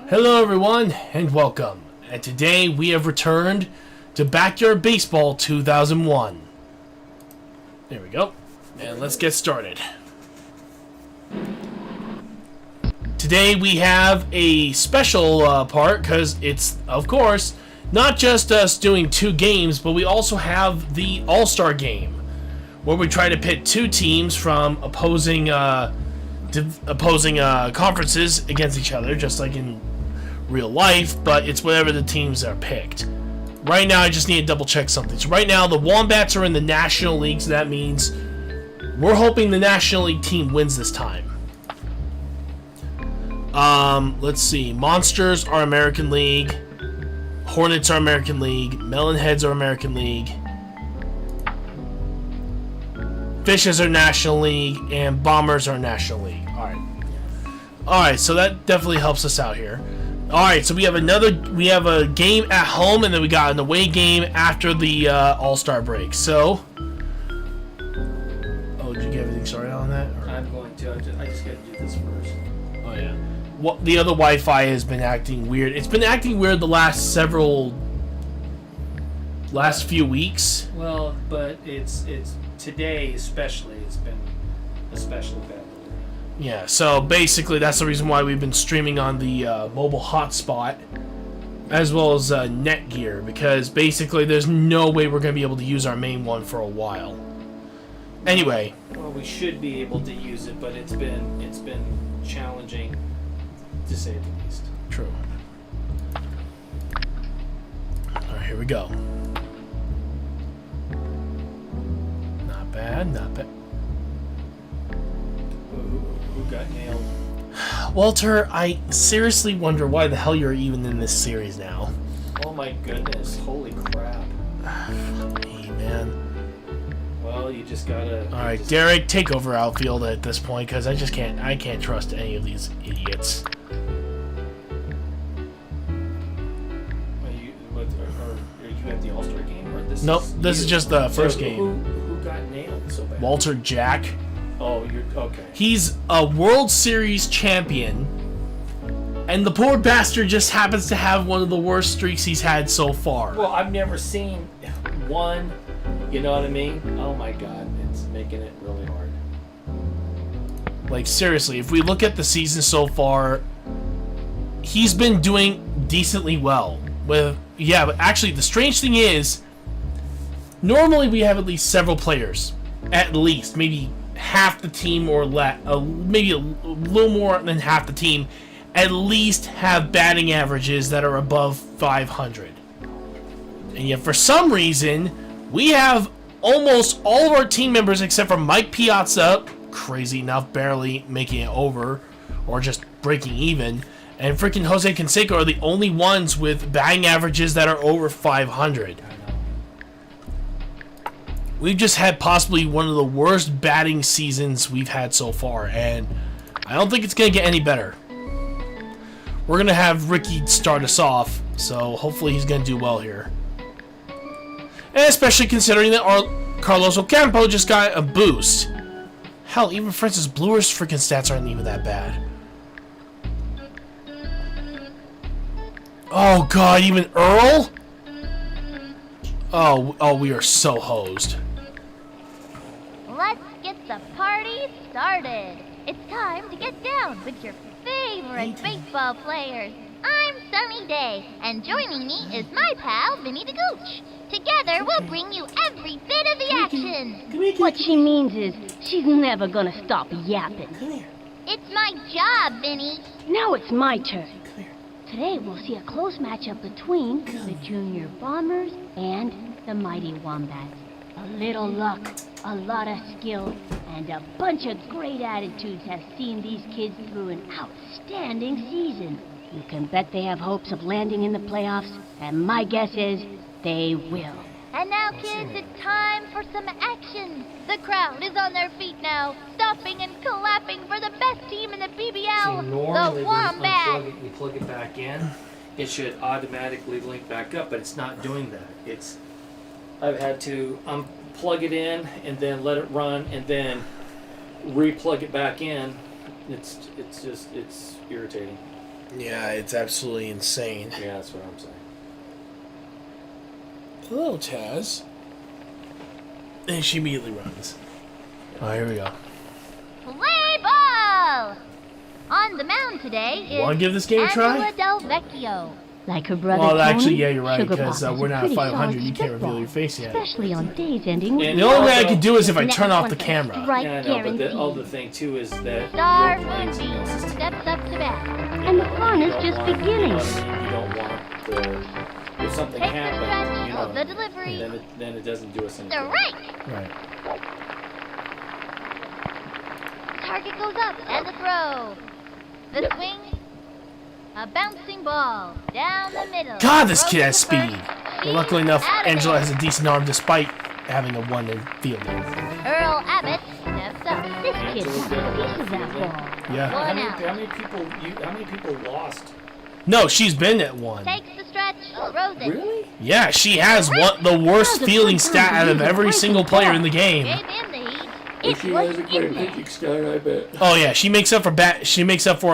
Hello everyone, and welcome. And today we have returned to Backyard Baseball 2001. There we go. And let's get started. Today we have a special part, because it's, of course, not just us doing two games, but we also have the All-Star game, where we try to pit two teams from opposing conferences against each other, just like in real life, but it's whatever the teams are picked. Right now, I just need to double check something. So right now, the Wombats are in the National League, so that means we're hoping the National League team wins this time. Let's see. Monsters are American League. Hornets are American League. Melonheads are American League. Fishes are National League, and Bombers are National League. Alright, so that definitely helps us out here. Alright, so we have a game at home, and then we got an away game after the All-Star break. So, did you get everything started on that? Or? I'm going to. I just got to do this first. Oh, yeah. Well, the other Wi-Fi has been acting weird. It's been acting weird the last few weeks. Well, but it's today especially. It's been especially bad. Yeah, so basically that's the reason why we've been streaming on the mobile hotspot as well as Netgear, because basically there's no way we're going to be able to use our main one for a while. Anyway. Well, we should be able to use it, but it's been challenging, to say the least. True. Alright, here we go. Not bad, not bad. Who got nailed? Walter, I seriously wonder why the hell you're even in this series now. Oh my goodness, holy crap. Hey, man. Well, you just gotta... Alright, Derek, take over outfield at this point, because I can't trust any of these idiots. Are you at the All-Star game? Or This is just the first game. Who got nailed so bad? Walter Jack. Oh, you're... okay. He's a World Series champion, and the poor bastard just happens to have one of the worst streaks he's had so far. Well, I've never seen one, you know what I mean? Oh my god, it's making it really hard. Like, seriously, if we look at the season so far, he's been doing decently well. But actually, the strange thing is, normally we have at least several players, at least, maybe half the team or maybe a little more than half the team, at least have batting averages that are above 500. And yet, for some reason, we have almost all of our team members, except for Mike Piazza, crazy enough, barely making it over, or just breaking even, and freaking Jose Canseco are the only ones with batting averages that are over 500. We've just had possibly one of the worst batting seasons we've had so far, and I don't think it's going to get any better. We're going to have Ricky start us off, so hopefully he's going to do well here. And especially considering that our Carlos Ocampo just got a boost. Hell, even Francis Brewer's freaking stats aren't even that bad. Oh god, even Earl? Oh, we are so hosed. Let's get the party started. It's time to get down with your favorite baseball players. I'm Sunny Day, and joining me is my pal, Vinny the Gooch. Together, we'll bring you every bit of the action. What she means is she's never gonna stop yapping. It's my job, Vinny. Now it's my turn. Today we'll see a close matchup between the Junior Bombers and the Mighty Wombats. A little luck, a lot of skill, and a bunch of great attitudes have seen these kids through an outstanding season. You can bet they have hopes of landing in the playoffs, and my guess is they will. And now, kids, it's time for some action. The crowd is on their feet now, stopping and clapping for the best team in the BBL, normally the Wombats. When you plug it back in, it should automatically link back up, but it's not doing that. I've had to unplug it in and then let it run and then re-plug it back in. It's irritating. Yeah, it's absolutely insane. Yeah, that's what I'm saying. Hello, Taz. And she immediately runs. Oh, here we go. Play ball! On the mound today is Want to give this game a try? Angela Del Vecchio. Like her brother Well, Tony, actually, yeah, you're right, Sugar because Pop is we're a not at pretty 500. solid You can't reveal spitball, your face yet. especially on days ending with And The only way I also- could do is if I Next turn off one the for camera. strike Yeah, I know, but the other guaranteed. thing too is that Star you're playing someone else's Moonbeam team. steps up to bat. And the fun is just You beginning. know what I mean? You don't want if something Take the happens, stretch you of the know, delivery. then it doesn't do us any good. Strike! Right. Target goes up and the throw. The swing. A bouncing ball down the middle. God, this Throws kid to has speed. first. Well, luckily enough, Out of Angela it. has a decent arm despite having a one in fielding. Earl Abbott steps up. This kid Angela's got got a pieces of that fielding. ball. Yeah. One out. How many people lost? No, she's been at one. Takes the stretch. Throws it. Really? Yeah, she has the worst fielding stat out of every single player in the game. Gave him the heat. It was in there. start, I bet. Oh yeah, she makes up for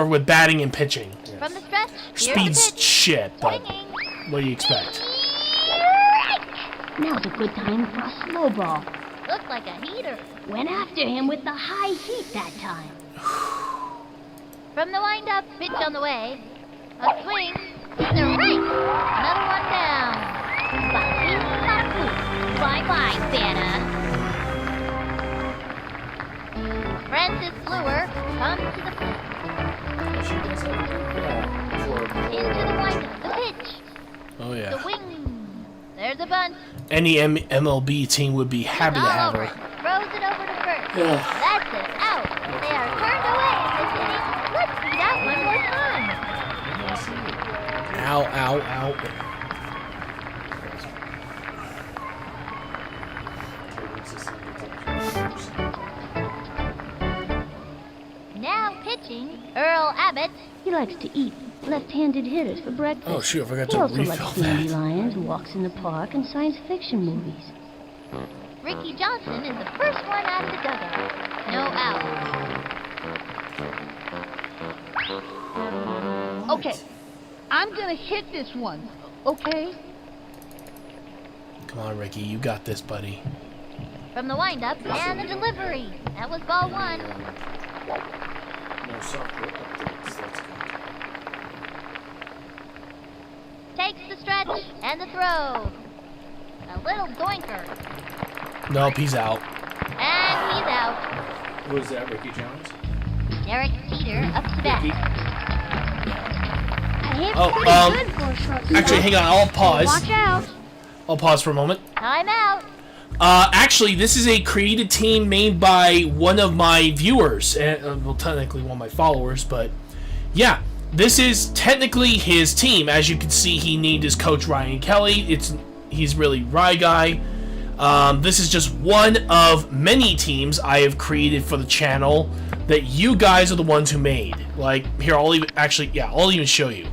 it with batting and pitching. From the stretch. Here's the Speed's pitch. shit, but Swinging. what do you expect? Strike! Now's a good time for a slow ball. Looked like a heater. Went after him with the high heat that time. From the windup, pitch on the way. A swing. To the right. Another one down. Bye-bye, Santa. Francis Fluer comes to the plate. She does have Into the windup. The pitch. Oh The yeah. wing. There's a bunt. Any MLB team would be happy to All have over her. it. Throws it over to first. Yeah. That's it. Out. They are turned away in this inning. Let's see that one more time. Ow, ow, ow. Now pitching, Earl Abbott. He likes to eat left-handed hitters for breakfast. Oh shoot, I forgot He to also refill likes dandelions, that. walks in the park, and science fiction movies. Ricky Johnson is the first one out of the dugout. No out. Okay, I'm gonna hit this one, okay? Come on, Ricky, you got this, buddy. From the windup and the delivery. That was ball one. No software updates. That's good. Takes the stretch and the throw. A little doinker. Nope, he's out. And he's out. Who is that, Ricky Jones? Derek Teeter up to bat. Hit Oh, pretty good for a short Actually, hang on, I'll pause. Watch out. I'll pause for a moment. Time out. Actually, this is a created team made by one of my viewers, well, technically one of my followers, but yeah, this is technically his team. As you can see, he named his coach Ryan Kelly. He's really Rye Guy. This is just one of many teams I have created for the channel that you guys are the ones who made. Like, here, I'll even show you.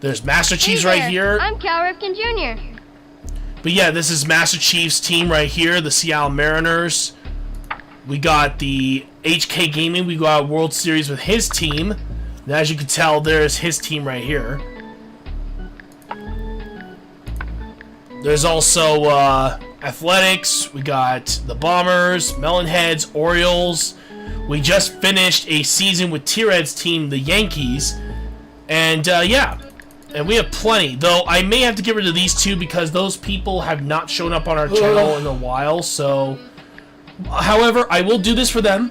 There's Master Chief's right here. I'm Cal Ripken Jr. But yeah, this is Master Chief's team right here, the Seattle Mariners. We got the HK Gaming. We got a World Series with his team. And as you can tell, there's his team right here. There's also Athletics. We got the Bombers, Melonheads, Orioles. We just finished a season with T-Red's team, the Yankees. And yeah. And we have plenty, though I may have to get rid of these two because those people have not shown up on our channel in a while, so... However, I will do this for them.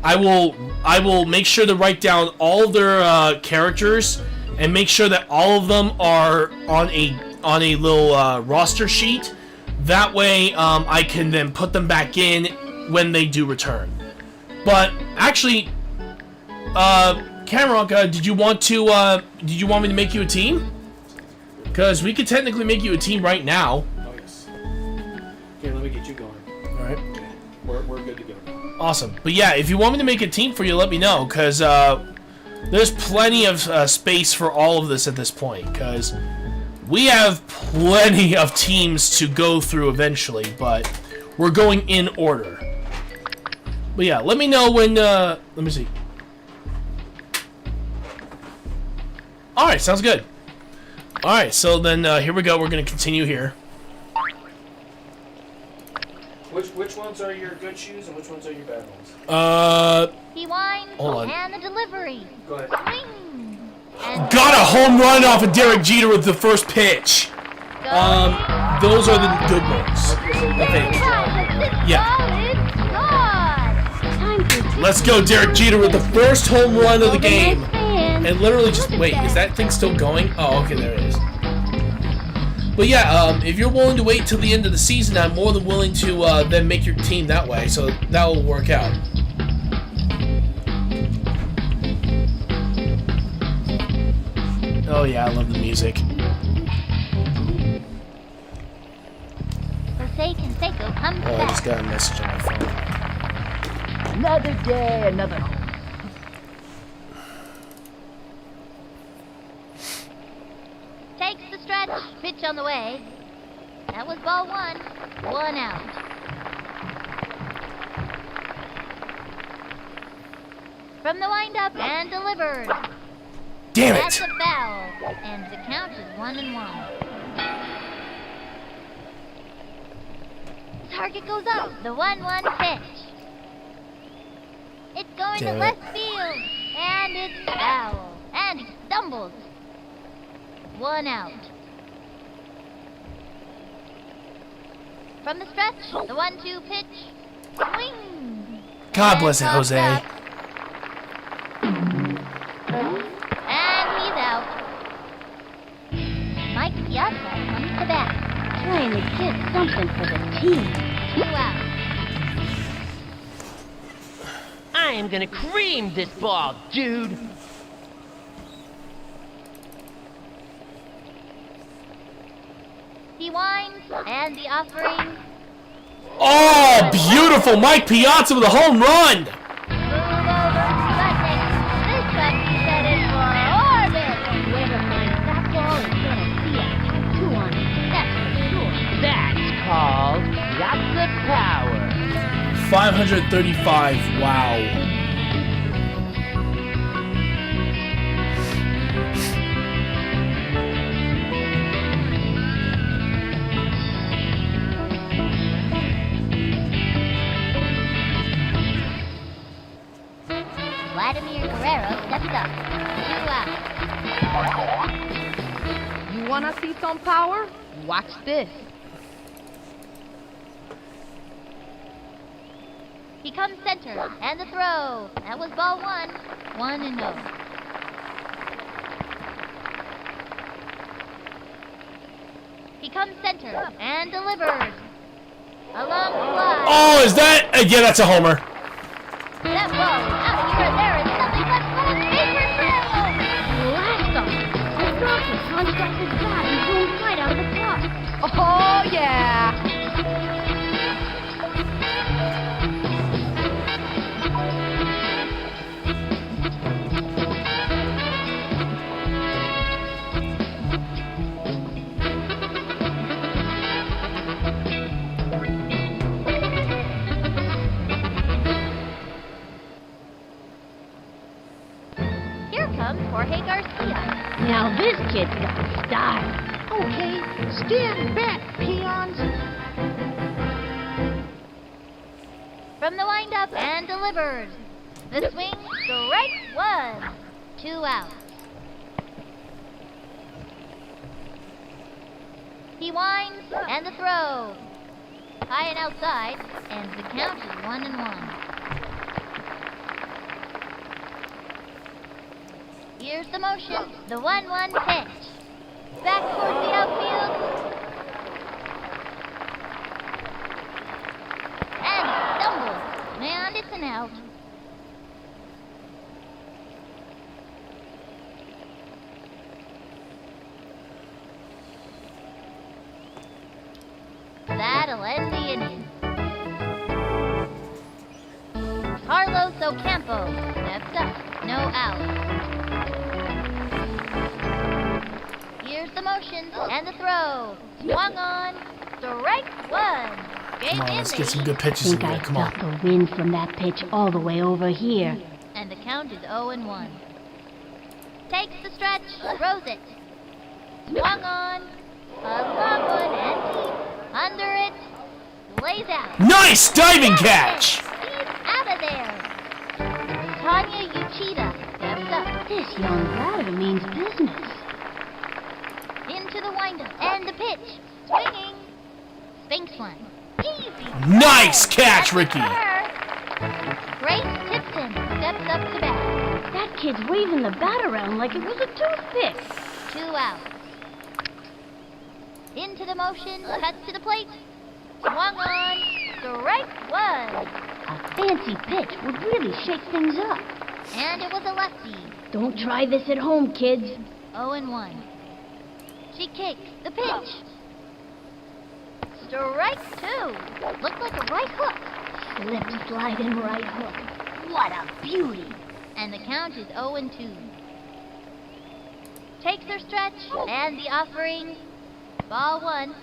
I will make sure to write down all of their characters and make sure that all of them are on a little roster sheet. That way, I can then put them back in when they do return. But, actually... Cameron, did you want me to make you a team? Because we could technically make you a team right now. Oh, yes. Okay, let me get you going. Alright. Okay. We're good to go now. Awesome. But yeah, if you want me to make a team for you, let me know. Because there's plenty of space for all of this at this point. Because we have plenty of teams to go through eventually. But we're going in order. But yeah, let me know when... let me see. All right, sounds good. All right, so then here we go. We're gonna continue here. Which ones are your good shoes and which ones are your bad ones? He winds, Hold on. and the delivery. Go ahead. Swing. And Got a home run off of Derek Jeter with the first pitch. Those are the good ones. I think. Yeah. Let's go, Derek Jeter with the first home run of the game. And literally just wait. Is that thing still going? Oh, okay, there it is. But yeah, if you're willing to wait till the end of the season, I'm more than willing to then make your team that way. So that will work out. Oh yeah, I love the music. Jose Canseco comes Oh, I back. just got a message on my phone. Another day, another home. Takes the stretch. Pitch on the way. That was ball one. 1 out. From the windup and delivered. Damn That's it! a foul. And the count is 1-1. Target goes up. The 1-1 pitch. It's going Damn to it. left field. And it's foul. And he stumbles. 1 out. From the stretch, the 1-2 pitch. Swing. God bless it, And Jose. popped up. And he's out. Mike Piazza comes to bat. Trying to get something for the team. 2 out. I am gonna cream this ball, dude. He winds, and the offering. Oh, beautiful! Mike Piazza with a home run! Move over Sputnik. This time he set it for orbit. Whoever finds that ball is gonna see a tattoo on it. That's for sure. That's called lots of power. 535. Wow. Vladimir Guerrero steps up. 2 out. You wanna see some power? Watch this. He comes center, and the throw. That was ball one. 1-0. He comes center, and delivers. Along the line. Oh, is that? Yeah, that's a homer. That ball is out of here, and there is nothing but Cole's favorite trail. Blast off! The rocket punched off his bat and zoomed right out of the park. Oh, yeah. Here comes Jorge Garcia. Now this kid's got style. Okay, stand back, peons. From the windup and delivers. The swing, strike one. 2 outs. He winds and the throw. High and outside, and the count is 1-1. Here's the motion, the 1-1 pitch. Back towards the outfield. And he stumbles. And it's an out. That'll end the inning. Carlos Ocampo steps up. No out. Here's the motion and the throw. Swung on. Strike one. Game Come on, let's get some ending. good pitches in Think there. I Come on. stuck the wind from that pitch all the way over here. And the count is 0-1. Takes the stretch. throws it. Swung on. A long one and deep. Under it. Lays out. Nice diving catch! He's out of there. Tanya Uchida steps up. This young batter means business. Into the windup. And the pitch. Swinging. Sphinx one. Easy. Nice catch, That's Ricky. her. Grace Tipton steps up to bat. That kid's waving the bat around like it was a toothpick. 2 outs. Into the motion, cuts to the plate. Swung on, strike one. A fancy pitch would really shake things up. And it was a lefty. Don't try this at home, kids. 0-1. She kicks the pitch. Strike two. Looked like a right hook. Slip, slide, and right hook. What a beauty. And the count is 0-2. Takes her stretch, and the offering. Ball one.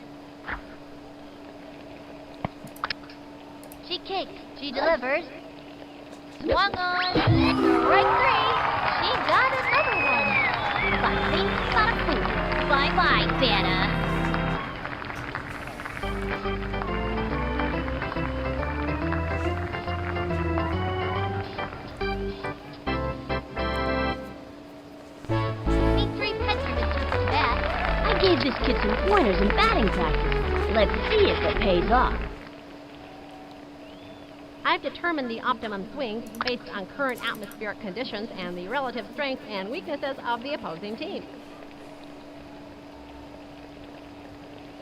She kicks, she delivers. Swung on, strike three. She got another one. Bye-bye, Santa. I gave this kid some pointers in batting practice. Let's see if it pays off. I've determined the optimum swing based on current atmospheric conditions and the relative strengths and weaknesses of the opposing team.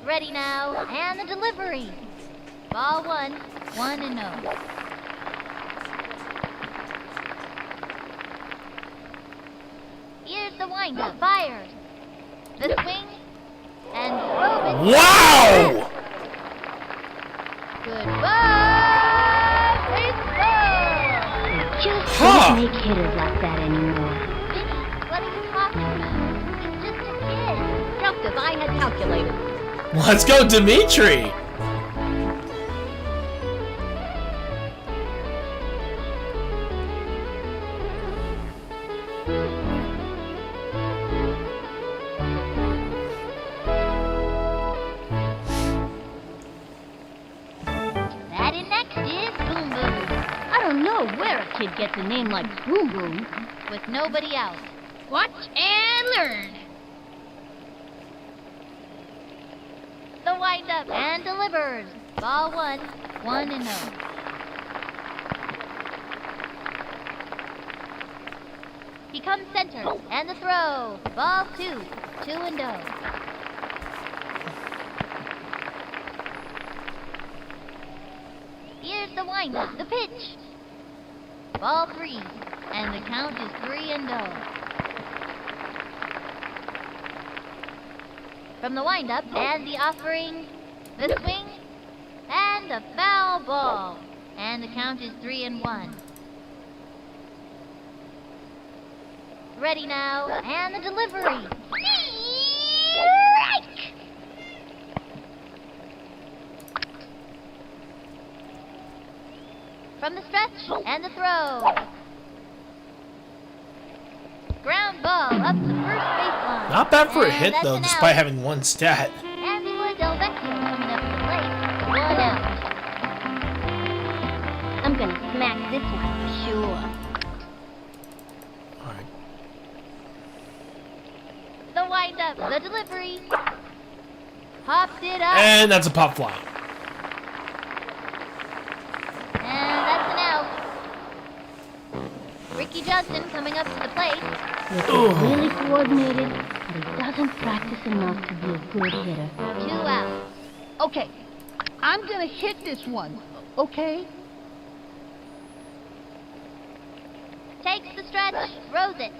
Ready now, and the delivery. Ball one, 1-0. Here's the windup, fires. The swing, and drove it. Wow! Goodbye, baseball! Just Huh. don't make hitters like that anymore. Vinny, what are you talking about? He's just a kid. Just as I had calculated. Let's go, Dimitri! That in next is Boom Boom, I don't know where a kid gets a name like Boom Boom. with nobody out. Watch and learn. The windup and delivers. Ball one, 1-0. He comes center, and the throw. Ball two, 2-0. Here's the windup, the pitch. Ball three, and the count is 3-0. From the windup and the offering, the swing, and a foul ball. And the count is 3-1. Ready now, and the delivery. Strike! From the stretch and the throw. Ground ball up the first baseline. Not bad for a And hit, that's though, an despite out. having one stat. Angela Del Vecchio coming up to the plate. 1 out. I'm gonna smack this one for sure. Alright. The windup, the delivery. Popped it up. And that's a pop fly. And that's an out. Ricky Johnson coming up to the plate. Ooh. Really coordinated, but he doesn't practice enough to be a good hitter. 2 outs. Okay, I'm gonna hit this one, okay? Takes the stretch, throws it.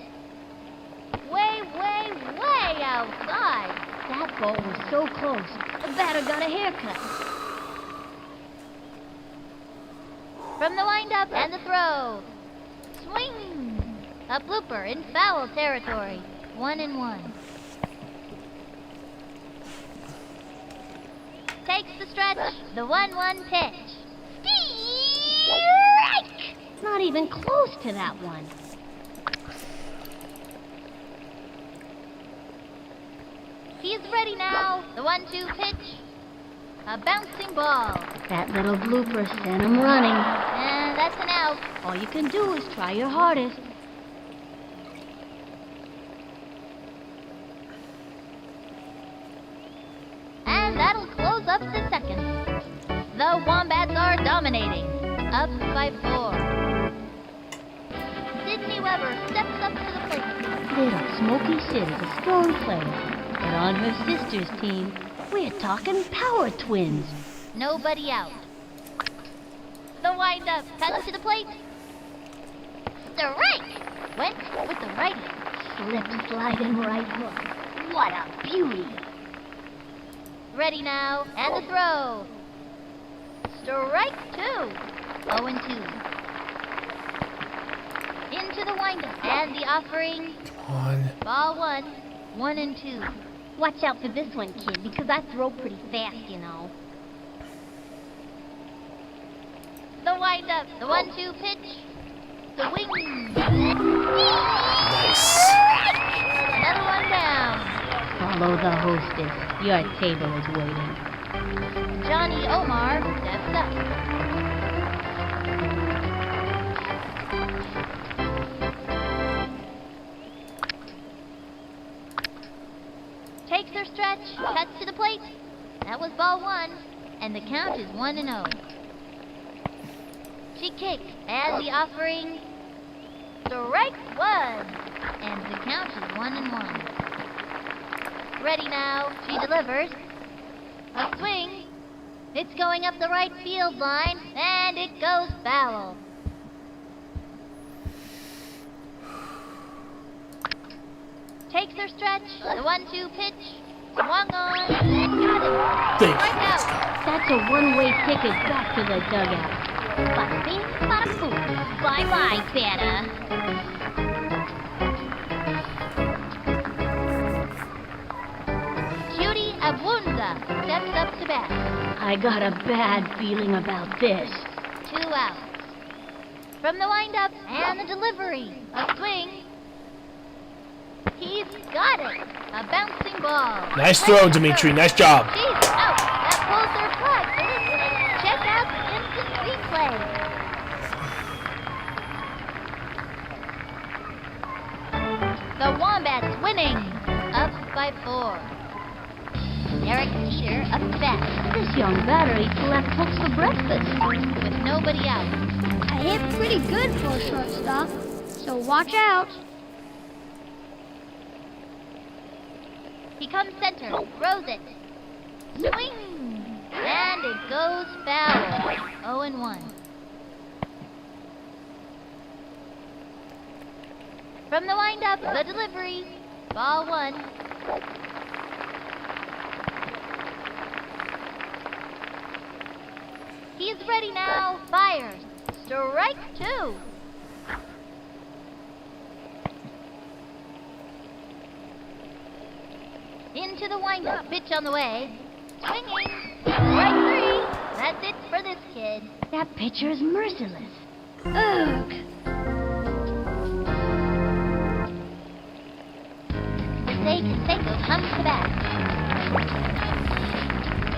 Way, way, way outside. That ball was so close, the batter got a haircut. From the windup and the throw. Swing! A blooper in foul territory. 1-1. Takes the stretch, the 1-1 pitch. Strike! Not even close to that one. He's ready now. The 1-2 pitch. A bouncing ball. That little blooper sent him running. And that's an out. All you can do is try your hardest. And that'll close up the second. The Wombats are dominating. Up by 4. Sydney Weber steps up to the plate. Little Smoky Sid is a strong player, but on her sister's team, we're talking power twins. Nobody out. The wind-up. Cuts to the plate. Strike! Went with the righty. Slip sliding right hook. What a beauty! Ready now. And the throw. Strike 2. 0-2. Into the wind-up. And the offering. Ball 1. 1-2. Watch out for this one, kid, because I throw pretty fast, you know. The wind-up. The 1-2 pitch. The wing. Nice. Another one down. Follow the hostess. Your table is waiting. Johnny Omar steps up. Takes her stretch, cuts to the plate. That was ball 1, and the count is 1-0. She kicks, and the offering. Strike 1, and the count is 1-1. Ready now, she delivers. A swing. It's going up the right field line, and it goes foul. Takes her stretch, the 1-2 pitch, swung on, and got him. Strike out. That's a one-way ticket back to the dugout. Bada bing, bada boom. Bye-bye, Santa. Judy Abunza steps up to bat. I got a bad feeling about this. 2 outs. From the wind-up and the delivery. A swing. He's got it. A bouncing ball. Nice throw, Dimitri. Nice job. She's out. That pulls their flag for this one. Check out the instant replay. The Wombats winning. Up by 4. Eric Fisher up to bat. This young batter eats left hooks for breakfast. With nobody out. I hit pretty good for a shortstop, so watch out. He comes center, throws it. Swing! And it goes foul. 0-1. From the wind-up, the delivery. Ball 1. He's ready now. Fires. Strike 2. Into the wind-up. Pitch on the way. Swinging. Strike 3. That's it for this kid. That pitcher is merciless. Ugh. Jose Canseco comes to bat.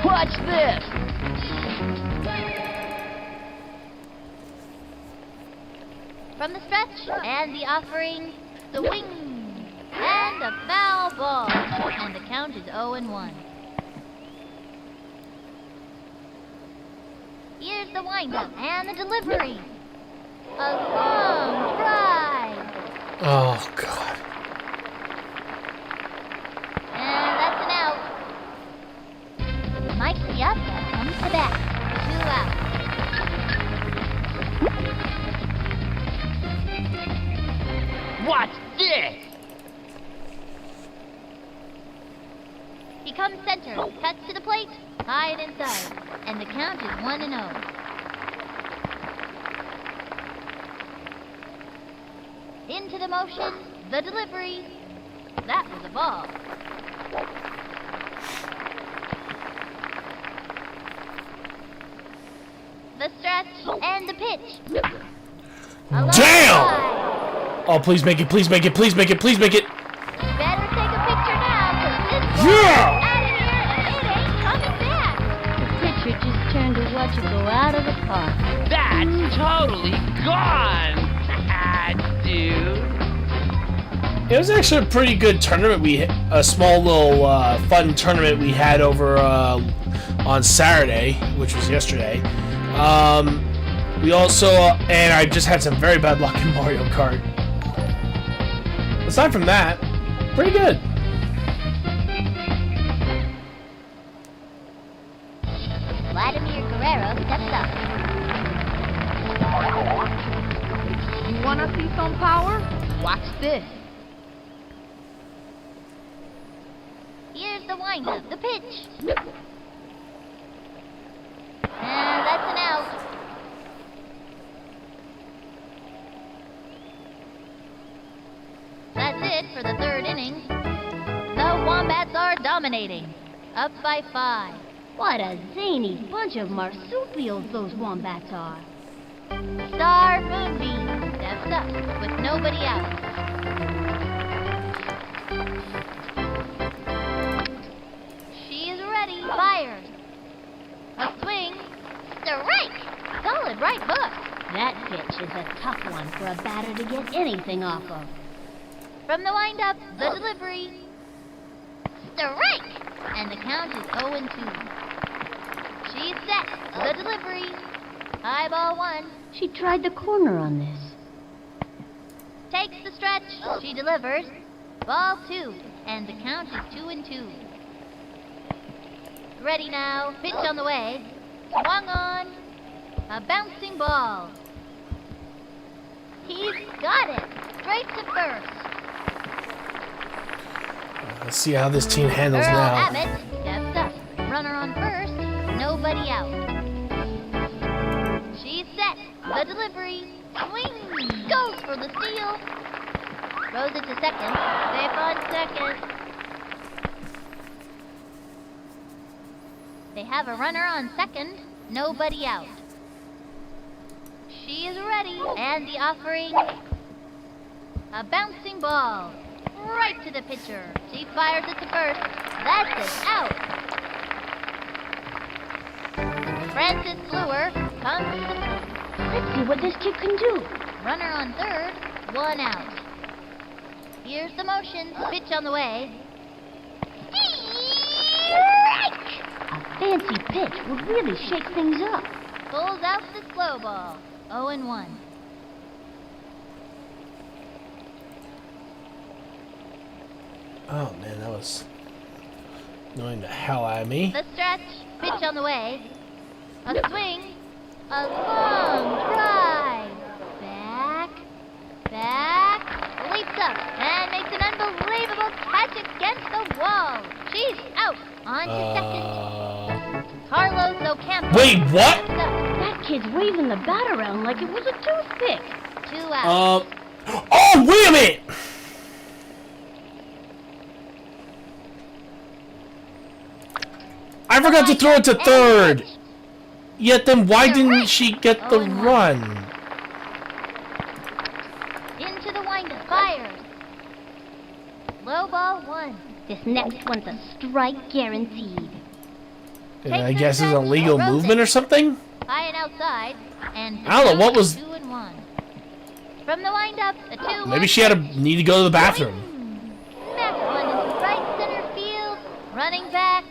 Watch this! From the stretch, and the offering, the wing, and a foul ball. And the count is 0-1. Here's the windup and the delivery. A long drive. Oh, God. And that's an out. Mike Piazza comes to bat. 2 outs. Watch this! He comes center, cuts to the plate, high and inside, and the count is 1-0. Into the motion, the delivery. That was a ball. The stretch and the pitch. A long Damn! drive. Oh, please make it, please make it, please make it, please make it. Better take a picture now, 'cause this Yeah! Out of here, and it ain't coming back. The pitcher just turned to watch it go out of the park. That's totally gone, dude. It was actually a pretty good tournament. A small little fun tournament we had over on Saturday, which was yesterday. We also, and I just had some very bad luck in Mario Kart. Aside from that, pretty good. Vladimir Guerrero steps up. You wanna see some power? Watch this. Here's the windup, the pitch. And that's an out. That's it for the third inning. The Wombats are dominating. Up by 5. What a zany bunch of marsupials those wombats are. Star Moonbeam steps up with nobody out. She is ready. Fires. A swing. Strike. Solid right hook. That pitch is a tough one for a batter to get anything off of. From the windup, the delivery. Strike! And the count is 0-2. She's set. The delivery. High ball 1. She tried the corner on this. Takes the stretch. She delivers. Ball 2. And the count is 2-2. Ready now. Pitch on the way. Swung on. A bouncing ball. He's got it. Straight to first. Let's see how this team handles Earl now. Abbott steps up. Runner on first. Nobody out. She's set. The delivery. Swing. Goes for the steal. Throws it to second. Safe on second. They have a runner on second. Nobody out. She is ready. And the offering. A bouncing ball. Right to the pitcher. She fires it to first. That's it. Out. Francis Fluer comes to first. Let's see what this kid can do. Runner on third. 1 out. Here's the motion. Pitch on the way. Strike! A fancy pitch would really shake things up. Pulls out the slow ball. 0-1. Oh man, that was annoying the hell out of me. The stretch. Pitch on the way. A swing. A long drive. Back. Back. Leaps up and makes an unbelievable catch against the wall. She's out. On to second. Carlos Ocampo. Wait, what? steps up. That kid's waving the bat around like it was a toothpick. 2 out. Oh, wait a minute! I forgot to throw it to third. Yet then why didn't she get the run? Into the windup. Fires. Low ball 1. This next one's a strike guaranteed. I guess it's a legal movement or something? High and outside. And I don't know, what was- 2-1. From the windup, a 2-1. Maybe she had a need to go to the bathroom. Smack one into right center field. Running back.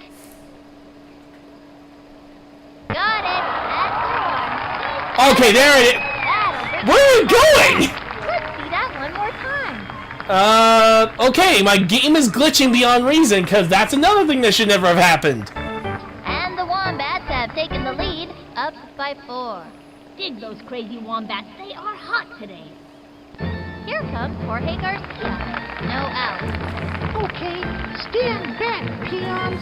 Got it. At the run. Okay, there it is. That'll Where are you going? Let's see that one more time. Okay, my game is glitching beyond reason, because that's another thing that should never have happened. And the Wombats have taken the lead, up by 4. Dig those crazy wombats. They are hot today. Here comes Jorge Garcia. No out. Okay, stand back, peons.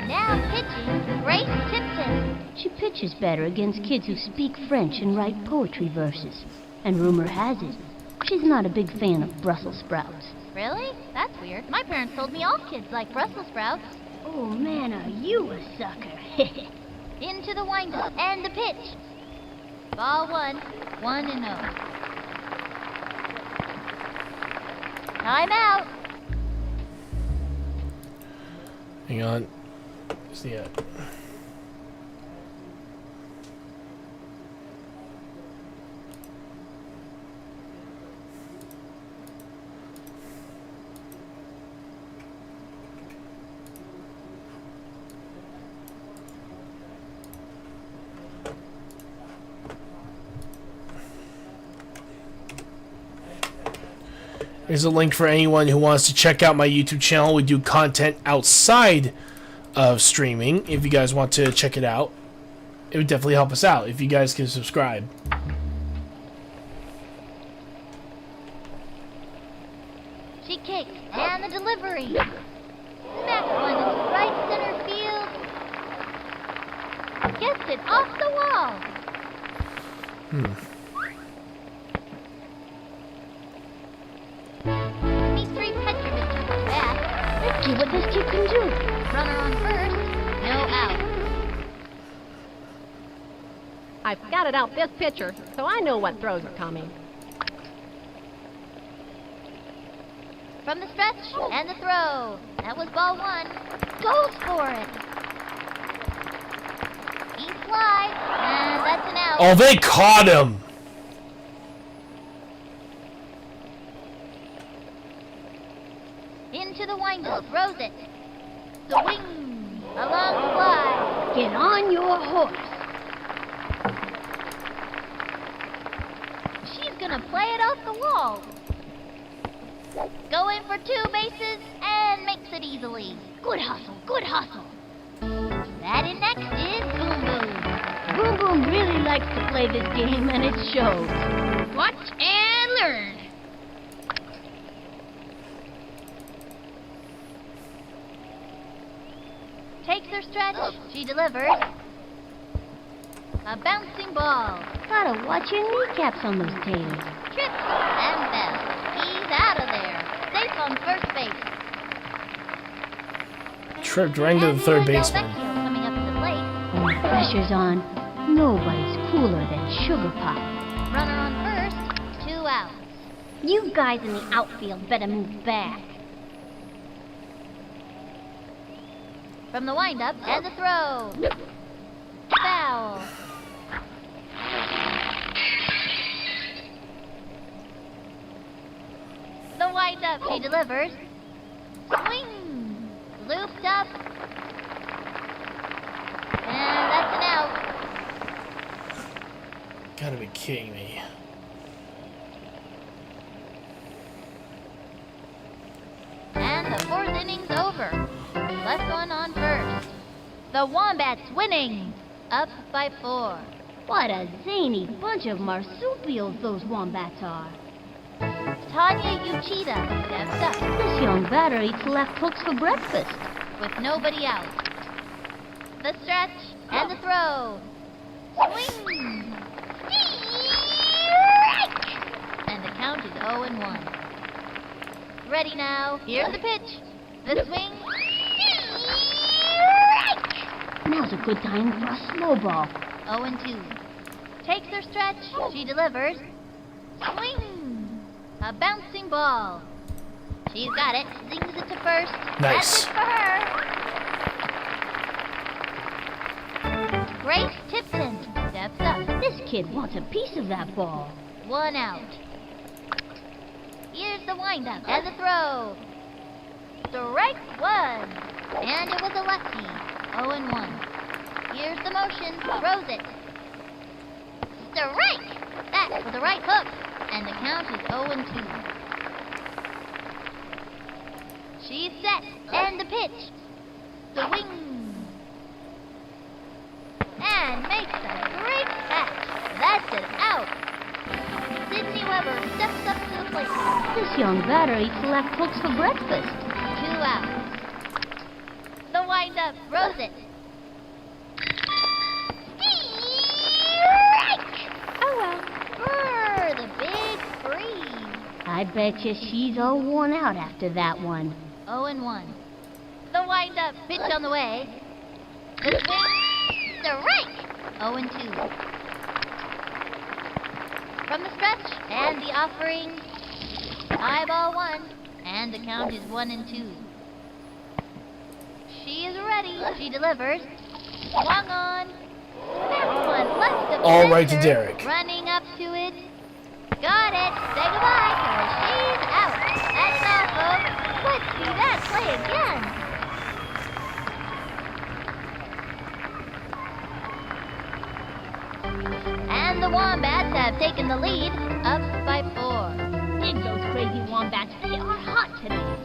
Now pitching, Grace Tipton. She pitches better against kids who speak French and write poetry verses. And rumor has it, she's not a big fan of Brussels sprouts. Really? That's weird. My parents told me all kids like Brussels sprouts. Oh man, are you a sucker. Into the windup and the pitch. Ball 1, 1-0. Time out. Hang on. See it. Here's a link for anyone who wants to check out my YouTube channel. We do content outside of streaming. If you guys want to check it out, it would definitely help us out if you guys can subscribe. She kicks, and the delivery. Smack one into right center field. Gets it off the wall. These three Petrovich are back. Let's see what this kid can do. Runner on first. No out. I've scouted out this pitcher, so I know what throws are coming. From the stretch, and the throw. That was ball one. Goes for it. He slides, and that's an out. Oh, they caught him! Into the windup, throws it. Swing. Along the fly. Get on your horse. She's gonna play it off the wall. Going for two bases and makes it easily. Good hustle, good hustle. Batting next is Boom Boom. Boom Boom really likes to play this game, and it shows. Watch and learn. Takes her stretch. She delivers. A bouncing ball. Gotta watch your kneecaps on those taters. Trips and fell. He's out of there. Safe on first base. Tripped right into the third And baseman. Vecchio coming up to the plate. When the pressure's on, nobody's cooler than Sugar Pop. Runner on first. 2 outs. You guys in the outfield better move back. From the windup and the throw. Foul. The windup. She delivers. Swing. Looped up. And that's an out. Gotta be kidding me. And the fourth inning's over. Left one on first. The Wombats winning. Up by 4. What a zany bunch of marsupials those wombats are. Tanya Uchida steps up This young batter eats left hooks for breakfast. with nobody out. The stretch and the throw. Swing. Strike! And the count is 0-1. Ready now. Here's the pitch. The swing. Strike! Now's a good time for a slow ball. 0-2. Takes her stretch. She delivers. Swing! A bouncing ball. She's got it. Zings it to first. Nice. That's it for her. Grace Tipton steps up. This kid wants a piece of that ball. 1 out. Here's the windup and the throw. Strike 1. And it was a lefty. 0-1. Here's the motion. Throws it. Strike! That's for the right hook. And the count is 0-2. She's set. And the pitch. Swing. And makes a great catch. That's it out. Sydney Weber steps up to the plate. This young batter eats left hooks for breakfast. 2 outs. The windup throws it. Strike! Oh well. Brr, the big freeze. I bet you she's all worn out after that one. 0-1. The windup pitch on the way. The swing. Strike! 0-2. From the stretch and the offering. High ball 1. And the count is 1-2. She She delivers. Swung on. That one left of All right to center. Derek. Running up to it. Got it. Say goodbye, 'cause she's out. That's all, folks. Let's see that play again. And the Wombats have taken the lead, up by 4. Dig those crazy wombats. They are hot today.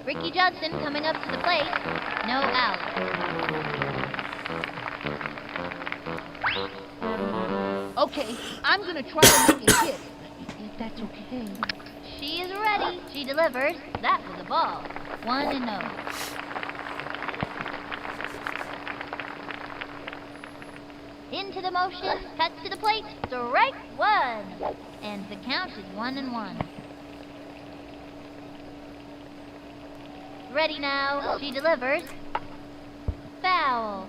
Ricky Johnson coming up to the plate. No out. Okay, I'm gonna try to make a hit, if that's okay. She is ready. She delivers. That was a ball. 1-0. Into the motion, cuts to the plate, strike 1. And the count is 1-1. Ready now, she delivers. Foul.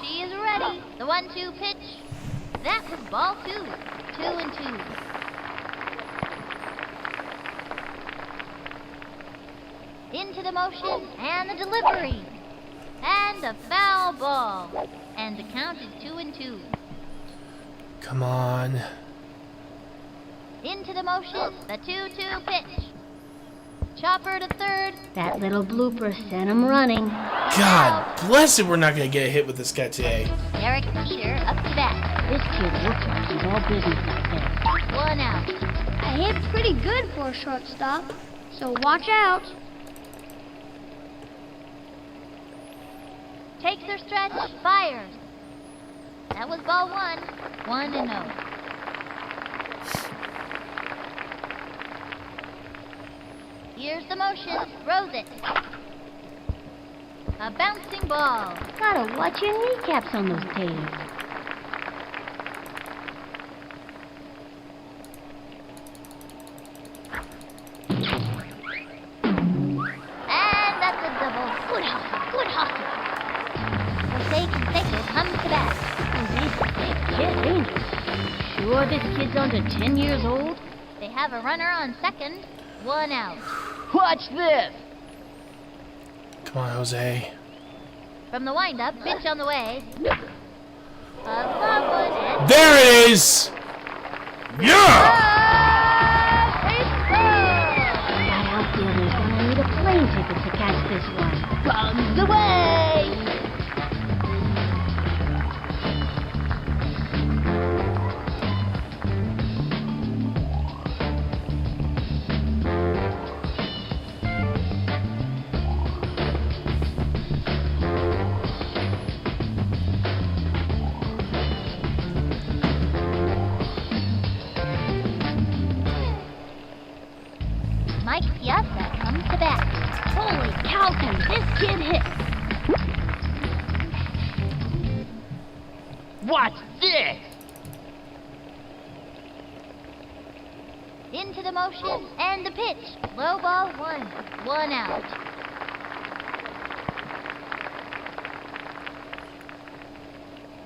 She is ready. The 1-2 pitch. That was ball 2. 2-2. Into the motion, and the delivery. And a foul ball. And the count is 2-2. Come on. Into the motion, the 2-2 pitch. Chopper to third. That little blooper sent him running. God bless it, we're not going to get hit with this guy today. Derek Peter up to bat. This kid looks like he's all business out there. 1 out. I hit pretty good for a shortstop, so watch out. Takes her stretch, fires. That was ball 1. 1-0. Here's the motion, throws it. A bouncing ball. Gotta watch your kneecaps on those taters. And that's a double. Good hustle, good hustle. Jose Canseco comes to bat. He's a big kid, ain't he? Sure this kid's under 10 years old? They have a runner on second. 1 out. Watch this! Come on, Jose. From the windup, pitch on the way. A long one and There it is! Yeah! That outfielder's gonna need a plane ticket to catch this one. Bombs away! Mike Piazza comes to bat. Holy cow, can this kid hit? Watch this! Into the motion and the pitch. Low ball 1. 1 out.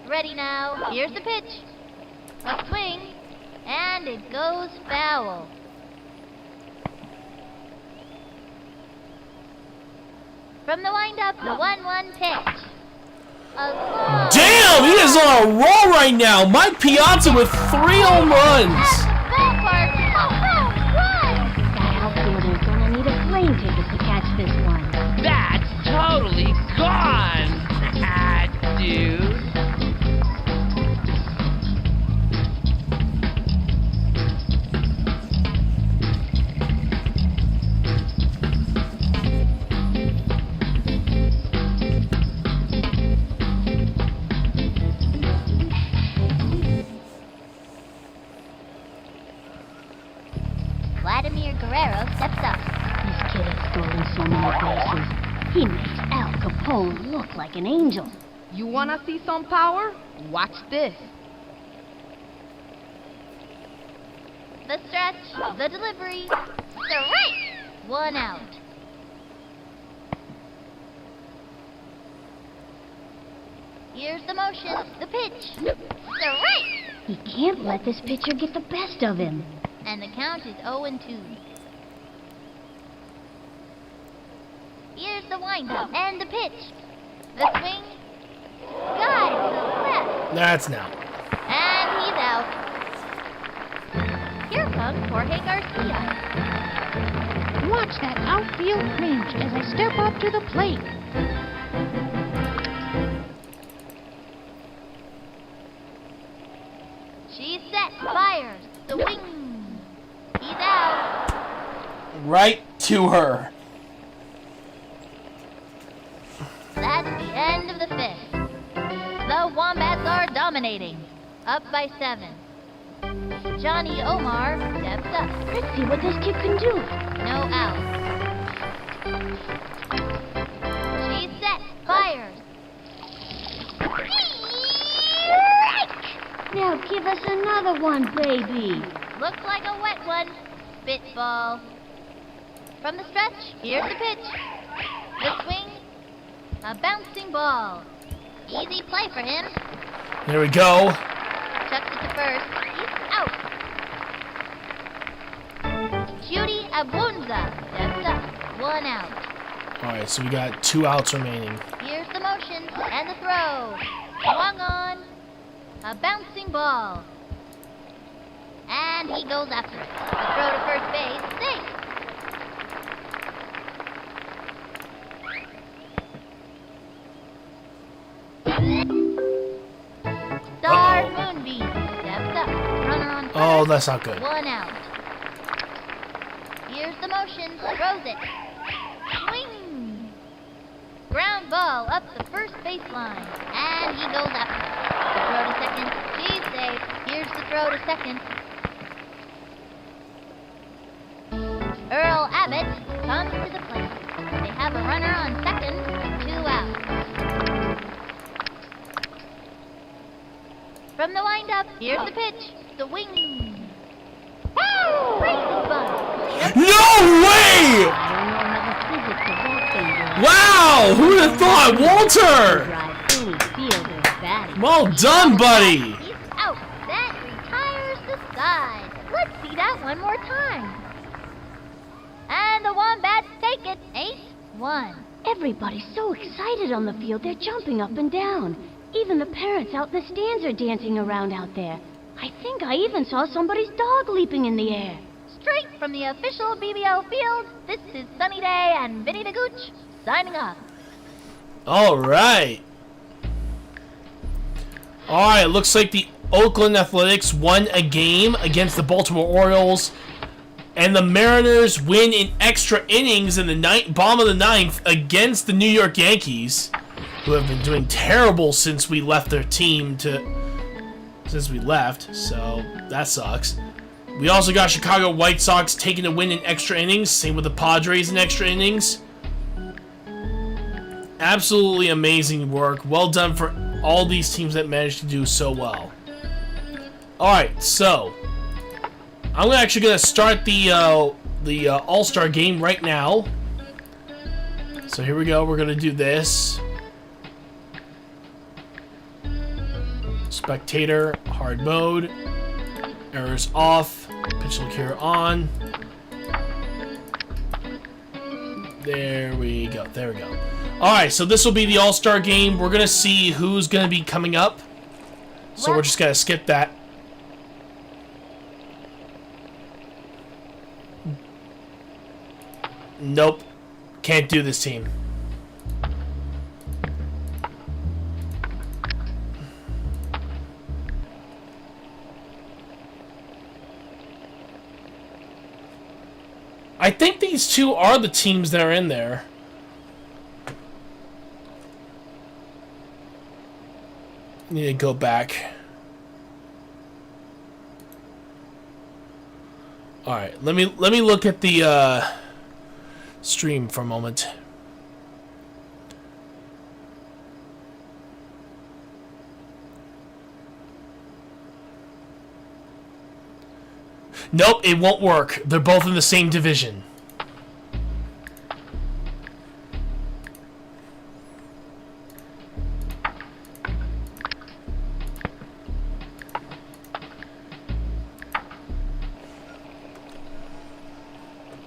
Ready now. Here's the pitch. A swing. And it goes foul. From the windup, the 1-1 pitch. A long Damn, he is on a roll right now. Mike Piazza with 3 home runs. ballpark. A home run. That outfielder's gonna need a plane ticket to catch this one. That's totally gone, dude. Vladimir Guerrero steps up. This kid has stolen so many bases. He makes Al Capone look like an angel. You wanna see some power? Watch this. The stretch, the delivery, strike! 1 out. Here's the motion, the pitch, strike! He can't let this pitcher get the best of him. And the count is 0-2. Here's the windup and the pitch. The swing. Guide to the left. That's an out. And he's out. Here comes Jorge Garcia. Watch that outfield cringe as I step up to the plate. She's set. Fires. The wing. He's out. Right to her. That's the end of the fifth. The Wombats are dominating. Up by 7. Johnny Omar steps up. Let's see what this kid can do. No out. She's set. Fires. Now give us another one, baby. Looks like a wet one. Spitball. From the stretch, here's the pitch. The swing. A bouncing ball. Easy play for him. There we go. Chucks it to first. He's out. Judy Abunza steps up. 1 out. Alright, so we got 2 outs remaining. Here's the motion and the throw. Swung on. A bouncing ball. And he goes after it. The throw to first base. Safe. Star Moonbeam steps up. Runner on first. Oh, that's not good. 1 out. Here's the motion. Throws it. Swing. Ground ball up the first baseline. And he goes up. The throw to second. She's safe. Here's the throw to second. Earl Abbott comes to the plate. They have a runner on second. 2 outs. From the windup, here's the pitch. The wing. Crazy bug. No way! I don't know how the physics of that thing works. Wow! Who'd have thought? Walter! Drive any fielder's batting. Well done, buddy! He's out. That retires the side. Let's see that one more time. And the Wombats take it. 8-1. Everybody's so excited on the field, they're jumping up and down. Even the parents out in the stands are dancing around out there. I think I even saw somebody's dog leaping in the air. Straight from the official BBO field, this is Sunny Day and Vinny the Gooch signing off. Alright. Alright, looks like the Oakland Athletics won a game against the Baltimore Orioles. And the Mariners win in extra innings in the bottom of the 9th against the New York Yankees, who have been doing terrible since we left their team since we left, so that sucks. We also got Chicago White Sox taking a win in extra innings, same with the Padres in extra innings. Absolutely amazing work. Well done for all these teams that managed to do so well. Alright, so I'm actually going to start the All-Star game right now. So here we go. We're going to do this. Spectator, hard mode. Errors off. Pitch look here on. There we go. There we go. Alright, so this will be the All-Star game. We're going to see who's going to be coming up. So we're just going to skip that. Nope. Can't do this team. I think these two are the teams that are in there. Need to go back. All right, let me look at the stream for a moment. Nope, it won't work. They're both in the same division.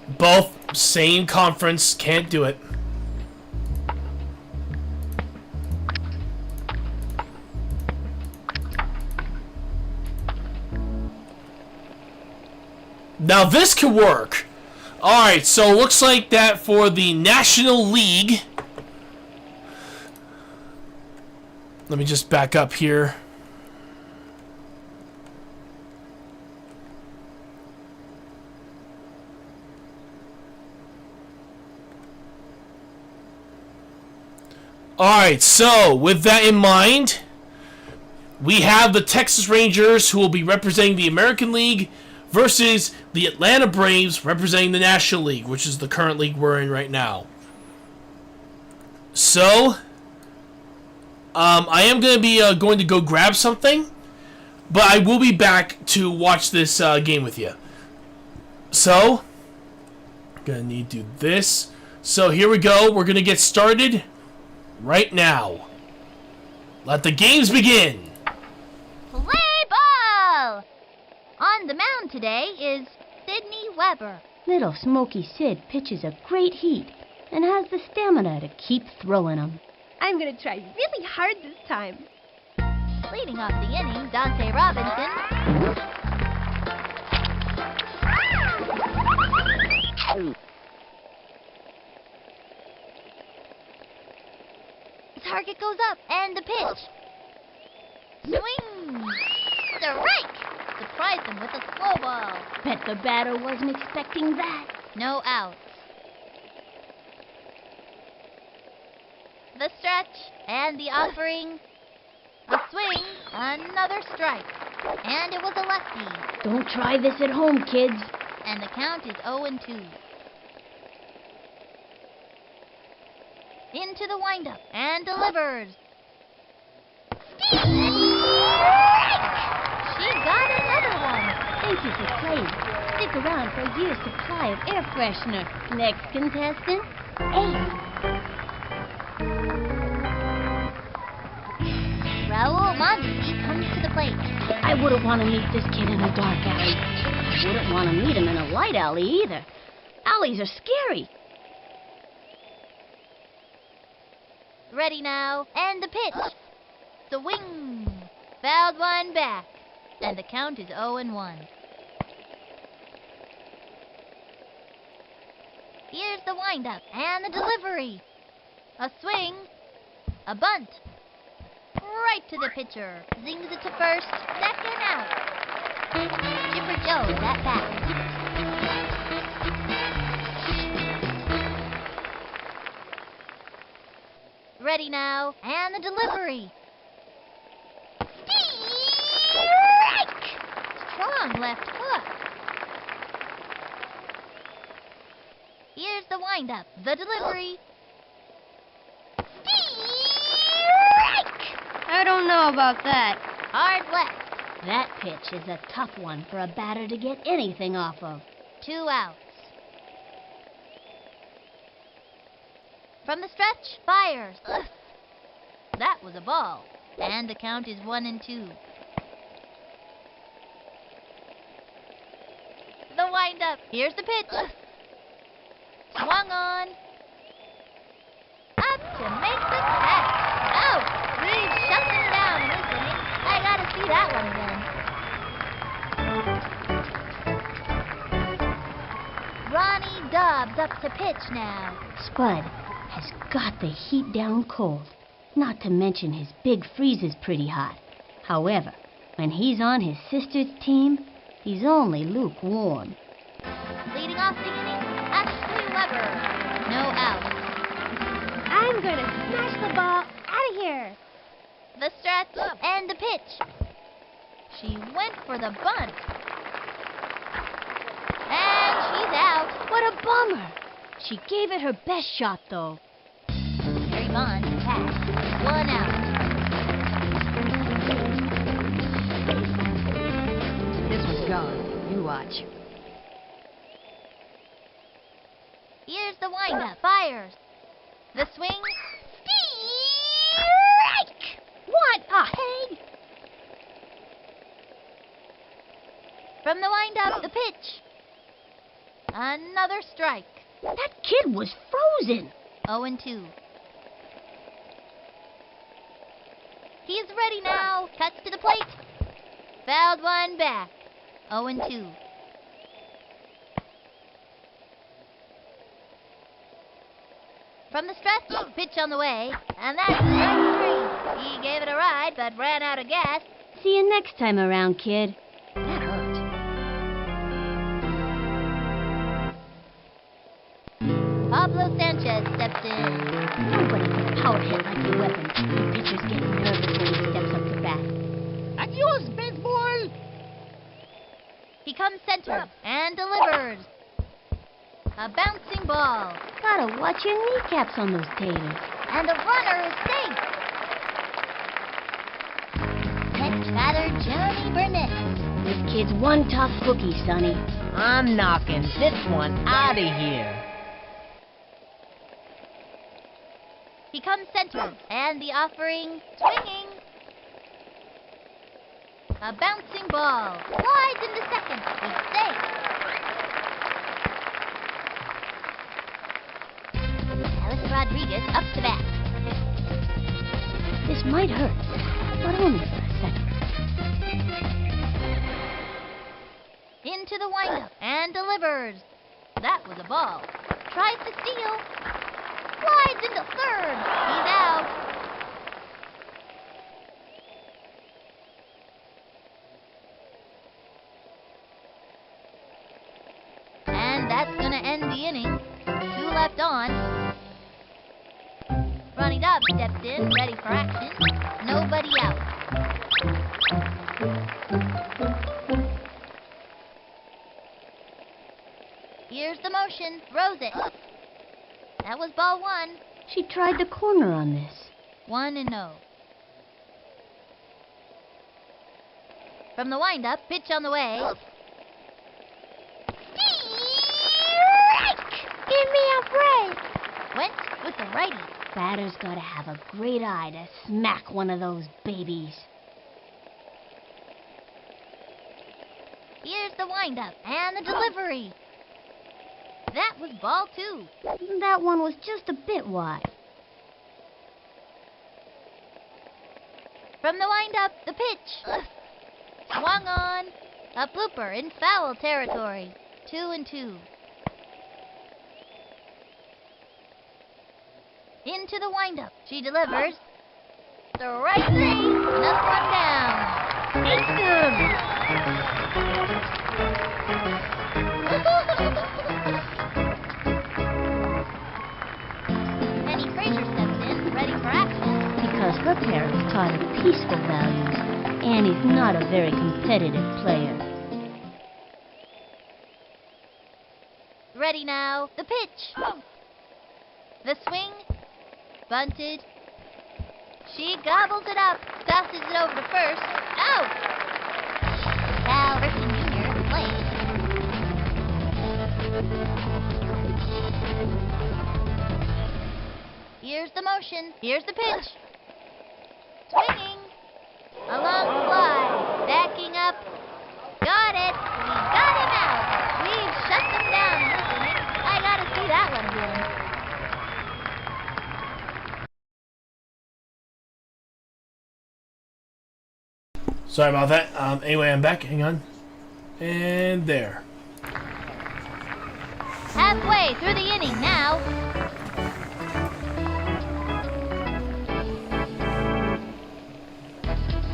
Both same conference, can't do it. Now this could work. Alright, so looks like that for the National League. Let me just back up here. Alright, so with that in mind, we have the Texas Rangers who will be representing the American League versus the Atlanta Braves representing the National League, which is the current league we're in right now. So, I am going to be going to go grab something, but I will be back to watch this game with you. So, going to need to do this. So here we go. We're going to get started right now. Let the games begin. Play ball! On the mound today is Sydney Weber. Little Smoky Sid pitches a great heat and has the stamina to keep throwing them. I'm gonna try really hard this time. Leading off the inning, Dante Robinson. The target goes up, and the pitch. Swing! Strike! Surprised him with a slow ball. Bet the batter wasn't expecting that. No outs. The stretch and the offering. A swing, another strike. And it was a lefty. Don't try this at home, kids. And the count is 0-2. Into the windup and delivers. She got another one. Thank you for playing. Stick around for a year's supply of air freshener. Next contestant, Ace. Raul Mondesi comes to the plate. I wouldn't want to meet this kid in a dark alley. I wouldn't want to meet him in a light alley either. Alleys are scary. Ready now, and the pitch. Swing. Fouled one back. And the count is 0-1. Here's the windup and the delivery. A swing. A bunt. Right to the pitcher. Zings it to first. Second out. Chipper Joe is at bat. Ready now, and the delivery. Strike! Strong left hook. Here's the windup, the delivery. Strike! I don't know about that. Hard left. That pitch is a tough one for a batter to get anything off of. 2 outs. From the stretch, fires. That was a ball. And the count is 1-2. The windup. Here's the pitch. Swung on. Up to make the catch. Out. He's shutting down this inning. I gotta see that one again. Ronnie Dobbs up to pitch now. Spud has got the heat down cold. Not to mention his big freeze is pretty hot. However, when he's on his sister's team, he's only lukewarm. Leading off the inning, Ashley Weber. No out. I'm gonna smash the ball out of here. The stretch and the pitch. She went for the bunt. And she's out. What a bummer! She gave it her best shot, though. Mary Bond attacks. 1 out. This one's gone. You watch. Here's the windup. Fires. The swing. Strike! What a hey! From the windup, the pitch. Another strike. That kid was frozen. 0-2. He's ready now. Cuts to the plate. Fouled one back. 0-2. From the stretch, pitch on the way, and that's strike 3. He gave it a ride, but ran out of gas. See you next time around, kid. That hurt. Pablo Sanchez steps in. Nobody can power hit like your weapon. The pitcher's getting nervous when he steps up to bat. Adios, baseball! He comes center and delivers. A bouncing ball. Gotta watch your kneecaps on those taters. And the runner is safe. Catch batter Johnny Burnett. This kid's one tough cookie, Sonny. I'm knocking this one out of here. He comes center, and the offering swinging. A bouncing ball. Slides into second. It's safe. Alex Rodriguez up to bat. This might hurt, but only for a second. Into the windup and delivers. That was a ball. Tries to steal. Slides into third. He's out. And that's gonna end the inning. 2 left on. Ronnie Dobbs stepped in, ready for action. Nobody out. Here's the motion. Throws it. That was ball 1. She tried the corner on this. 1-0. From the windup, pitch on the way. Strike! Give me a break. Went with the righty. Batter's gotta have a great eye to smack one of those babies. Here's the windup and the delivery. That was ball 2. That one was just a bit wide. From the windup, the pitch. Swung on. A blooper in foul territory. 2-2. Into the windup. She delivers. Strike 3. Another one down. Ace him. Penny Fraser steps in, ready for action. Because her parents taught her peaceful values. Annie's not a very competitive player. Ready now. The pitch. The swing. Bunted. She gobbles it up. Tosses it over to first. Out! Cal Ripken Jr. plays. Here's the motion. Here's the pitch. Swinging. A long fly. Backing up. Got it. We got him out. We've shut them down in this inning. I gotta see that one again. Sorry about that. Anyway, I'm back. Hang on. And there. Halfway through the inning now.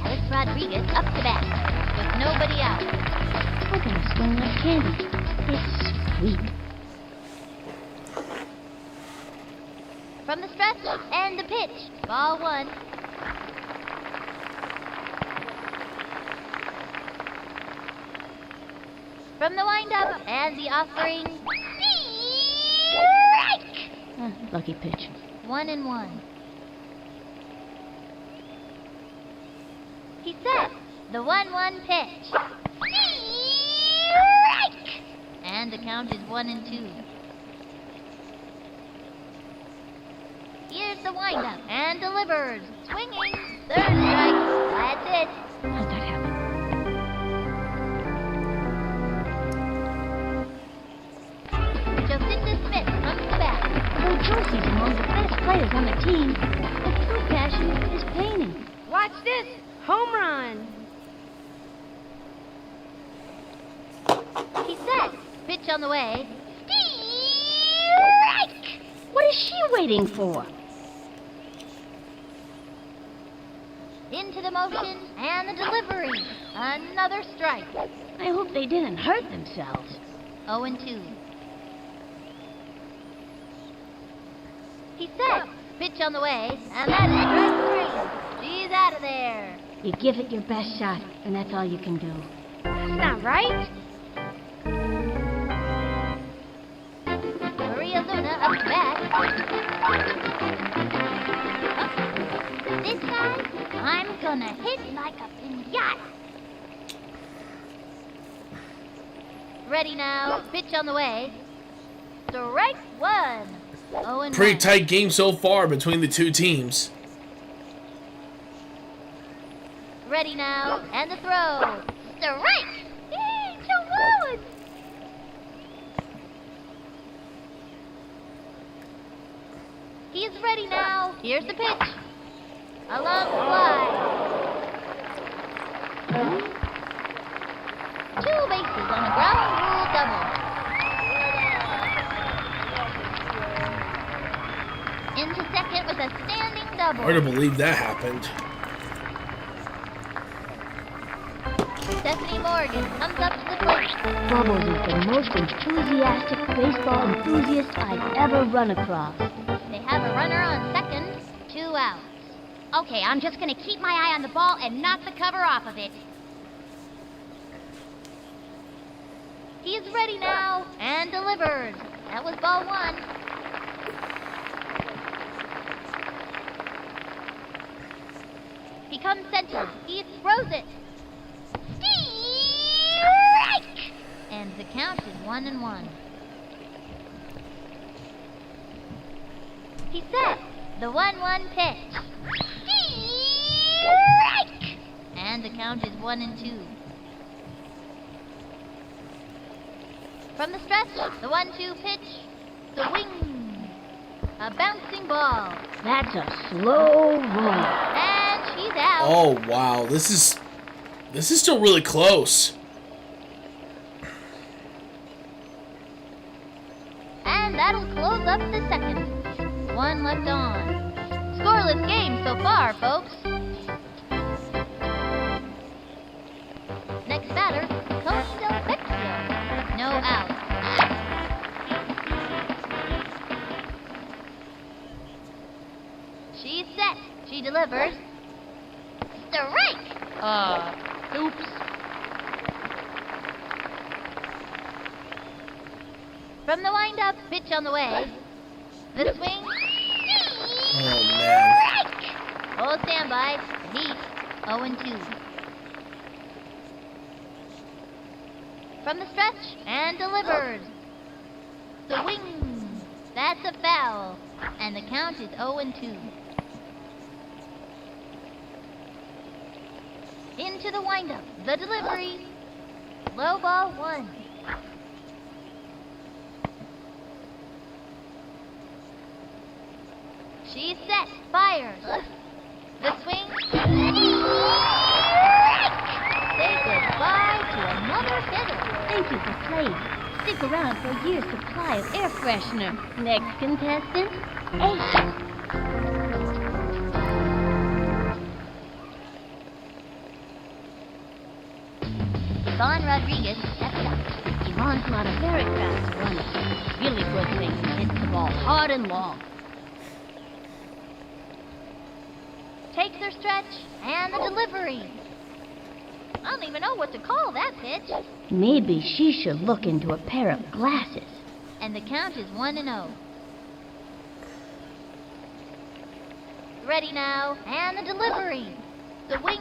Alex Rodriguez up to bat, with nobody out. We're gonna swing like candy. It's sweet. From the stretch and the pitch. Ball 1. From the windup and the offering. Strike! Lucky pitch. 1-1. He set the 1-1 pitch. Strike! And the count is 1-2. Here's the windup and delivers. Swinging. Third strike. That's it. How'd that happen? players on the team, the true passion is painting. Watch this! Home run! He's set. Pitch on the way. Strike! What is she waiting for? Into the motion and the delivery. Another strike. I hope they didn't hurt themselves. 0-2. He's set. Pitch on the way, and that's strike 3. She's out of there. You give it your best shot, and that's all you can do. That's not right! Maria Luna up to bat. This time, I'm gonna hit like a pinata. Ready now. Pitch on the way. Strike 1. 0-1. Pretty tight game so far between the two teams. Ready now. And the throw. Strike! Yay, 2-1. He's ready now. Here's the pitch. A long fly. 2 bases on a ground rule double. Into second with a standing double. Hard to believe that happened. Stephanie Morgan comes up to the plate. Bubbles is the most enthusiastic baseball enthusiast I've ever run across. They have a runner on second. 2 outs. Okay, I'm just gonna keep my eye on the ball and knock the cover off of it. He's ready now and delivers. That was ball 1. He comes center. He throws it. Strike! And the count is 1-1. He's set. The 1-1 pitch. Strike! And the count is 1-2. From the stretch, the 1-2 pitch. The wing. A bouncing ball. That's a slow roll. And she's out. Oh wow, this is still really close. And that'll close up the second. 1 left on. Scoreless game so far, folks. Next batter, Tony Del Vecchio. No out. She's set. She delivers. Strike! Oops. From the windup, pitch on the way. The swing. Oh man. Strike! Hold standby. Heat. 0-2. From the stretch and delivers. The wing. That's a foul. And the count is 0-2. Into the windup. The delivery. Low ball 1. She's set. Fires. The swing. Say goodbye to another hitter. Thank you for playing. Stick around for a year's supply of air freshener. Next contestant, Ace. Vaughn Rodriguez steps up. Yvonne's not a very fast runner. Really good thing he hits the ball hard and long. Takes her stretch and the delivery. I don't even know what to call that pitch. Maybe she should look into a pair of glasses. And the count is 1-0. Ready now, and the delivery. The wing.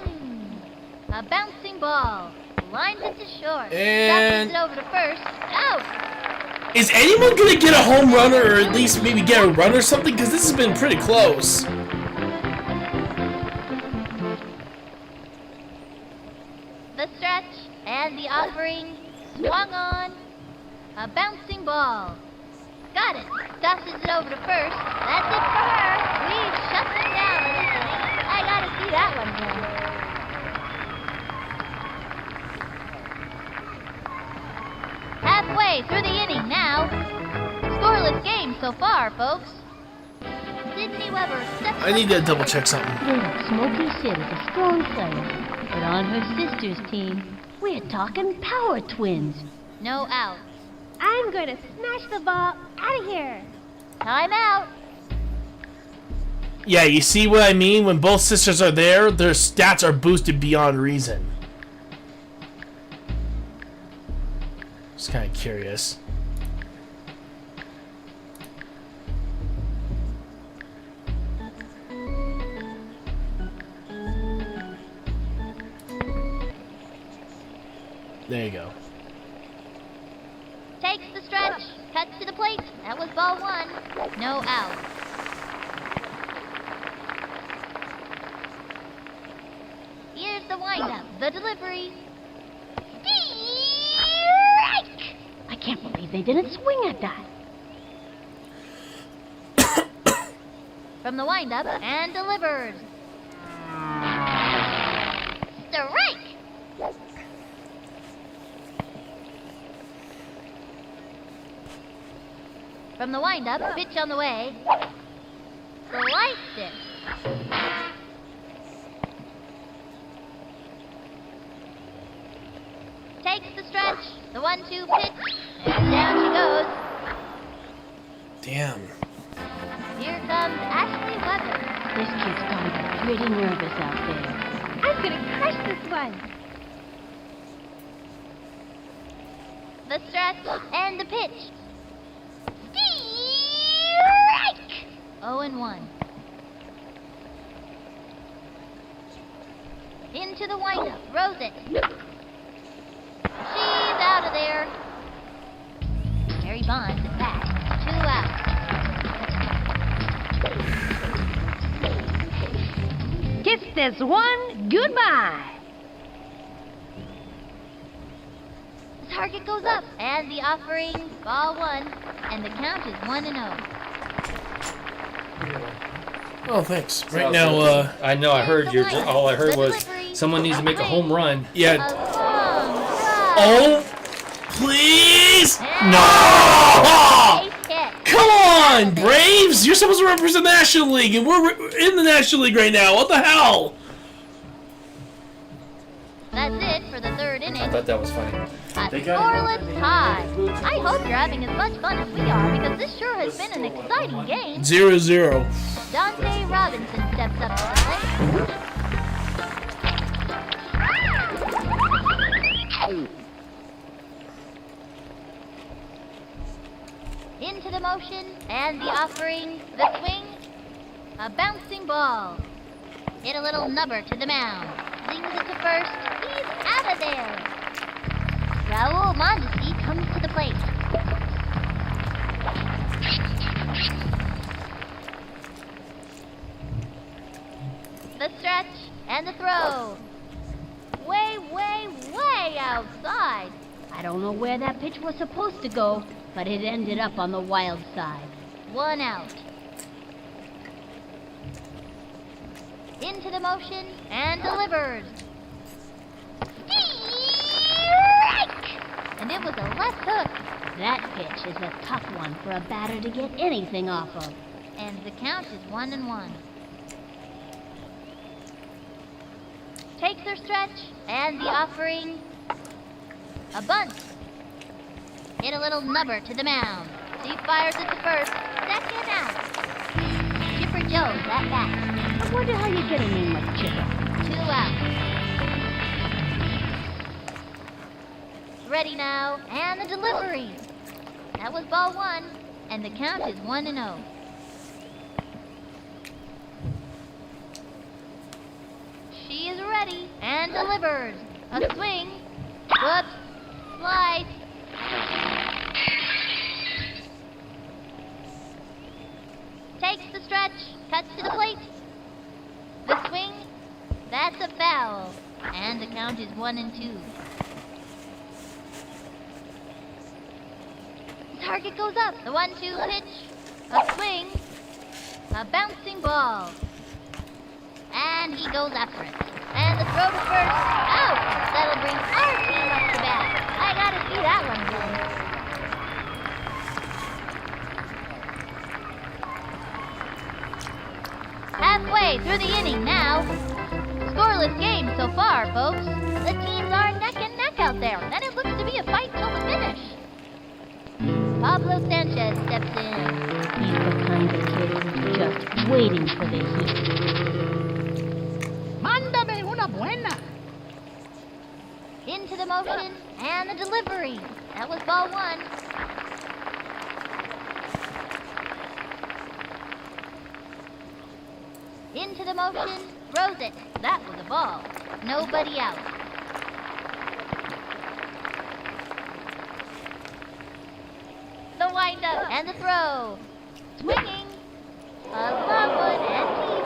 A bouncing ball. Lines it to short. And- Stops it over to first. Out! Is anyone gonna get a home run or at least maybe get a run or something? Because this has been pretty close. The stretch and the offering. Swung on. A bouncing ball. Got it. Tosses it over to first. That's it for her. We shut them down in this inning. I gotta see that one again. Halfway through the inning now. Scoreless game so far, folks. Sydney Weber steps I need to double check something. Little Smoky Sid is a strong player, but on her sister's team, we're talking power twins. No out. I'm going to smash the ball out of here. Time out. Yeah, you see what I mean? When both sisters are there, their stats are boosted beyond reason. Just kind of curious. There you go. Takes the stretch. Cuts to the plate. That was ball one. No out. Here's the windup. The delivery. Strike! I can't believe they didn't swing at that. From the windup and delivered. Strike! From the windup, pitch on the way. Sliced it. Takes the stretch. The 1-2 pitch. And down she goes. Damn. Here comes Ashley Weber. This kid's gotta be pretty nervous out there. I'm going to crush this one. The stretch and the pitch. Strike! 0-1. Into the windup. Throws it. She's out of there. Mary Bond back. 2 out. Kiss this one goodbye. The target goes up. And the offering, ball one. And the count is 1-0. Oh, thanks. Right now, I know. I heard your. All I heard was someone needs to make a home run. yeah. A long drive. Oh, please! No! Base hit. Come on, Braves! You're supposed to represent the National League, and we're in the National League right now. What the hell? That's it for the third inning. I thought that was funny. A scoreless tie. I hope you're having as much fun as we are because this sure has been an exciting game. 0-0. Dante Robinson steps up to the plate. Into the motion and the offering, the swing, a bouncing ball. Hit a little nubber to the mound. Flings it to first. He's out of there. Raul Mondesi comes to the plate. The stretch and the throw. Way, way, way outside. I don't know where that pitch was supposed to go, but it ended up on the wild side. 1 out. Into the motion and delivered. Strike! And it was a left hook. That pitch is a tough one for a batter to get anything off of. And the count is 1-1. Takes her stretch and the offering. A bunt. Hit a little nubber to the mound. She fires it to first. Second out. Chipper Joe's at bat. I wonder how you get a name like Chipper. 2 out. Ready now, and the delivery. That was ball one, and the count is 1-0. She is ready and delivers. A swing. Whoops. Slice. Takes the stretch. Cuts to the plate. The swing. That's a foul. And the count is 1-2. Target goes up. The 1-2 pitch. A swing. A bouncing ball. And he goes after it. And the throw to first. Out! That'll bring our team up to bat. I gotta see that one go. Halfway through the inning now. Scoreless game so far, folks. The teams are neck and neck out there, and it looks to be a fight till the finish. Pablo Sanchez steps in. He's the kind of kid just waiting for the heat. Mándame una buena. Into the motion and the delivery. That was ball 1. Into the motion, throws it. That was a ball. Nobody out. The windup and the throw. Swinging. A long one and deep.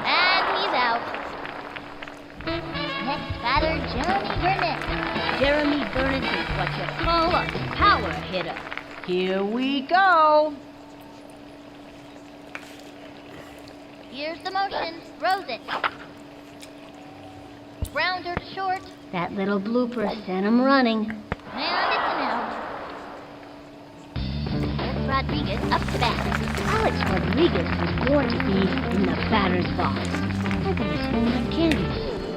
And he's out. Next batter, Jeremy Burnett. Jeremy Burnett is what you call a power hitter. Here we go. Here's the motion. Throws it. Grounder to short. That little blooper sent him running. And it's an out. Alex Rodriguez up to bat. Alex Rodriguez was born to be in the batter's box. I'm gonna spin that candy.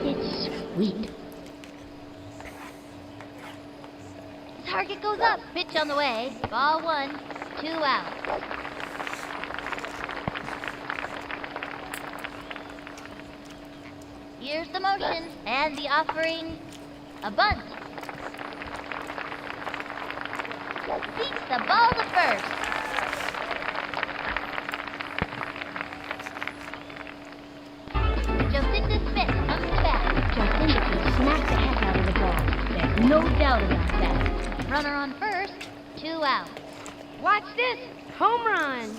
It's sweet. Target goes up. Pitch on the way. Ball 1. 2 out. Here's the motion and the offering. A bunt. Beats the ball to first. Jacinda Smith comes to bat. Jacinda could smack the heck out of the ball. There's no doubt about that. Runner on first. 2 out. Watch this. Home run.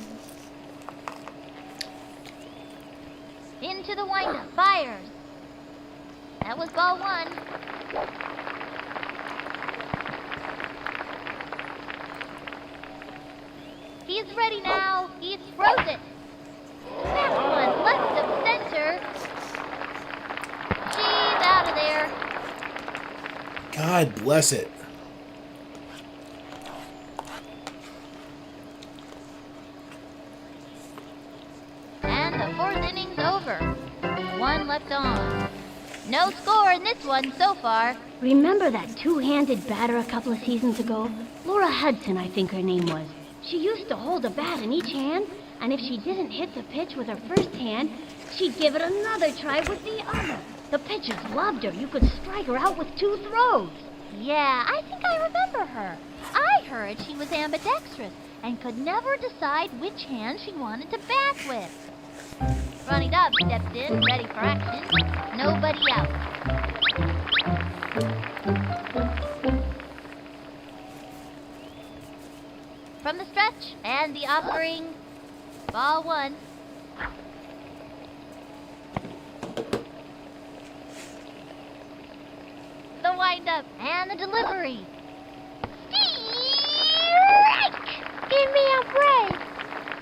Into the windup. Fires. That was ball 1. He's ready now. He throws it. That one left of center. She's out of there. God bless it. And the 4th inning's over. 1 left on. No score in this one so far. Remember that two-handed batter a couple of seasons ago? Laura Hudson, I think her name was. She used to hold a bat in each hand, and if she didn't hit the pitch with her first hand, she'd give it another try with the other. The pitchers loved her. You could strike her out with 2 throws. Yeah, I think I remember her. I heard she was ambidextrous and could never decide which hand she wanted to bat with. Ronnie Dobbs stepped in, ready for action. Nobody out. From the stretch and the offering. Ball 1. The windup and the delivery. Strike! Give me a break.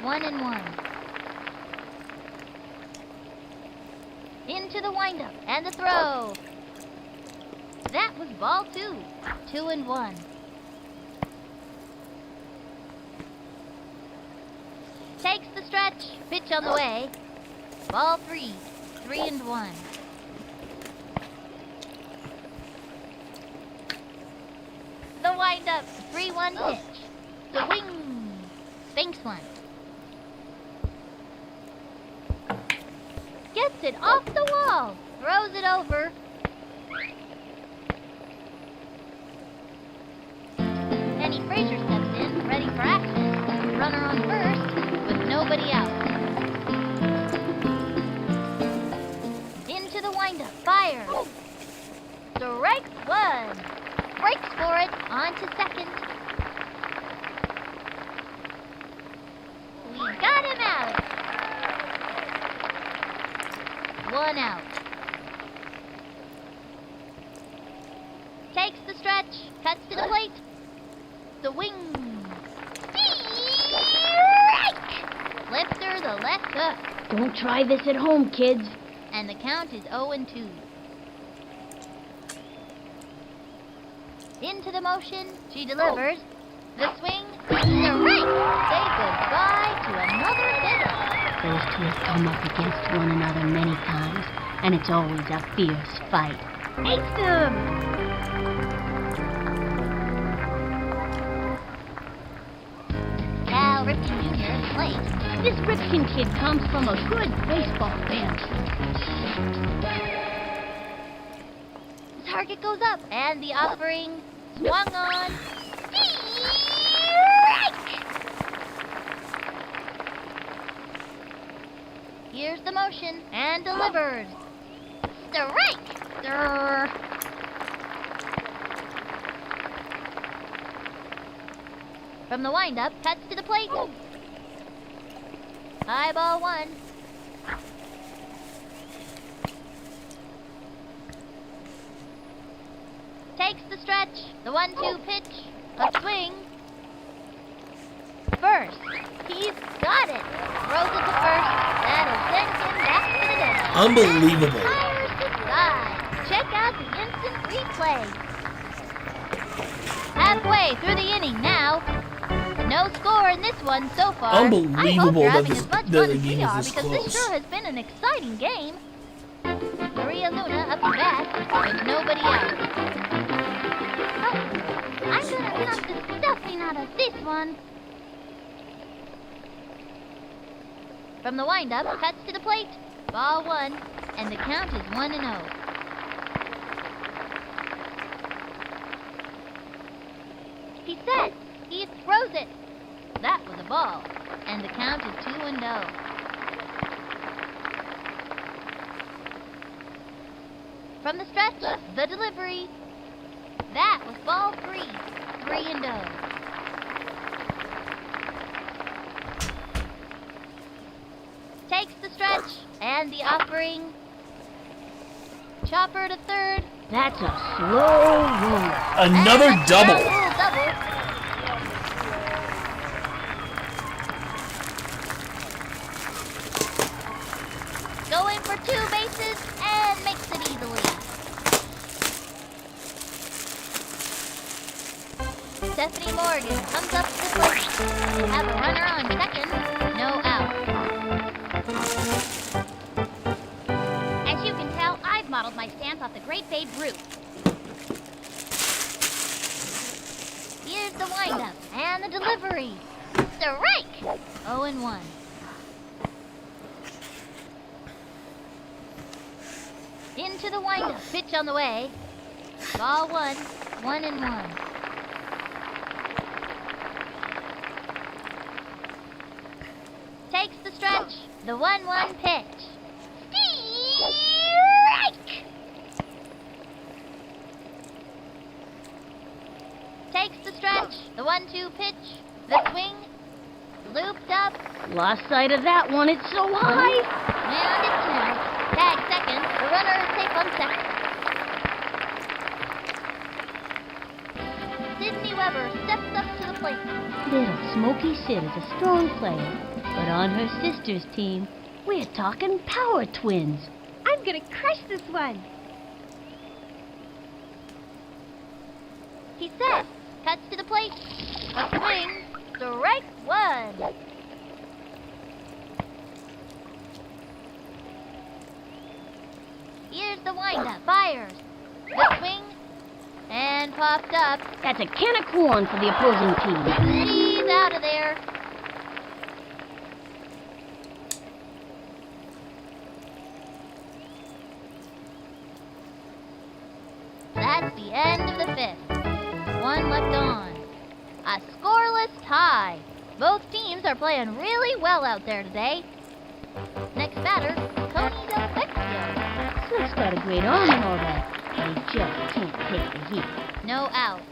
1-1. Into the windup and the throw. That was ball 2. 2-1. Takes the stretch. Pitch on the way. Ball 3. 3-1. The windup. 3-1 pitch. Swing. Banks one. Gets it off the wall. Throws it over. Penny Frazier steps in, ready for action. Runner on first, with nobody out. Into the windup. Fire. Strike 1. Breaks for it. On to second. We got him out. 1 out. Takes the stretch. stretch. Cuts to the plate. The wing. Flips her the left hook. Don't try this at home, kids. And the count is 0-2. Into the motion. She delivers. The swing. Strike. Say goodbye to another hitter. Those two have come up against one another many times, and it's always a fierce fight. Ace them! Cal Ripken Jr. plate. This Ripken kid comes from a good baseball family. The target goes up, and the offering swung on. Strike! Here's the motion, and delivers. Strike! Durr. From the windup, cuts to the plate. High ball 1. Takes the stretch. The 1-2 pitch. A swing. First. He's got it. Throws it to first. That'll send him back to the deck. Unbelievable. Fires to side. Check out the instant replay. Halfway through the inning now. No score in this one so far. Unbelievable I hope you're that having this- as much that fun the as we game is are this because close. this sure has been an exciting game. Maria Luna up to bat with nobody out. Oh, I'm gonna knock the stuffing out of this one. From the windup, cuts to the plate. Ball 1, and the count is 1-0. He's set. He throws it. That was a ball, and the count is 2-0. From the stretch, the delivery. That was ball 3, 3-0. Takes the stretch, and the offering. Chopper to third. That's a slow roller. Another And a double. double. Going for 2 bases and makes it easily. Stephanie Morgan comes up to the plate. They have a runner on second, no out. As you can tell, I've modeled my stance off the great Babe Ruth. Here's the windup and the delivery. Strike! 0-1. Into the windup. Pitch on the way. Ball 1, 1-1. Takes the stretch. The 1-1 pitch. Strike! Takes the stretch. The 1-2 pitch. The swing. Looped up. Lost sight of that one. It's so high. And it's two. Tag second. The runner is safe on second. Sydney Weber steps up to the plate. Little Smoky Sid is a strong player, but on her sister's team, we're talking power twins. I'm gonna crush this one. He's set. Cuts to the plate. A swing. Strike 1. Here's the windup. Fires. The swing. And popped up. That's a can of corn for the opposing team. She's out of there. That's the end of the 5th. 1 left on. A scoreless tie. Both teams are playing really well out there today. Next batter, Tony Del Vecchio. Slick's got a great arm and all that, but he just can't take the heat. No outs.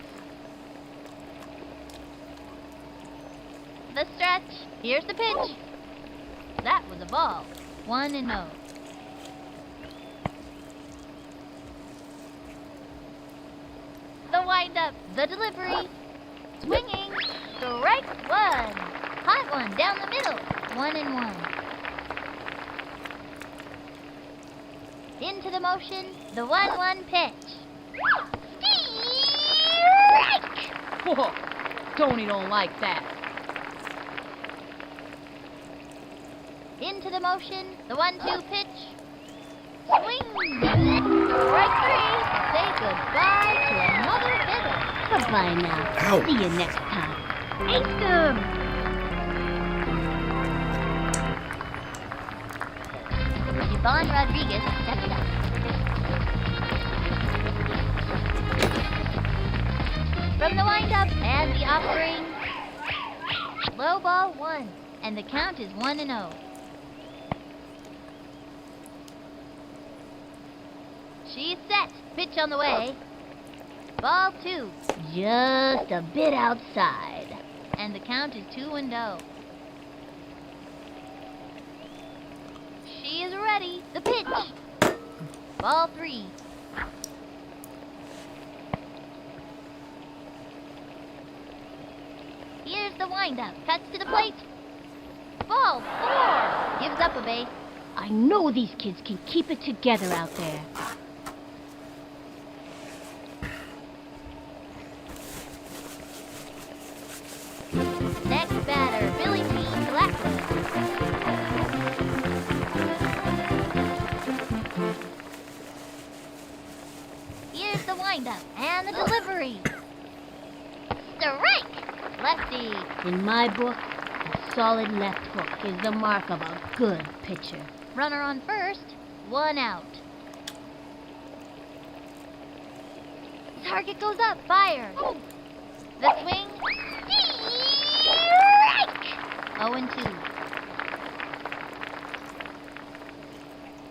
The stretch. Here's the pitch. That was a ball. 1-0. The windup. windup, the delivery. Swinging, strike one. Hot one down the middle, 1-1. Into the motion, the 1-1 pitch. Strike! Whoa, Tony don't like that. Into the motion, the 1-2 pitch. Swing! Strike three. Say goodbye to another hitter. Goodbye now. Ow. See you next time. Ace them! Yvonne Rodriguez steps up. From the windup and the offering. Low ball 1, and the count is 1-0. She's set. Pitch on the way. Ball 2, Just a bit outside. and the count is 2-0. She is ready. The pitch. Ball 3. Here's the windup. Cuts to the plate. Ball 4. Gives up a base. I know these kids can keep it together out there. Next batter, Billy P. Blackman. Here's the windup and the delivery. Strike! Lefty. In my book, a solid left hook is the mark of a good pitcher. Runner on first. 1 out. Target goes up. Fire. The swing. Strike! 0-2.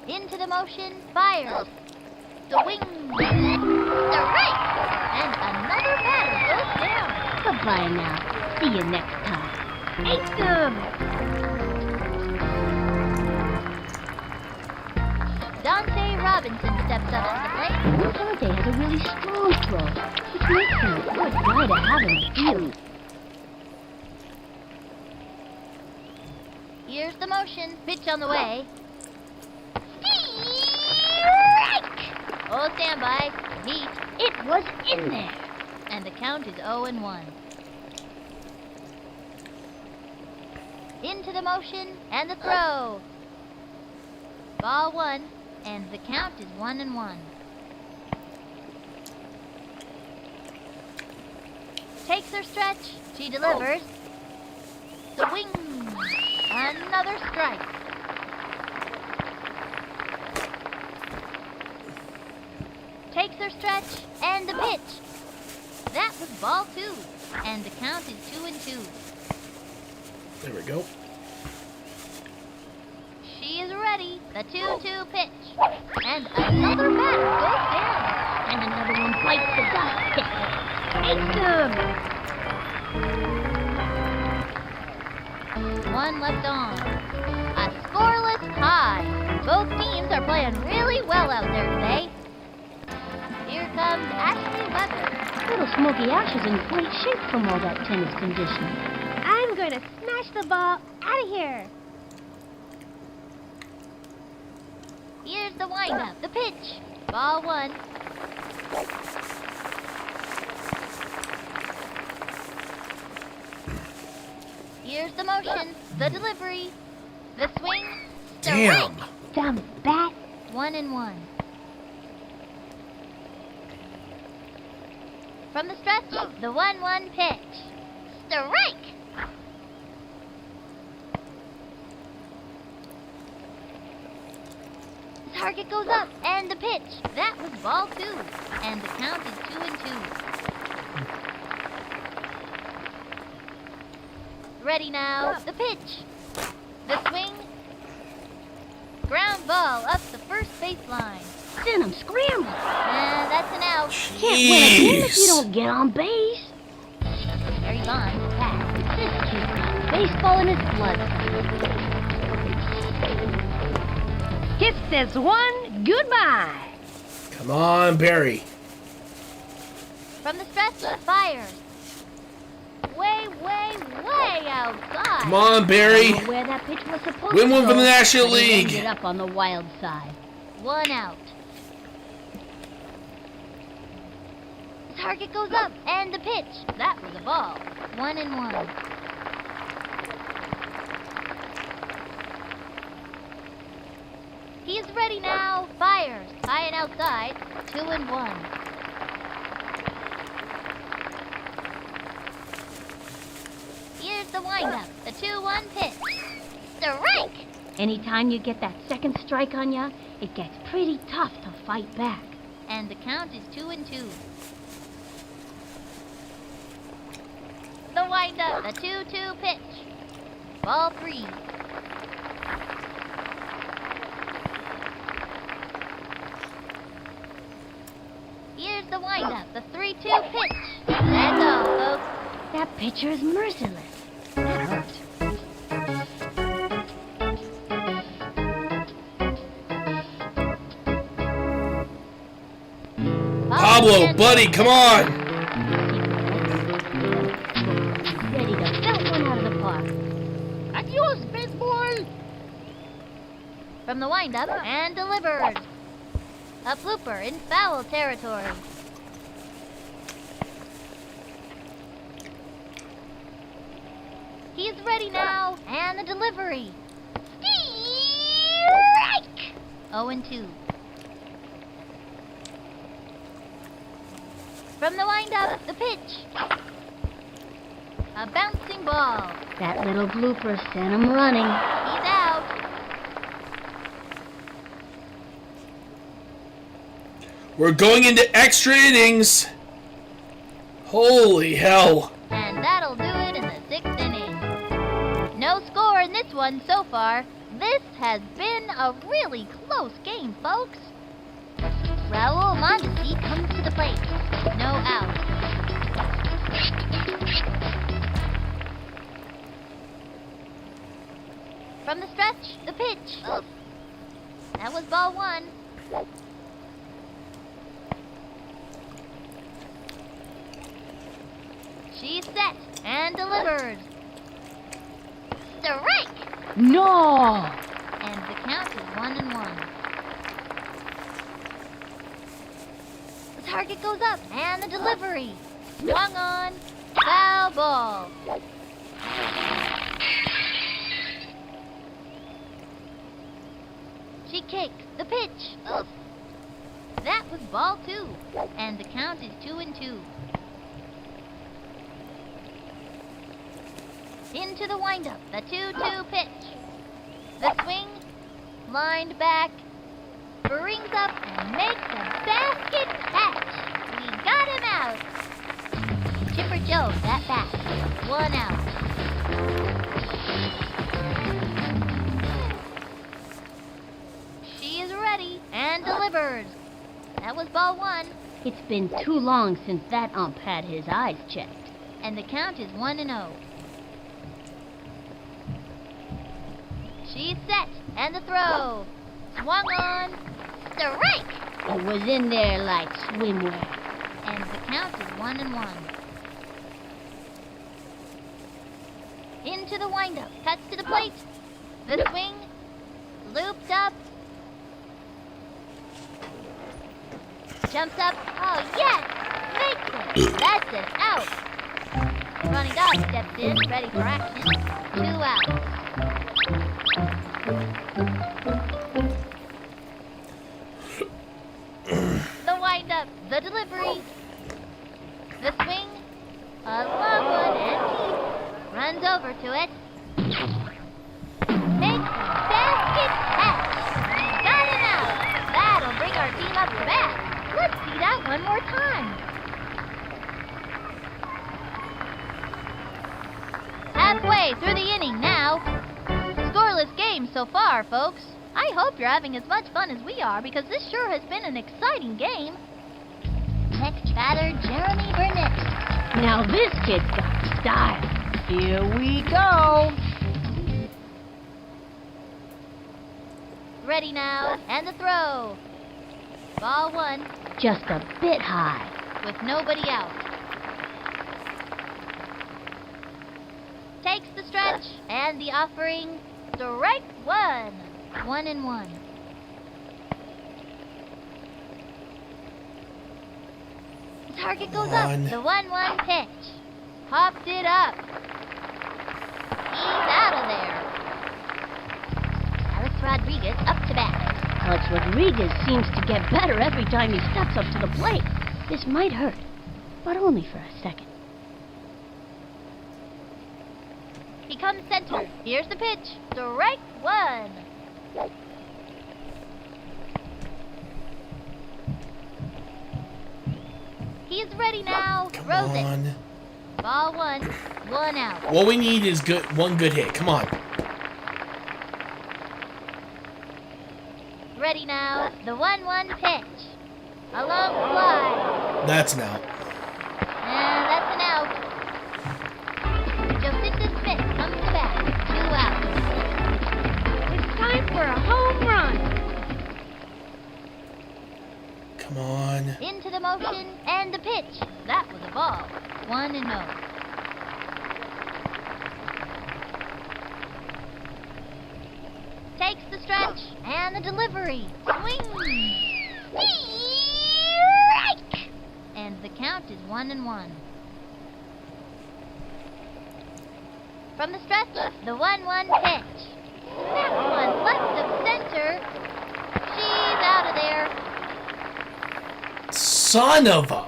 Into the motion. Fires. Swing. Strike! And another batter goes down. Goodbye now. See you next time. Ace them! Dante Robinson steps up to the plate. Dante has a really strong throw, which makes him a good guy to have in the field. Here's the motion. Pitch on the way. Strike! Oh, standby. Heat. It was in there. And the count is 0-1. Into the motion and the throw. Ball 1, and the count is 1-1. Takes her stretch. She delivers. Swing. Another strike. Takes her stretch and the pitch. That was ball 2, and the count is 2-2. There we go. She is ready. The 2-2 pitch. And another batter goes down. And another one bites the dust. Ace them! 1 left on. A scoreless tie. Both teams are playing really well out there today. Here comes Ashley Weber. Little Smoky Ash is in great shape from all that tennis conditioning. I'm going to smash the ball out of here. Here's the windup. The pitch. Ball 1. Here's the motion. The delivery. The swing. Damn. The bat. 1-1. From the stretch, the 1-1 pitch. Strike! Target goes up, and the pitch. That was ball 2, and the count is 2-2. Ready now, the pitch. The swing. Ground ball up the first baseline. Send him scrambling. And that's an out. Can't win a game if you don't get on base. Barry Bonds back. This kid's got baseball in his blood. Kiss this one goodbye. Come on, Barry. From the stretch, fires. Way, way, way outside. Come on, Barry. Don't know where that pitch was supposed Win to one go, for the National but it League. ended up on the wild side. 1 out. The target goes up, and the pitch. That was a ball. 1-1. He's ready now. Fires. High and outside. 2-1. Here's the windup. The 2-1 pitch. Strike! Anytime you get that second strike on ya, it gets pretty tough to fight back. And the count is 2-2. The windup. The 2-2 pitch. Ball 3. Here's the windup. The 3-2 pitch. That's all, folks. That pitcher is merciless. That hurt. Pablo, buddy, come on. Ready to belt one out of the park. Adios, baseball! From the windup and delivered. A blooper in foul territory. He's ready now, and the delivery. Strike! 0-2. From the windup, the pitch. A bouncing ball. That little blooper sent him running. He's out. We're going into extra innings. Holy hell. And that'll do it in the 6th inning. No score in this one so far. This has been a really close game, folks. Raul Mondesi comes to the plate. No out. From the stretch, the pitch. That was ball 1. She's set and delivered. Strike! No! And the count is 1-1. The target goes up and the delivery. Swung on. Foul ball. She kicks the pitch. That was ball 2. And the count is 2-2. Into the windup, the 2-2 pitch. The swing, lined back, brings up and makes a basket catch. We got him out. Chipper Joe, that bat. 1 out. She is ready and delivers. That was ball 1. It's been too long since that ump had his eyes checked. And the count is 1-0. She's set, and the throw. Swung on. Strike! It was in there like swimwear. And the count is 1-1. Into the windup. Cuts to the plate. The swing. Looped up. Jumps up. Oh, yes! Makes it. That's an out. The running dog steps in, ready for action. 2 outs. The windup, the delivery, the swing, a long one and deep, runs over to it, makes a basket catch. Got him out. That'll bring our team up to bat. Let's see that one more time. Halfway through the inning now. Scoreless game so far, folks. I hope you're having as much fun as we are because this sure has been an exciting game. Next batter, Jeremy Burnett. Now this kid's got style. Here we go. Ready now, and the throw. Ball 1. Just a bit high. with nobody out. Takes the stretch and the offering. Strike one. 1-1. The target goes up. The 1-1 pitch. Popped it up. He's out of there. Alex Rodriguez up to bat. Alex Rodriguez seems to get better every time he steps up to the plate. This might hurt, but only for a second. He comes center. Here's the pitch. Strike one. He's ready now. Throws it. Ball one. 1 out. What we need is one good hit. Come on. Ready now. The 1-1 pitch. A long fly. That's an out. And that's an out. Jocinda Smith comes to bat. 2 outs. It's time for a home run. Come on. Into the motion and the pitch. That was a ball. 1-0. Takes the stretch and the delivery. Swing. Strike. And the count is 1-1. From the stretch, the 1-1 pitch. That one left of center. She's out of there. Son of a...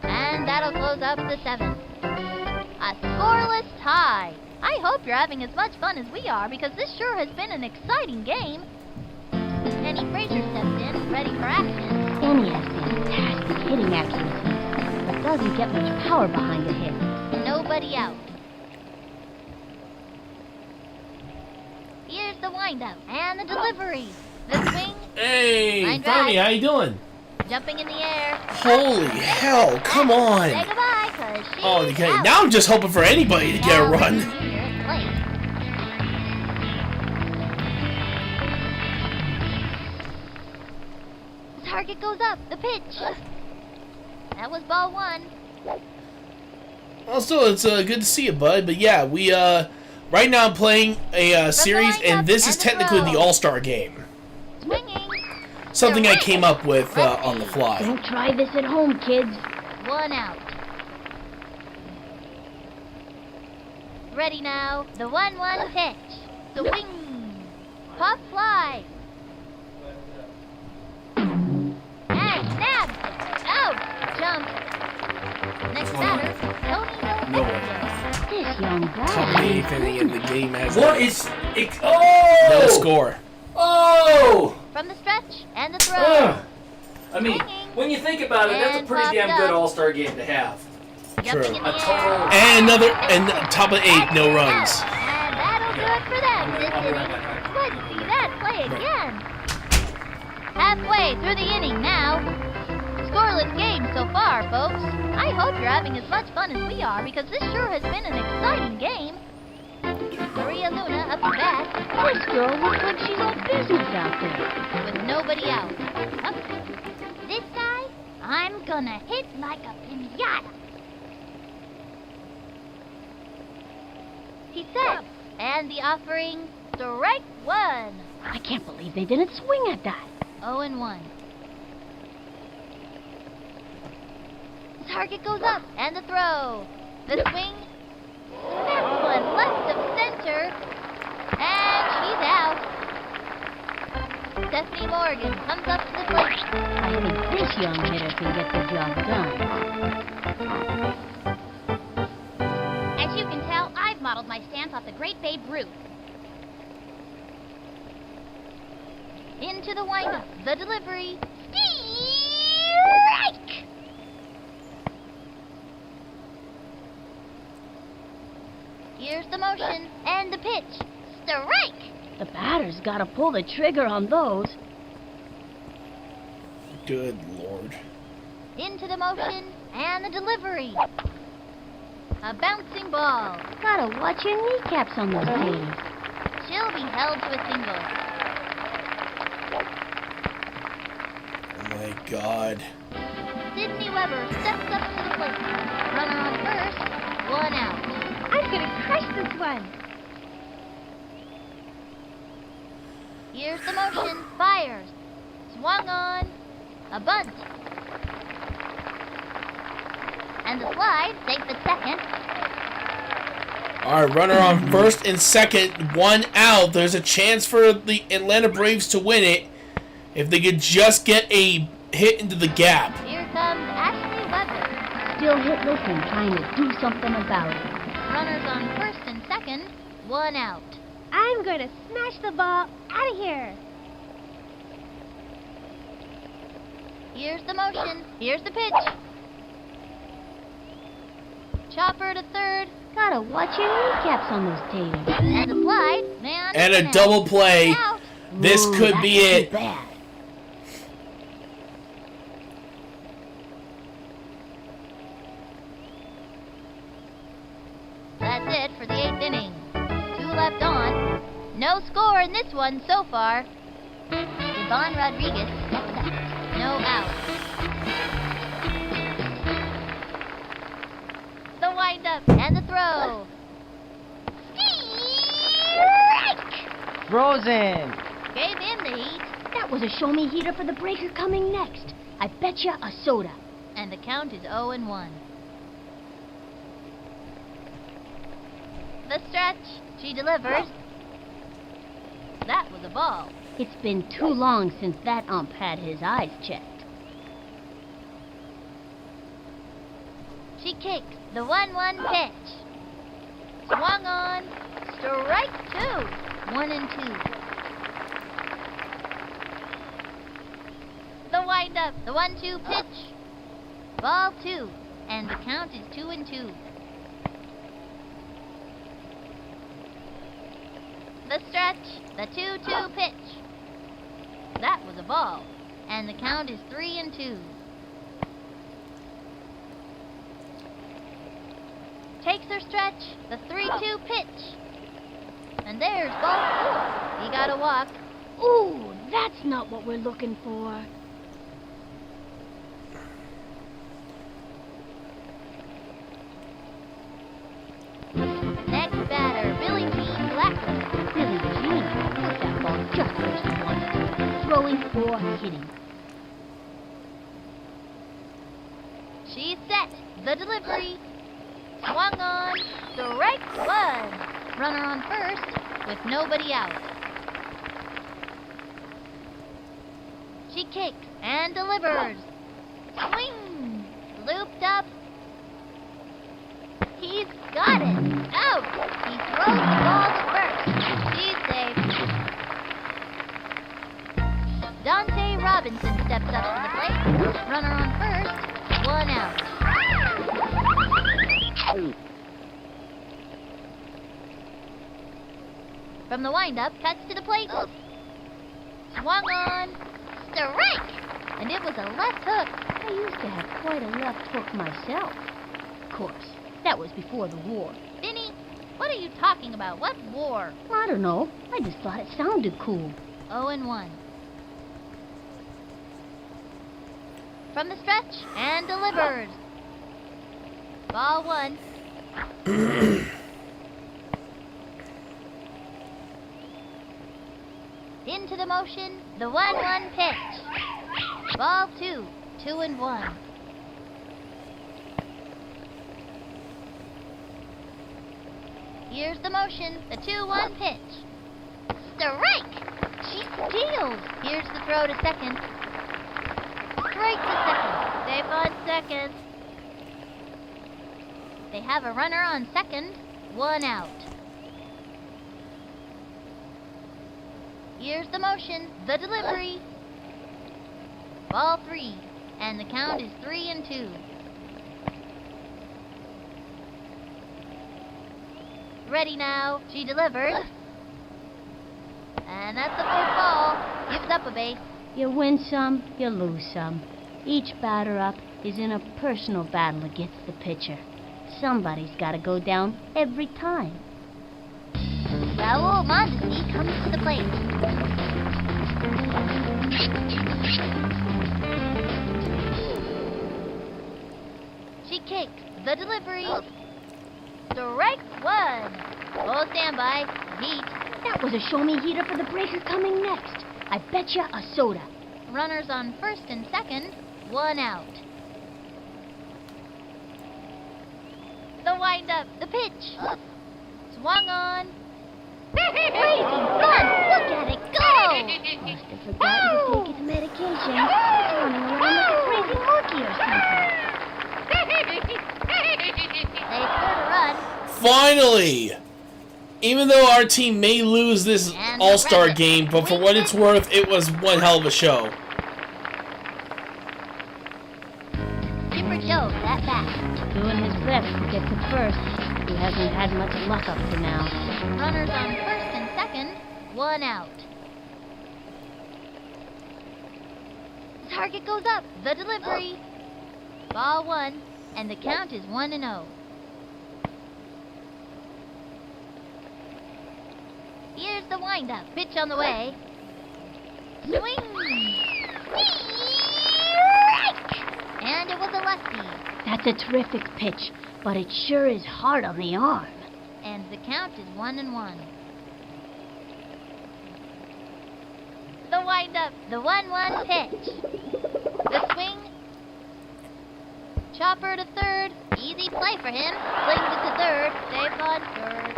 And that'll close up the 7th. A scoreless tie. I hope you're having as much fun as we are because this sure has been an exciting game. Penny Fraser steps in, ready for action. Penny has fantastic hitting accuracy, but doesn't get much power behind the hit. Nobody out. Here's the windup and the delivery. The swing. Hey, Line Franny, drive. how you doing? Jumping in the air. Holy hell, come on. Say goodbye, 'cause she's Oh, okay. out. Now I'm just hoping for anybody to get a Now run. Ricky Jr. at plate. The target goes up. The pitch. That was ball 1. Also, it's good to see you, bud. But yeah, we right now I'm playing a series, and this is technically the All-Star game. Swinging. Something I came up with on the fly. Don't try this at home, kids. 1 out. Ready now. The 1-1 pitch. Swing. Pop fly. And snaps it. Out. Jump. Next batter, Tony Novicchio. This young Tell guy. me if anything in the game has What is it? Oh! no score. Oh! From the stretch and the throw. I mean, when you think about it, that's a And pretty damn popped good up. All-Star game to have. Jumping True. in the A total. air. And top of 8, no runs. And that'll do it for them this inning. Let's see that play again. Halfway through the inning now. Scoreless game so far, folks. I hope you're having as much fun as we are because this sure has been an exciting game. Maria Luna up to bat This girl looks like she's on business out there. with nobody out. Up. This guy, I'm gonna hit like a piñata. He sets, and the offering, strike 1. I can't believe they didn't swing at that. 0-1. The target goes up, and the throw. The swing. That one left of center. And she's out. Stephanie Morgan comes up to the plate. I think this young hitter can get the job done. As you can tell, I've modeled my stance off the great Babe Ruth. Into the windup, the delivery. Strike! Here's the motion and the pitch. Strike! The batter's got to pull the trigger on those. Good lord. Into the motion and the delivery. A bouncing ball. Gotta watch your kneecaps on those ladies. She'll be held to a single. God. Sydney Weber steps up to the plate. Runner on first, 1 out. I'm gonna crush this one. Here's the motion, fires. Swung on, a bunt. And the slide, safe at second. All right, runner on first and second, 1 out. There's a chance for the Atlanta Braves to win it if they could just get a hit into the gap. Here comes Ashley Weber. Still hitless and trying to do something about it. Runners on first and second, 1 out. I'm gonna smash the ball out of here. Here's the motion, here's the pitch. Chopper to third, Gotta watch your kneecaps on those taters. and the slide, man. And a out. double play. Out. This Ooh, could that's be too it. bad. That's it for the 8th inning. 2 left on. No score in this one so far. Yvonne Rodriguez steps up. No out. The windup and the throw. Strike! Frozen! Gave him the heat, That was a show-me heater for the breaker coming next. I betcha a soda. and the count is 0-1. The stretch. She delivers. That was a ball. It's been too long since that ump had his eyes checked. She kicks the 1-1 pitch. Swung on. Strike 2. 1-2. The windup. The 1-2 pitch. Ball 2. And the count is 2-2. The stretch. The 2-2 pitch. That was a ball. And the count is 3-2. Takes her stretch. The 3-2 pitch. And there's ball 4. He got a walk. Ooh, that's not what we're looking for. Next batter, Billie Jean Blackman. Billie Jean put that ball just where she wanted it. Throwing or hitting. She's set. The delivery. Swung on. Strike 1. Runner on first with nobody out. She kicks and delivers. Swing. Looped up. He's got it. Out. He throws the ball to first. She's safe. Dante Robinson steps up to the plate. Runner on first. 1 out. From the windup, cuts to the plate. Swung on. Strike! And it was a left hook. I used to have quite a left hook myself. Of course, that was before the war. Vinny, what are you talking about? What war? I don't know. I just thought it sounded cool. 0-1. From the stretch and delivers. Ball 1. Into the motion, the 1-1 pitch. Ball 2, 2-1. Here's the motion, the 2-1 pitch. Strike! She steals. Here's the throw to second. Strike to second. Safe on second. They have a runner on second, 1 out. Here's the motion, the delivery. Ball 3, and the count is 3-2. Ready now, she delivers. And that's the 4th ball. Gives up a base. You win some, you lose some. Each batter up is in a personal battle against the pitcher. Somebody's got to go down every time. Raul Mondesi comes to the plate. cakes. The delivery. Strike one. Full standby. Heat. That was a show-me heater for the breaker coming next. I betcha a soda. Runners on first and second. One out. The windup. The pitch. Swung on. Crazy fun! Look at it go! Must have forgotten to take its medication. It's running around like a crazy monkey or something. They scored a run. Finally! Even though our team may lose this And All-Star the game, but for what it's worth, it was one hell of a show. Chipper Joe, that back. Doing his best to get to first. He hasn't had much luck up to now. Runners on first and second. One out. The target goes up. The delivery. Ball one. And the count is 1-0. Here's the windup. Pitch on the way. Swing. Strike! And it was a lefty. That's a terrific pitch, but it sure is hard on the arm. And the count is 1-1. The windup. The 1-1 pitch. The swing. Chopper to third. Easy play for him. Flings it to third. Safe on third.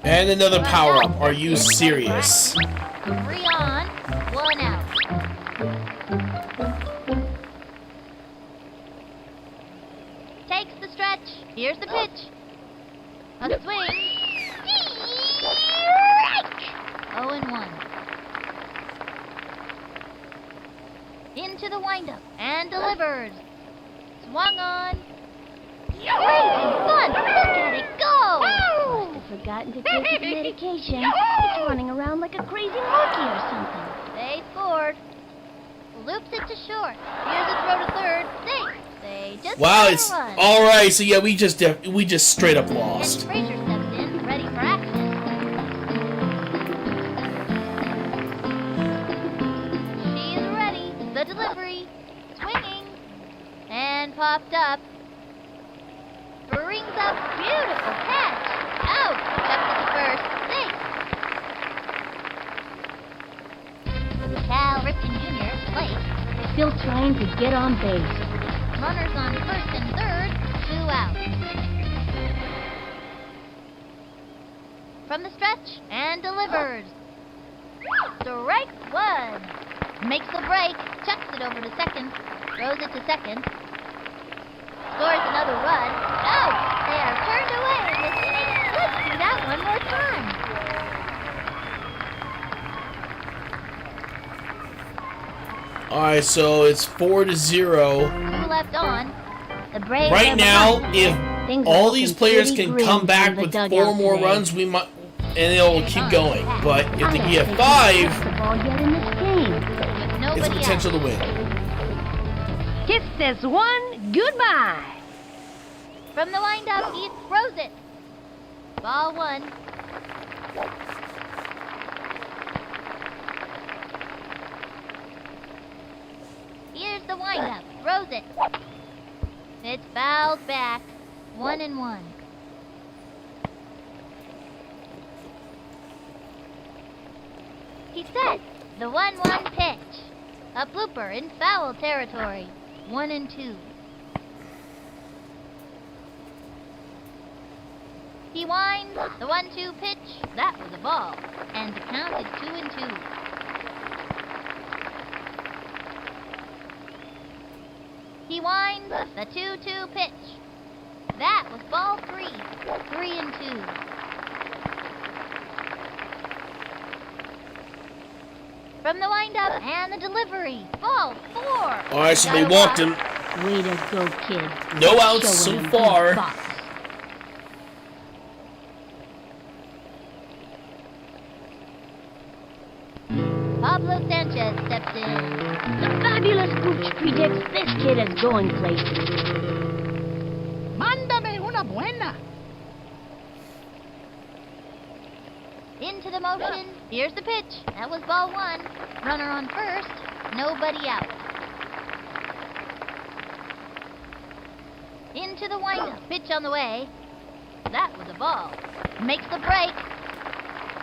And another power-up. Are you serious? 3 on, 1 out. Takes the stretch. Here's the pitch. A swing. Strike! 0-1. Into the windup and delivers. Swung on. Crazy fun! Look at it go! Must have forgotten to take his medication. It's running around like a crazy monkey or something. They scored. Loops it to short. Here's a throw to third. Safe. They just Wow, got a it's run. all right. So yeah, we just straight up And lost. Frazier steps in, ready for action. She is ready. The delivery. Swinging. And popped up. Brings up beautiful catch. Out. Kept it to first. Safe. Cal Ripken Jr. Plate. Still trying to get on base. Runners on first and third. 2 out. From the stretch and delivers. Strike one. Makes the break. Chucks it over to second. Throws it to second. Scores another run. Oh, they are turned away in this inning. Let's do that one more time. All right, so it's 4-0. 2 left on. The Braves Right have now, won. if Things are all these looking players pretty can grim come from back the with dugout 4 more today. runs, we might, and it'll keep going. But if they I get don't think 5, we touched the ball yet in this game. With it's nobody a potential to win. Kiss this one goodbye. out. From the windup, he throws it. Ball one. Here's the windup. Throws it. It's fouled back. 1-1. He set the 1-1 pitch. A blooper in foul territory. 1-2. He winds the 1-2 pitch. That was a ball. And the count is 2-2. He winds the 2-2 pitch. That was ball 3. 3-2. From the windup and the delivery. Ball 4. All right, so they walked him. Way to go, kid. No outs so Showing him far. who's boss. Pablo Sanchez steps in. The fabulous Gooch predicts this kid is going places. Mándame una buena. Into the motion. Here's the pitch. That was ball 1. Runner on first. Nobody out. Into the windup. Pitch on the way. That was a ball. Makes the break.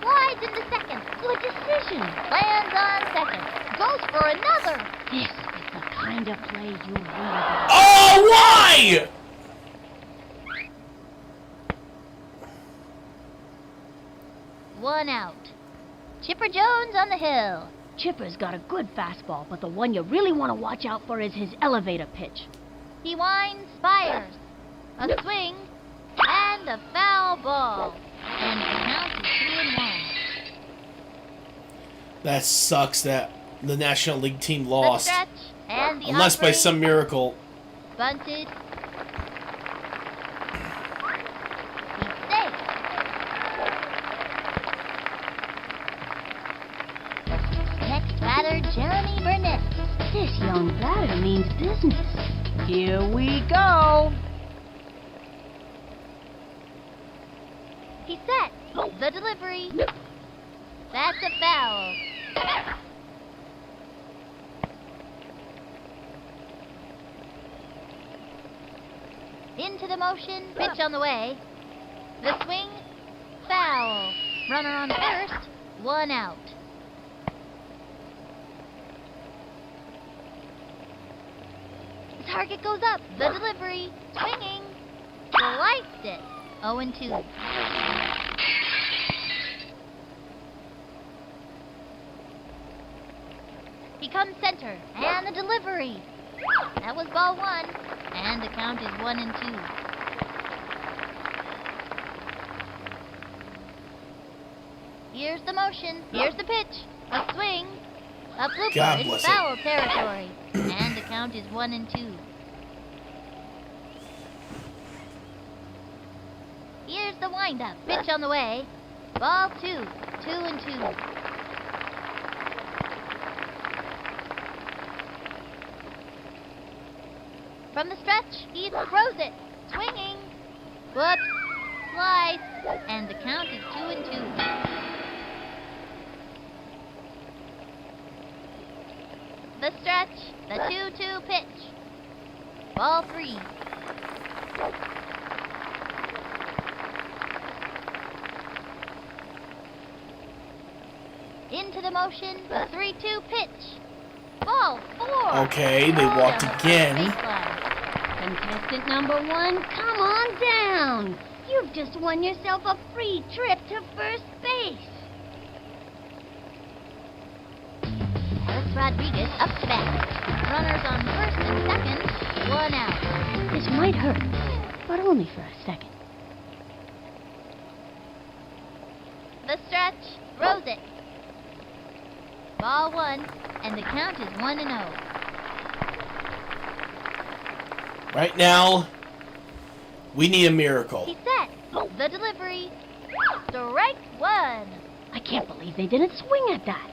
Slides into second. Good decision. Lands on second. Goes for another. This is the kind of play you read. Oh, why? One out. Chipper Jones on the hill. Chipper's got a good fastball, but the one you really want to watch out for is his elevator pitch. He winds, fires. A swing, and a foul ball. And the count is 2-1. That sucks that the National League team The lost. stretch, and the Unless by offering. some miracle. Bunted. He's safe. Next batter, Jeremy Burnett. This young batter means business. Here we go. He's set. The delivery. That's a foul. Into the motion, pitch on the way. The swing, foul. Runner on first, 1 out. The target goes up, the delivery, swinging. Sliced it, 0-2. He comes center, and the delivery. That was ball 1, and the count is 1-2. Here's the motion, here's the pitch, a swing, a blooper, God it's bless it. foul territory, and the count is 1-2. Here's the windup, pitch on the way, ball 2, 2-2. From the stretch, he throws it, swinging. Whoops, slice, and the count is 2-2. The stretch, the 2-2 pitch. Ball 3. Into the motion, the 3-2 pitch. Ball 4. Okay, they walked again. Baseline. Contestant number 1, come on down. You've just won yourself a free trip to first base. Alex Rodriguez up to bat. Runners on first and second, 1 out. This might hurt, but only for a second. The stretch, throws it. Ball 1, and the count is 1-0. Right now, we need a miracle. He's set. The delivery. Strike 1. I can't believe they didn't swing at that.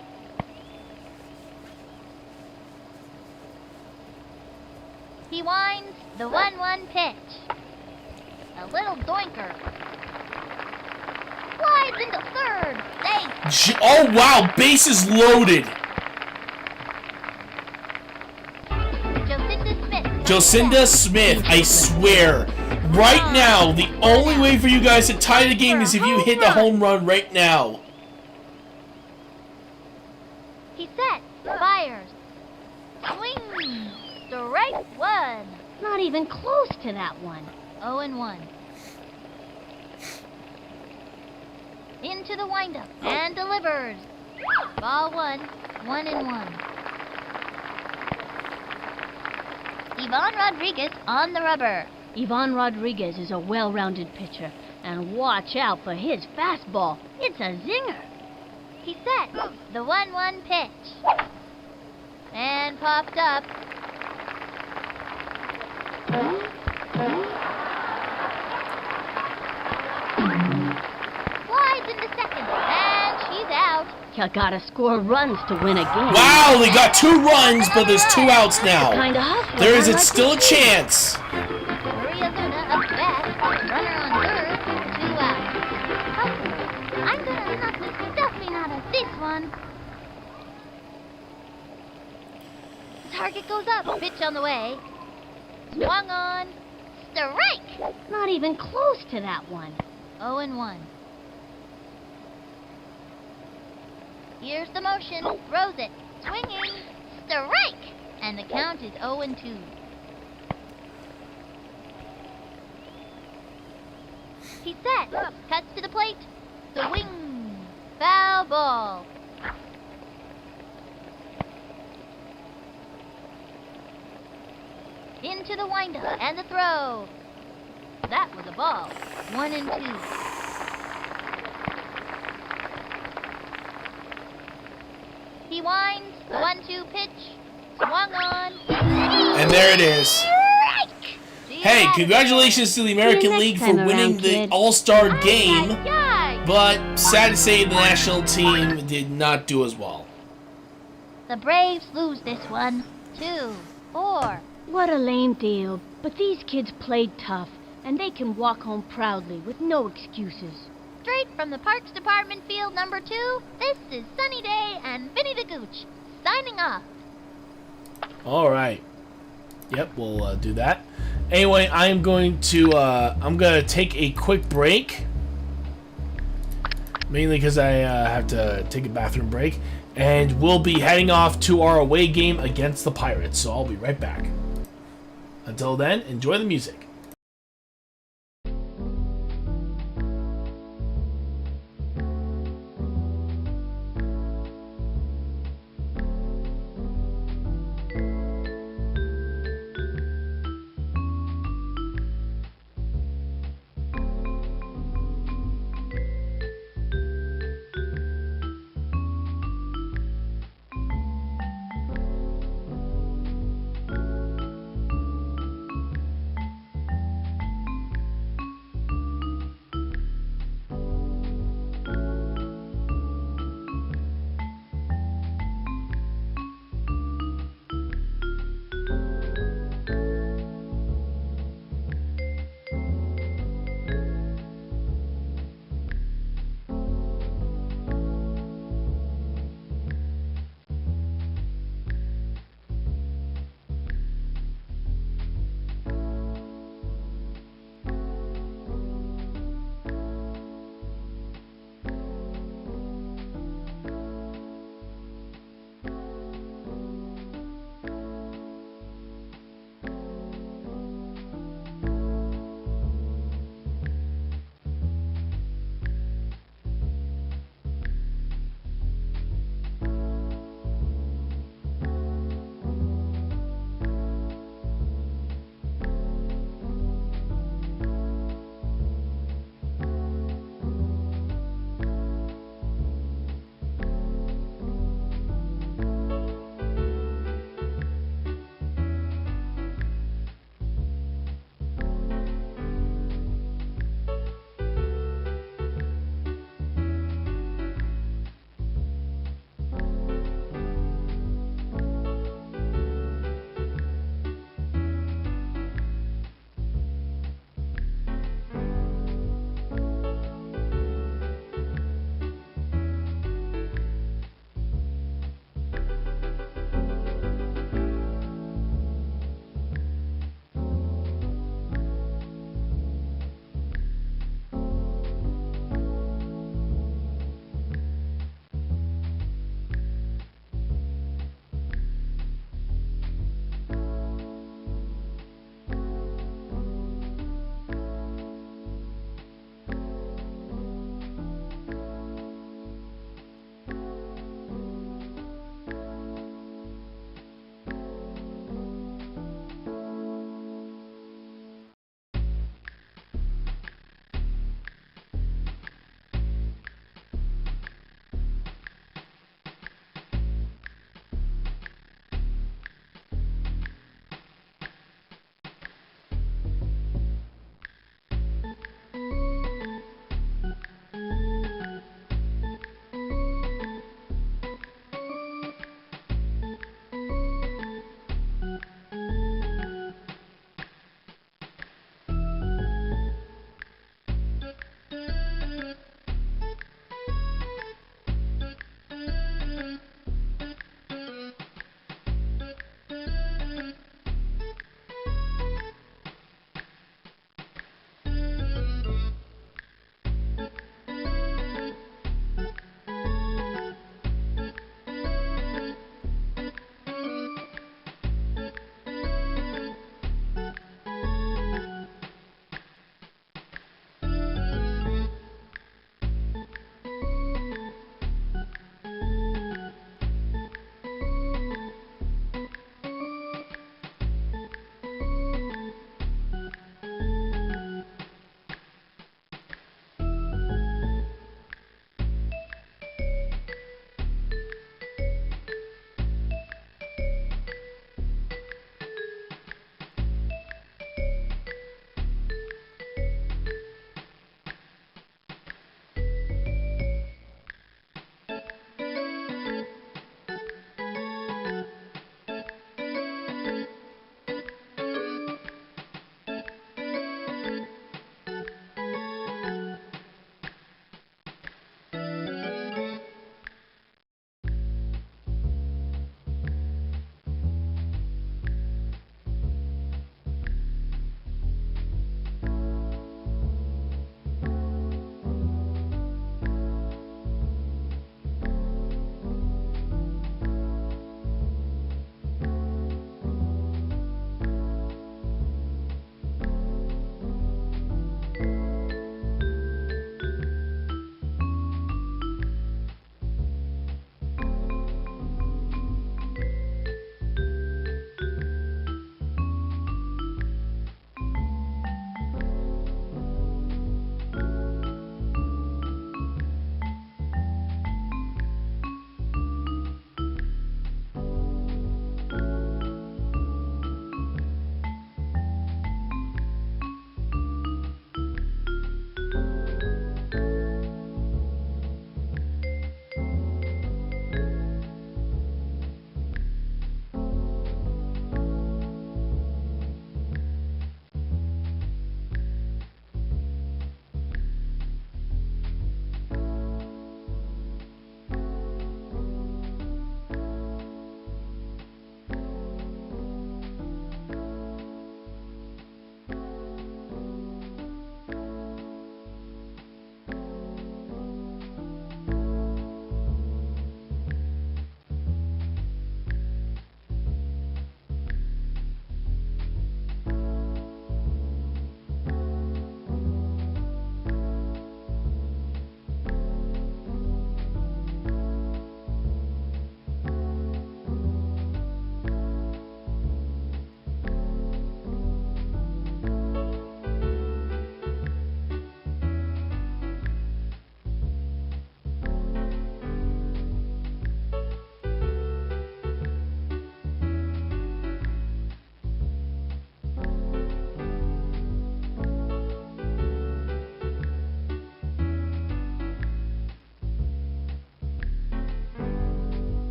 He winds the 1-1 pitch. A little doinker. Slides into third. Safe. Oh, wow, bases loaded. Jocinda Smith. Jocinda Smith, I swear. Right now, the only way for you guys to tie the game is if you hit the home run right now. He's set. Fires. Swing. Strike 1. Not even close to that one. 0-1. Into the windup and delivers. Ball 1, 1-1. Ivan Rodriguez on the rubber. Ivan Rodriguez is a well-rounded pitcher, and watch out for his fastball. It's a zinger. He's set. The 1-1 pitch. And popped up. Slides into second, and she's out. You gotta score runs to win a game. Wow, they got 2 runs, but there's 2 outs now. Kinda hustler, There is I like still a to see. chance. Maria Luna up to bat. Runner on third, 2 out. Oh, I'm gonna knock the stuffing out of this one. The target goes up. Pitch on the way. Swung on. Strike! Not even close to that one. 0-1. Here's the motion. Throws it. Swinging. Strike! And the count is 0-2. He's set. Cuts to the plate. Swing. Foul ball. Into the windup and the throw. That was a ball. 1-2. He winds. 1-2 pitch. Swung on. And there it is. Strike! Hey, congratulations to the American next League for time winning around, the kid. All-Star game, Yay! but sad to say the national team did not do as well. The Braves lose this one. 2-4. What a lame deal. But these kids played tough, and they can walk home proudly with no excuses. Straight from the Parks Department field number 2, this is Sunny Day and Vinny the Gooch, signing off. Alright. Yep, we'll do that. Anyway, I'm gonna take a quick break. Mainly because I have to take a bathroom break. And we'll be heading off to our away game against the Pirates. So I'll be right back. Until then, enjoy the music.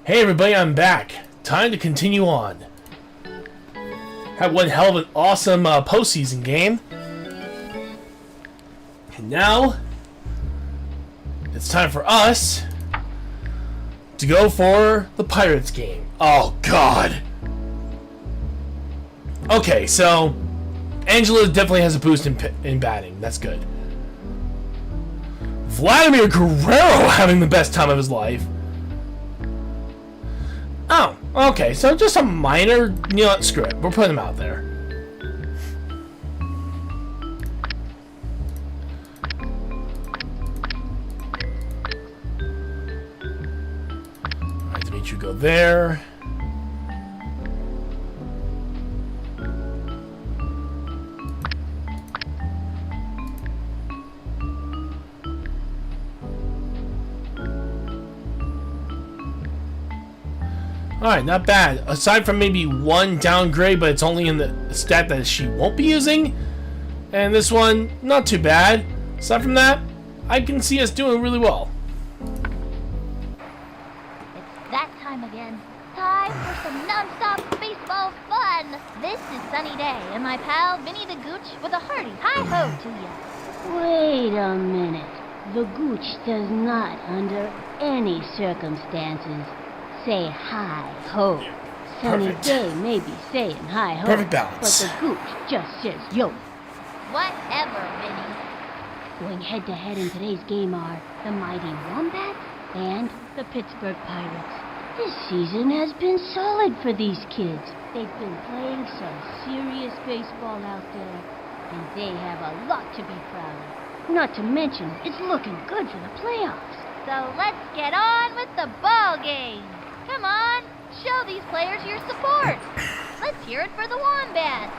Hey everybody, I'm back. Time to continue on. Had one hell of an awesome postseason game. And now, it's time for us to go for the Pirates game. Oh God. Okay, so Angela definitely has a boost in batting. That's good. Vladimir Guerrero having the best time of his life. Oh, okay, so just a minor, you know what, screw it. We're putting him out there. Alright, Dimitri, go there. Alright, not bad. Aside from maybe one downgrade, but it's only in the stat that she won't be using. And this one, not too bad. Aside from that, I can see us doing really well. It's that time again. Time for some non-stop baseball fun. This is Sunny Day, and my pal Vinny the Gooch with a hearty hi-ho to ya. Wait a minute. The Gooch does not, under any circumstances, say hi-ho. Sunny Perfect. Day may be saying hi-ho, Perfect balance. but the Gooch just says yo. Whatever, Vinny. Going head-to-head in today's game are the mighty Wombats and the Pittsburgh Pirates. This season has been solid for these kids. They've been playing some serious baseball out there, and they have a lot to be proud of. Not to mention, it's looking good for the playoffs. So let's get on with the ball game. Come on, show these players your support. Let's hear it for the Wombats.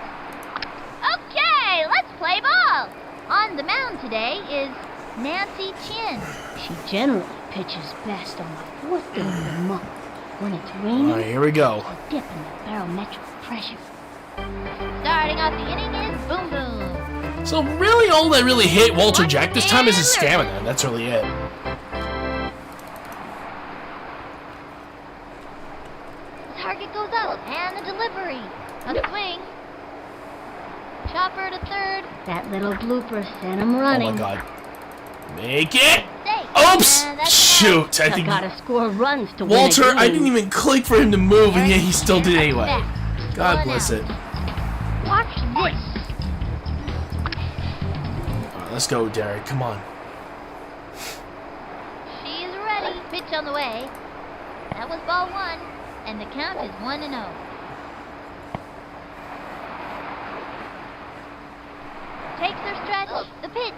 Okay, let's play ball. On the mound today is Nancy Chin. She generally pitches best on the fourth day of the month. When it's raining, Alright, here we go. a dip in the barometric pressure. Starting off the inning is Boom Boom. So really all that really hit Walter Jack this time is his stamina, and that's really it. Target goes up, and the delivery. A swing. Chopper to third. That little blooper sent him Oh running. my God. Make it! Safe. Oops! And that's Shoot! I I think gotta score runs to win a Walter, game. I didn't even click for him to move, and yet he still did anyway. Back. God One bless out. it. Watch this. Alright, let's go, Derek. Come on. She's ready. Pitch on the way. That was ball one, and the count is 1-0. Takes her stretch. The pitch.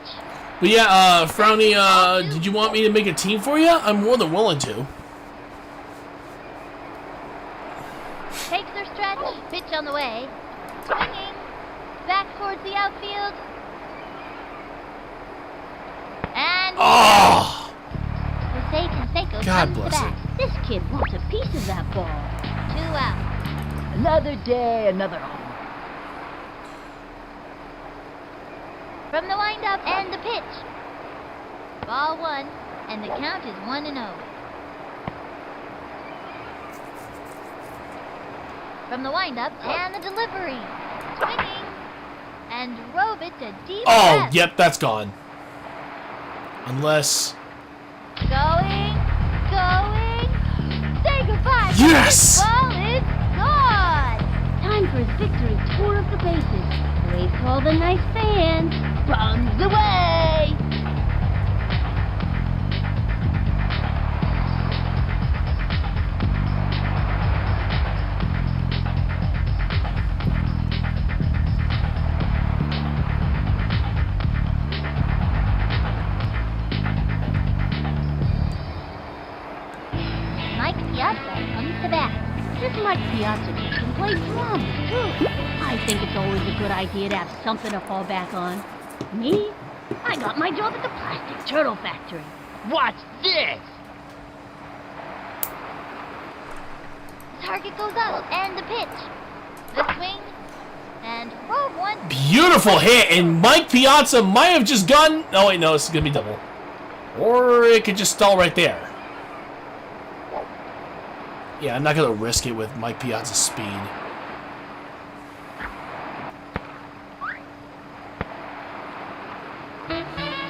But yeah, Frowny, did you want me to make a team for you? I'm more than willing to. Takes her stretch. Pitch on the way. Swinging. Back towards the outfield. And Oh! Jose Canseco God comes to bless bat. it. This kid wants a piece of that ball. 2 out. Another day, another home. From the windup and the pitch. Ball one, and the count is 1-0. From the windup and the delivery. Swinging. And drove it to deep Oh, left. yep, that's gone. Unless... Going. Say goodbye. Yes! This ball is gone. Time for his victory tour of the bases. Wait for all the nice fans. Runs away! Mike Piazza comes to bat. This Mike Piazza kid can play drums, too. I think it's always a good idea to have something to fall back on. Me? I got my job at the Plastic Turtle Factory. What's this? Target goes up, and the pitch. The swing, and drove one. Beautiful hit, and Mike Piazza might have just gotten... Oh, wait, no, this is going to be double. Or it could just stall right there. Yeah, I'm not going to risk it with Mike Piazza's speed.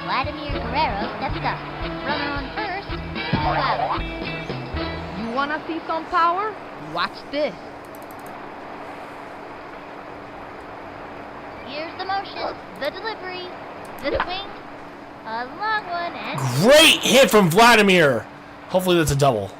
Vladimir Guerrero steps up. Runner on first. 2 out. You wanna see some power? Watch this. Here's the motion, the delivery, the swing, a long one, and Great hit from Vladimir. Hopefully that's a double.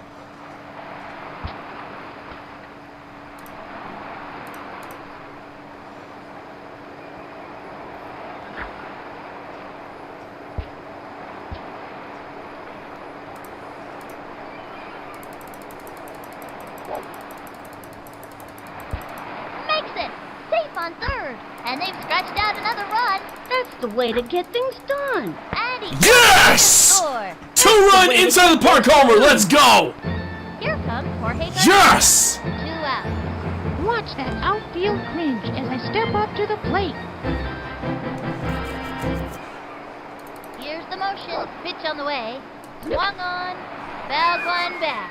makes it. Safe on third, and they've scratched out another run. That's the way to get things done. And he Yes! score. 2-run inside the park homer. Let's go. Here comes Jorge Garcia. Yes! 2 out. Watch that outfield cringe as I step up to the plate. Here's the motion. Pitch on the way. Swung on. Fouled one back.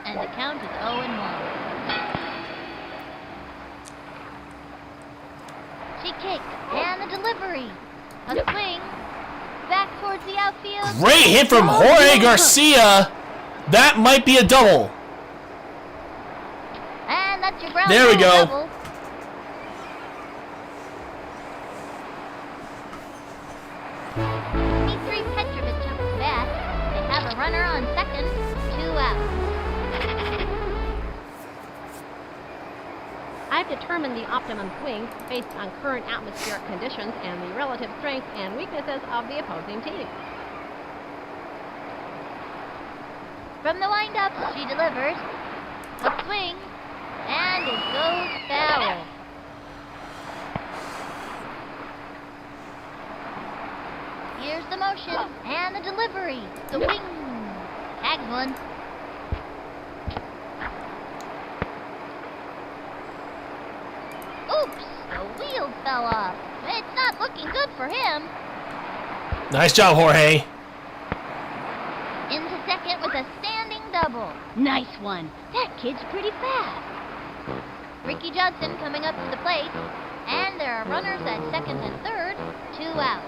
And the count is 0-1. She kicked. And the delivery. A swing. Back towards the outfield. Great hit from Jorge Garcia. That might be a double. And that's your ground There we ball go. double. Dmitry Petrovich up to bat. They have a runner on second. 2 out. I've determined the optimum swing based on current atmospheric conditions and the relative strengths and weaknesses of the opposing team. From the windup, she delivers. A swing. And it goes foul. Here's the motion and the delivery. The wing. Tags one. Oops, the wheel fell off. It's not looking good for him. Nice job, Jorge. Into second with a standing double. Nice one. That kid's pretty fast. Ricky Johnson coming up to the plate. And there are runners at second and third. 2 outs.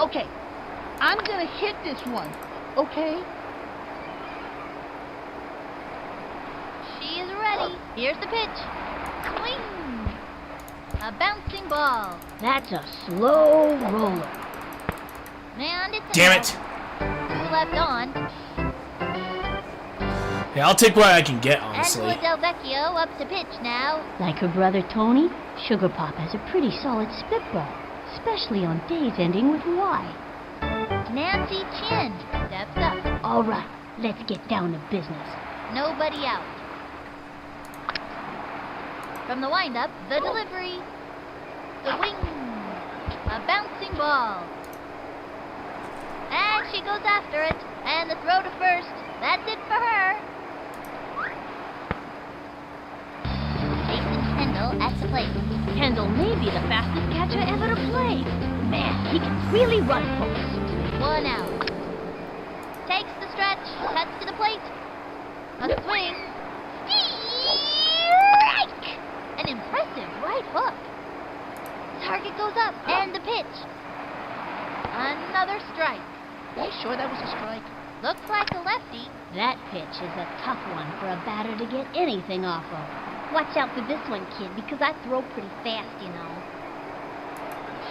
Okay, I'm gonna hit this one, okay? She is ready. Here's the pitch. Swing. A bouncing ball. That's a slow roller. And it's Damn an it. out. 2 left on. Yeah, I'll take what I can get, honestly. Angela Del Vecchio up to pitch now. Like her brother Tony, Sugar Pop has a pretty solid spitball, especially on days ending with Y. Nancy Chin steps up. All right, let's get down to business. Nobody out. From the windup, the delivery. The wing. A bouncing ball. And she goes after it. And the throw to first. That's it for her. Jason Kendall at the plate. Kendall may be the fastest catcher ever to play. Man, he can really run, folks. 1 out. Takes the stretch. Cuts to the plate. A swing. Strike! An impressive right hook. Target goes up. And the pitch. Another strike. Are you sure that was a strike? Looks like a lefty. That pitch is a tough one for a batter to get anything off of. Watch out for this one, kid, because I throw pretty fast, you know.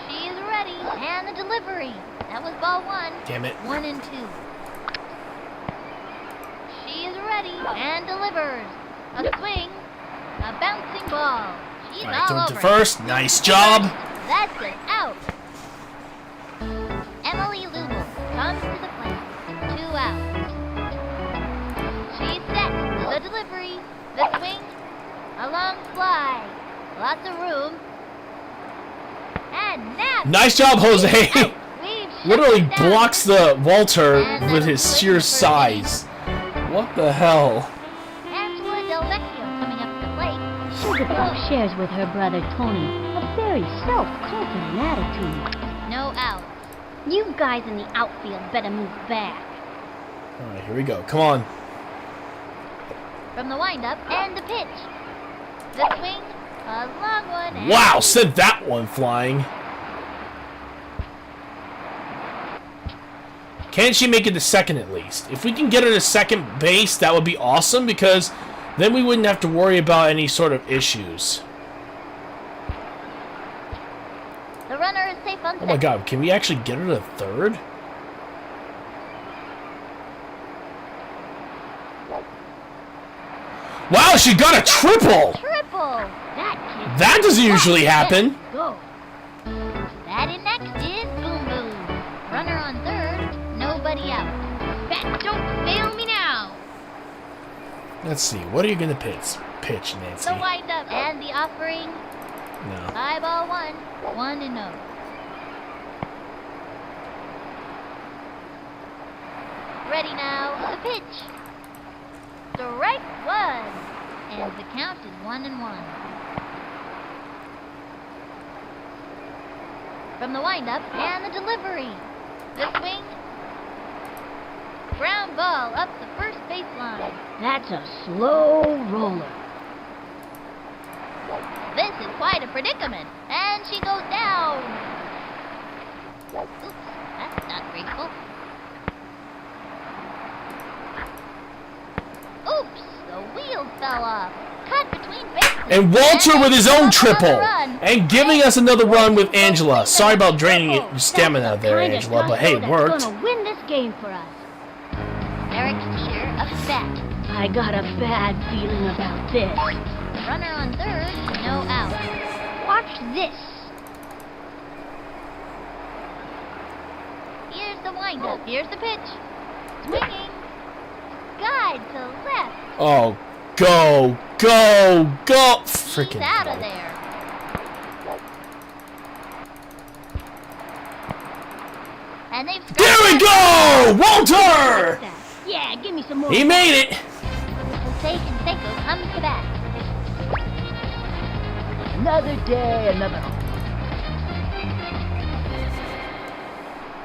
She is ready. And the delivery. That was ball 1. Damn it. 1 and 2. She is ready and delivers. A swing. A bouncing ball. She's All right, throw all it to over. first. Nice job. That's it. Out. Emily Lubel comes to the plate. 2 outs. She's set. The delivery. The swing. A long fly. Lots of room. And now. Nice job, Jose. We've shut Literally it down. blocks the Walter And with that'll his do it sheer for size. What the hell? Angela Del Vecchio coming up to the plate. Sugar Pop shares with her brother Tony a very self-confident attitude. No outs. You guys in the outfield better move back. All right, here we go. Come on. From the windup and the pitch. The swing, a long one. And Wow, sent that one flying. Can she make it to second at least? If we can get her to second base, that would be awesome because then we wouldn't have to worry about any sort of issues. The runner is safe on Oh second. my god, can we actually get her to third? Wow, she got a triple! Triple. That doesn't usually happen. Go. Batting next is Boom Boom. Runner on third, nobody out. Bat, don't fail me now. Let's see, what are you gonna pitch, Nancy? The windup and the offering. No. High ball 1, 1-0. Ready now, the pitch. Strike 1. And the count is 1-1. From the windup and the delivery. The swing. Ground ball up the first baseline. That's a slow roller. This is quite a predicament. And she goes down. Oops, that's not graceful. Oops, the wheels fell off. Cut between bases. And Walter with his own triple. Run. And giving us another run with Angela. Sorry about draining your stamina there, Kinda Angela, but hey, it that's worked. gonna win this game for us. Eric's cheer of bat. I got a bad feeling about this. Runner on third, no out. Watch this. Here's the windup. Here's the pitch. Swinging. Guide to left. Oh, go, go, go. He's Freaking out of go. there. And they've scored. There we go! Walter! Yeah, give me some more. He made it. Jose Canseco comes to bat. Another day, another.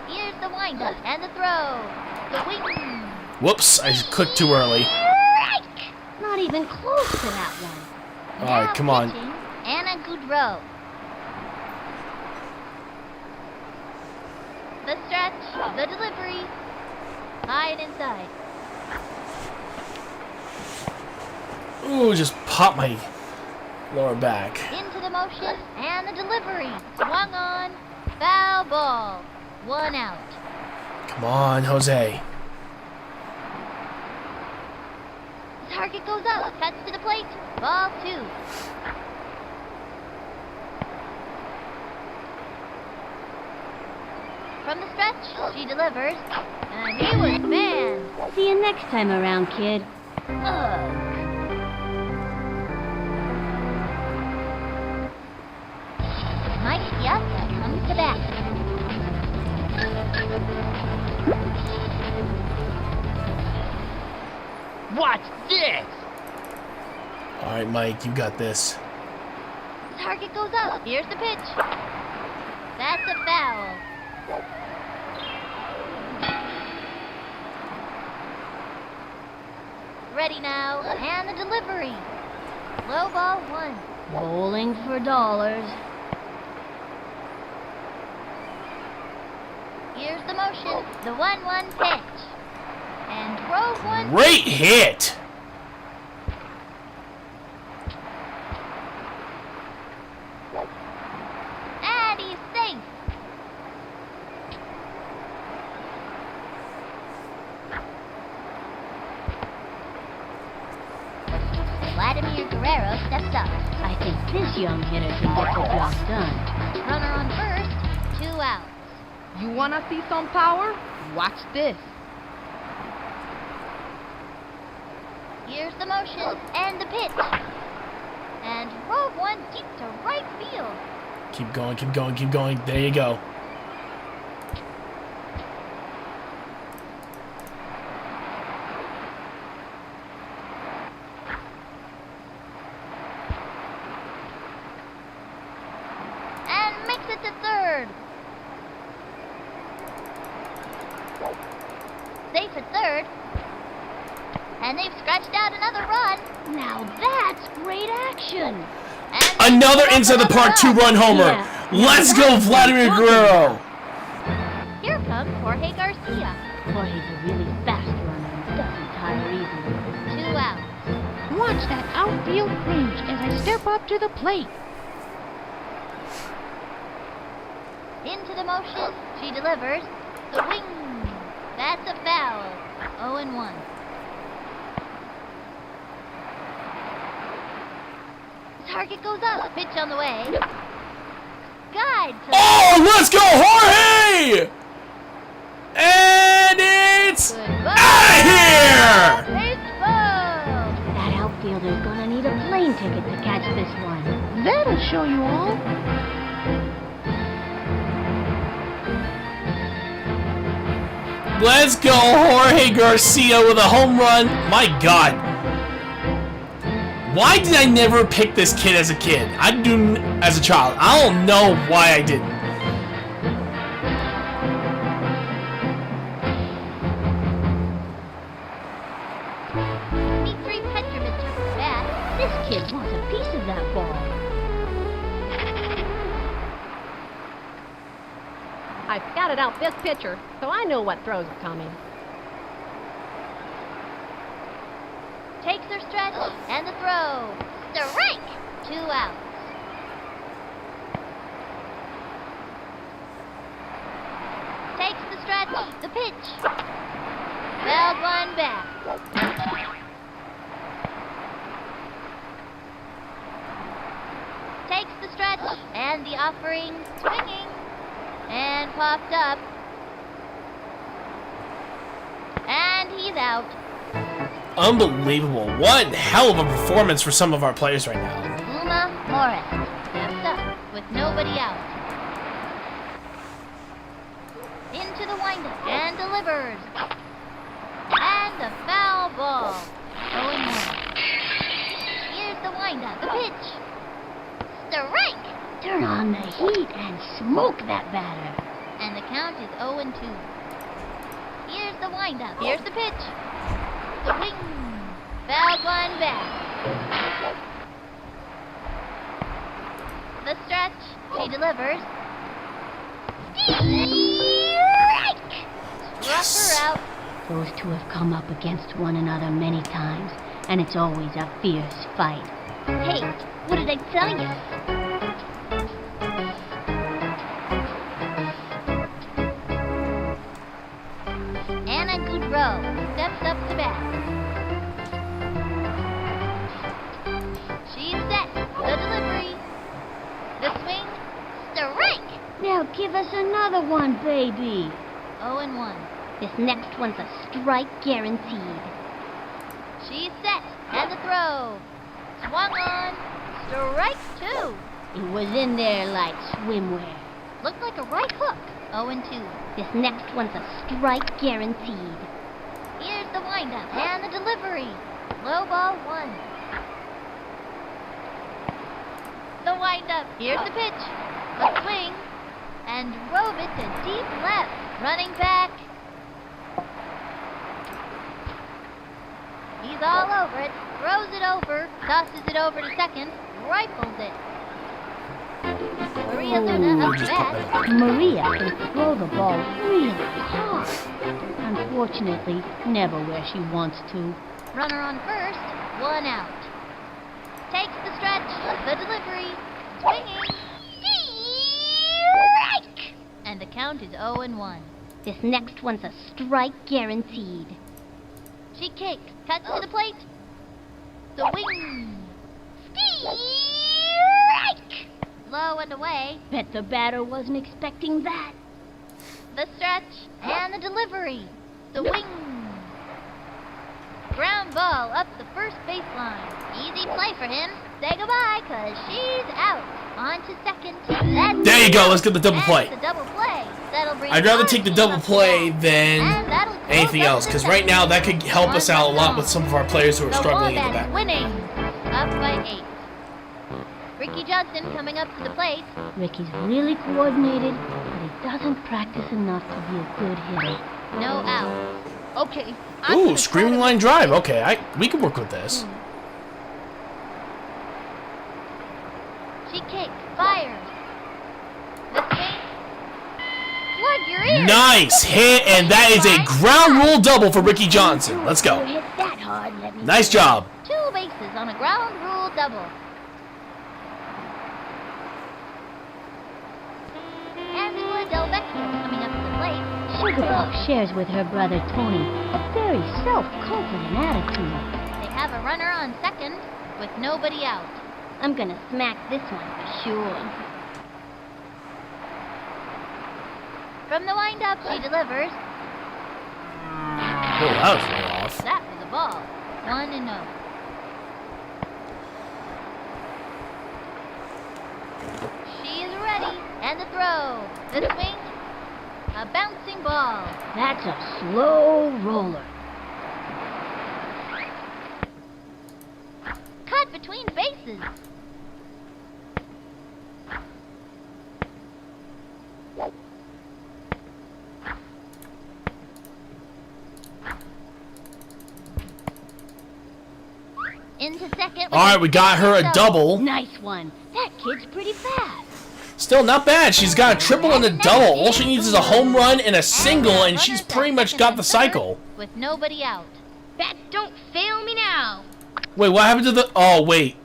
Here's the windup and the throw. The wing. Whoops, I clicked too early. Strike! Not even close to that one. All right, Now come on. pitching, Anna Goudreau. The stretch, the delivery. High and inside. Ooh, just pop my lower back. Into the motion and the delivery. Swung on. Foul ball. 1 out. Come on, Jose. The target goes up. Cuts to the plate. Ball 2. From the stretch, she delivers. And he was banned. See you next time around, kid. Ugh. Mike Piazza comes to bat. Watch this! All right, Mike, you got this. The target goes up. Here's the pitch. That's a foul. Ready now, and the delivery. Low ball 1. Bowling for dollars. Here's the motion. The 1-1 pitch. And drove 1. Great hit. And he's safe. Vladimir Guerrero steps up. I think this young hitter can get the job done. Runner on first, 2 outs. You wanna see some power? Watch this. Here's the motion and the pitch. And drove 1 deep to right field. Keep going, keep going, keep going. There you go. And makes it to third. Safe at third. And they've scratched out another run. Now that's great action. And Another inside the park 2-run homer. Yeah. Let's go, Vladimir Guerrero. Here comes Jorge Garcia. Jorge's a really fast runner and doesn't tire easily. 2 outs. Watch that outfield cringe as I step up to the plate. Into the motion. She delivers. The wing. That's a foul. 0-1. Target goes up. Pitch on the way. Guide to Oh, let's go, Jorge! And it's Goodbye. out of here! Baseball. That outfielder's gonna need a plane ticket to catch this one. That'll show you all. Let's go, Jorge Garcia with a home run. My God. Why did I never pick this kid as a kid? I do as a child. I don't know why I didn't. Dmitry Petrovich took the bat. This kid wants a piece of that ball. I've scouted out this pitcher, so I know what throws are coming. Takes her stretch and the throw. Strike! 2 outs. Takes the stretch. The pitch. Fouled one back. Takes the stretch and the offering. Swinging. And popped up. And he's out. Unbelievable. One hell of a performance for some of our players right now. Uma Morris steps up with nobody out. Into the windup and delivers. And a foul ball. 0-1. Here's the windup. The pitch. Strike! Turn on the heat and smoke that batter. And the count is 0-2. Here's the windup. Here's the pitch. The wing. Fouled one back. The stretch. She delivers. Strike! Struck her out. Those two have come up against one another many times, and it's always a fierce fight. Hey, what did I tell you? Anna Goodrow steps up to bat. She's set. The delivery. The swing. Strike! Now give us another one, baby. 0-1. This next one's a strike guaranteed. She's set. And the throw. Swung on. Strike 2. It was in there like swimwear. Looked like a right hook. 0-2. This next one's a strike guaranteed. Here's the windup and the delivery. Low ball 1. The windup. Here's the pitch. A swing. And drove it to deep left. Running back. He's all over it. Throws it over. Tosses it over to second. Rifles it. Maria Luna up to bat. Maria can throw the ball really hard. Unfortunately, never where she wants to. Runner on first. 1 out. Takes the stretch. The delivery. Swinging. Strike! And the count is 0-1. This next one's a strike guaranteed. She kicks. Cuts to the plate. The wing. Strike! Low and away. Bet the batter wasn't expecting that. The stretch and the delivery. The wing. Ground ball up the first baseline. Easy play for him. Say goodbye, 'cause she's out. On to second. That's There you go. Let's get the double and play. the double play. That'll bring I'd rather our take the team double up to play bat. than And that'll close anything up else, the because right now that could help us out a lot with some of our players who are The struggling in the Wombats back. winning. Up by 8. Ricky Johnson coming up to the plate. Ricky's really coordinated, but he doesn't practice enough to be a good hitter. No out. Okay. I'm Ooh, gonna screaming try to line make drive. it. Okay, we can work with this. She kicks, fires. The swing. Plug your ears. Nice hit, and that is a ground rule double for Ricky Johnson. Let's You go. hit that hard, let me Nice see. job. 2 bases on a ground rule double. Angela Del Vecchio coming up to the plate. Sugarpop shares with her brother Tony a very self-confident attitude. They have a runner on second with nobody out. I'm gonna smack this one for sure. From the windup, she delivers. Oh, that was way off. That was a ball. 1-0. She is ready. And the throw. The swing. A bouncing ball. That's a slow roller. Cut between bases. Into second. All right, we got her a double. Nice one. That kid's pretty fast. Still not bad. She's got a triple and a double. All she needs is a home run and a single, and she's pretty much got the cycle. With nobody out. Bat, don't fail me now. Wait, what happened to the... Oh, wait.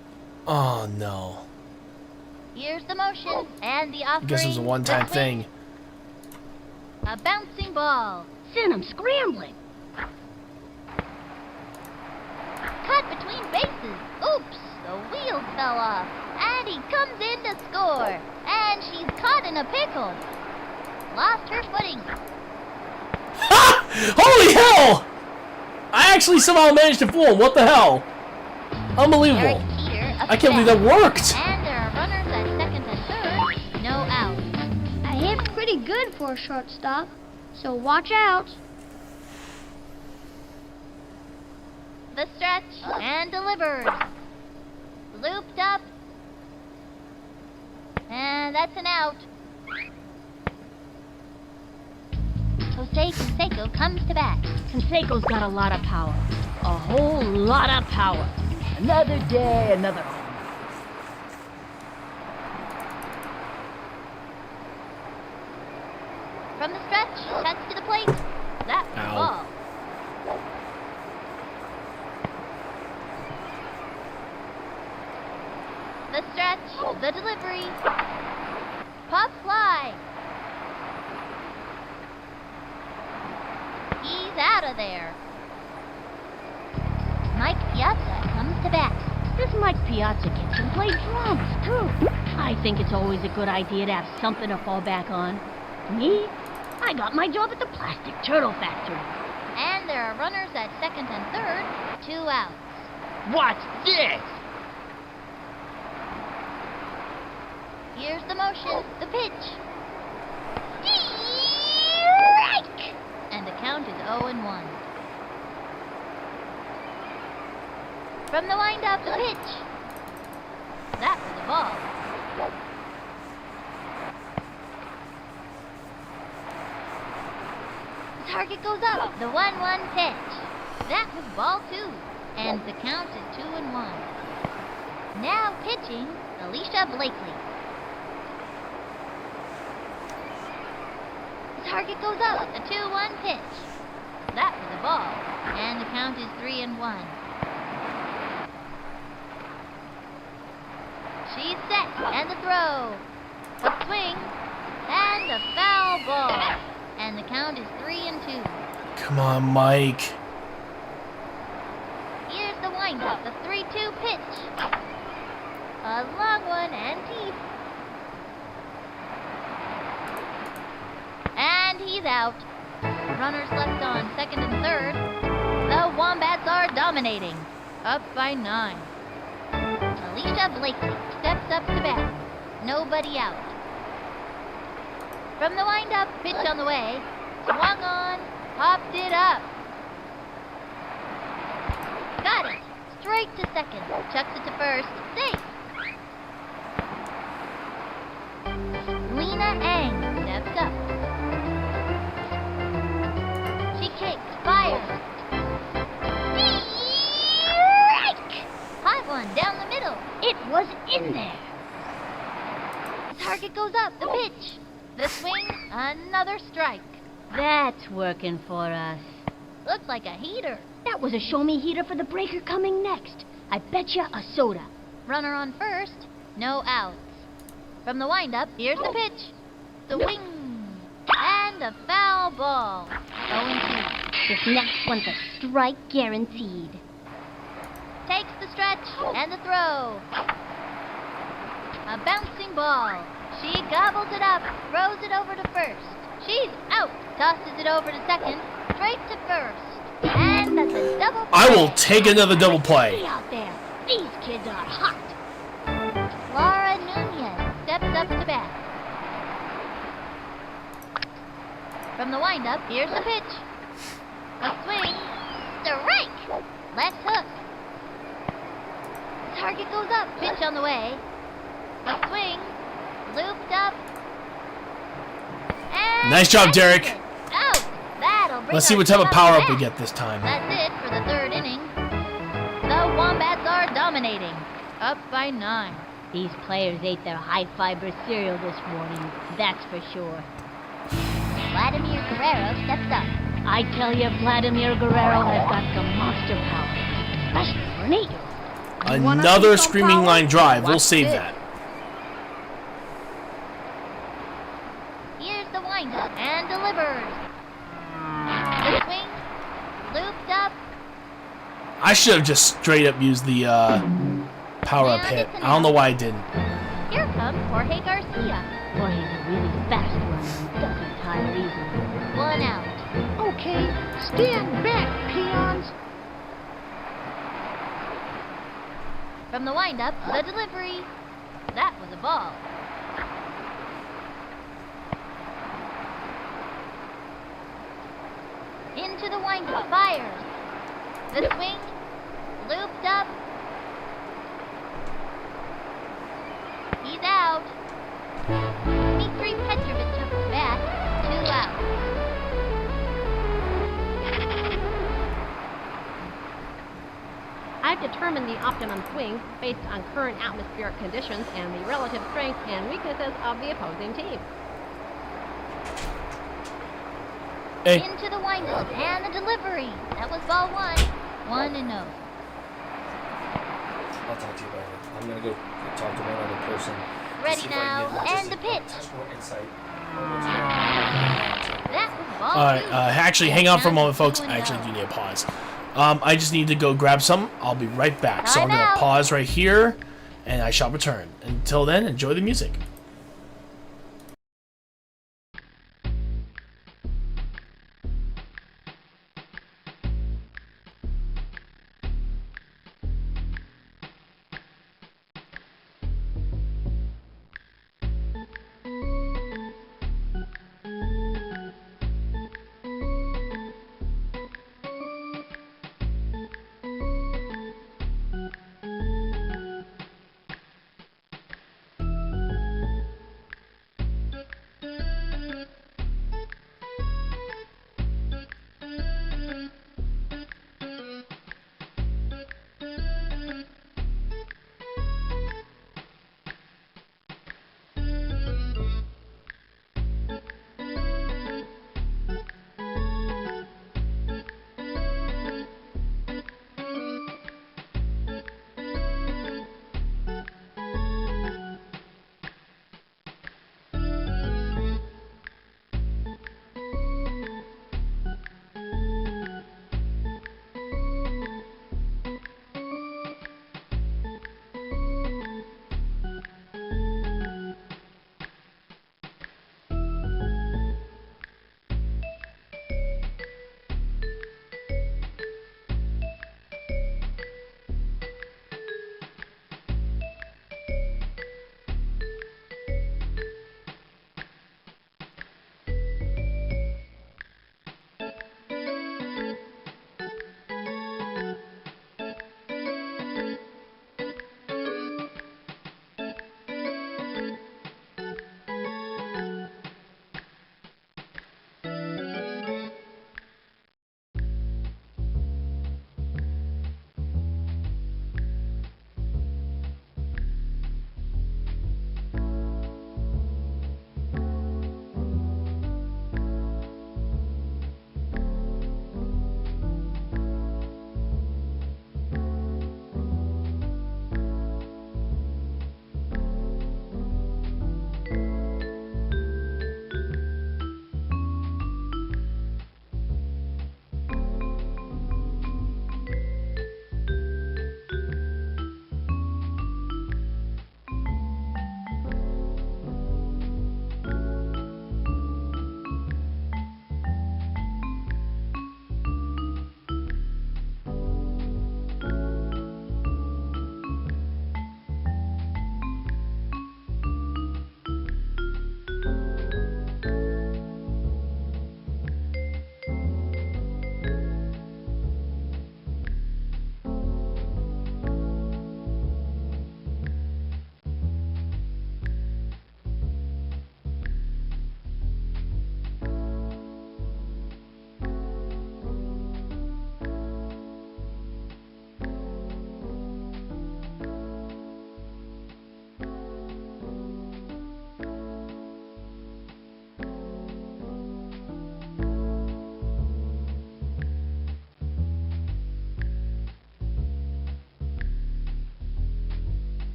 Oh, no. Here's the motion and the offering. I guess it was a one-time the swing, thing. A bouncing ball. Send him scrambling. Cut between bases. Oops, the wheels fell off. And he comes in to score. And she's caught in a pickle. Lost her footing. Ha! Holy hell! I actually somehow managed to fool him. What the hell? Unbelievable. Eric Peter up I can't believe to that bat. worked. And there are runners at second and third. No out. I hit pretty good for a shortstop, so watch out. The stretch and delivers. Looped up. And that's an out. Jose Canseco comes to bat. Canseco's got a lot of power. A whole lot of power. Another day, another home. From the stretch, cuts to the plate. That was a Ow. ball. The stretch, the delivery. Pop fly. He's out of there. Mike Piazza comes to bat. This Mike Piazza kid can play drums, too. I think it's always a good idea to have something to fall back on. Me? I got my job at the Plastic Turtle Factory. And there are runners at second and third. 2 outs. What's this? Here's the motion, the pitch. Strike! And the count is 0-1. From the windup, the pitch. That was a ball. The target goes up. The 1-1 pitch. That was ball 2. And the count is 2-1. Now pitching, Alicia Blakely. The target goes up. The 2-1 pitch. That was a ball. And the count is 3-1. She's set. And the throw. A swing. And a foul ball. And the count is 3-2. Come on, Mike. Here's the windup. The 3-2 pitch. A long one and deep. And he's out. Runners left on second and third. The Wombats are dominating. Up by 9. Alicia Blakely steps up to bat. Nobody out. From the windup, pitch on the way. Swung on, popped it up. Got it. Straight to second. Chucks it to first. Safe. Lena Ang steps up. She kicks, fires. another strike. That's working for us. Looks like a heater. That was a show-me heater for the breaker coming next. I betcha a soda. Runner on first, no outs. From the windup, here's the pitch. Swing! And a foul ball. 0-2. This next one's a strike guaranteed. Takes the stretch and the throw. A bouncing ball. She gobbles it up, throws it over to first. She's out, tosses it over to second, straight to first. And that's a double play. I will take another double play. Hey out there. These kids are hot. Laura Nunez steps up to bat. From the windup, here's the pitch. A swing. Strike! Left hook. Target goes up. Pitch on the way. A swing. Looped up. And Nice job, Derek. out. That'll bring Let's see our what type team of power up to we bat. get this time. That's it for the third inning. The Wombats are dominating. Up by 9. These players ate their high-fiber cereal this morning, that's for sure. Vladimir Guerrero steps up. I tell you, Vladimir Guerrero has got some monster power, especially for an 8-year-old. wanna Another see some screaming power? line drive. We'll Watch save this. that. Here's the windup and delivers. The swing, looped up, I should have just straight up used the power up hit. I don't know why I didn't. here comes Jorge Garcia. Boy, he's a really fast runner and doesn't tire easily. 1 out. Okay, stand back, peons. From the windup, the delivery. That was a ball. Into the windup, fires. The swing, looped up. He's out. Dmitry Petrovich up to bat. 2 outs. I've determined the optimum swing based on current atmospheric conditions and the relative strengths and weaknesses of the opposing team. Hey, Into the windup and the delivery. That was ball 1. 1-0. I'll talk to you about it. I'm gonna go talk to one other person. Ready now, and the pitch. Touch more insight. That was ball alright, 2. actually, hang on for a moment, folks. Down I to actually 2-0. do need a pause. I just need to go grab some. I'll be right back. So I'm Time going to out. pause right here, and I shall return. Until then, enjoy the music.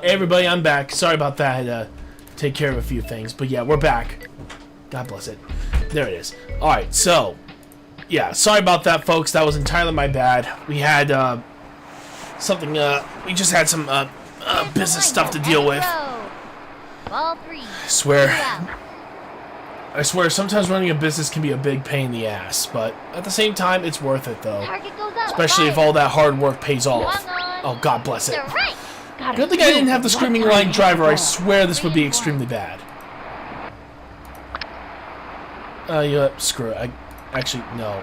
Hey everybody, I'm back. Sorry about that. I had to take care of a few things. But yeah, we're back. God bless it. There it is. Alright, so. Yeah, sorry about that, folks. That was entirely my bad. We had something, we just had some business stuff to deal with. Ball 3. I swear, sometimes running a business can be a big pain in the ass. But at the same time, it's worth it, though. Target goes up. Especially if all that hard work pays off. Oh, God bless it. Good thing I didn't have the Screaming Line Driver. I swear this would be extremely bad. Screw it. Actually, no.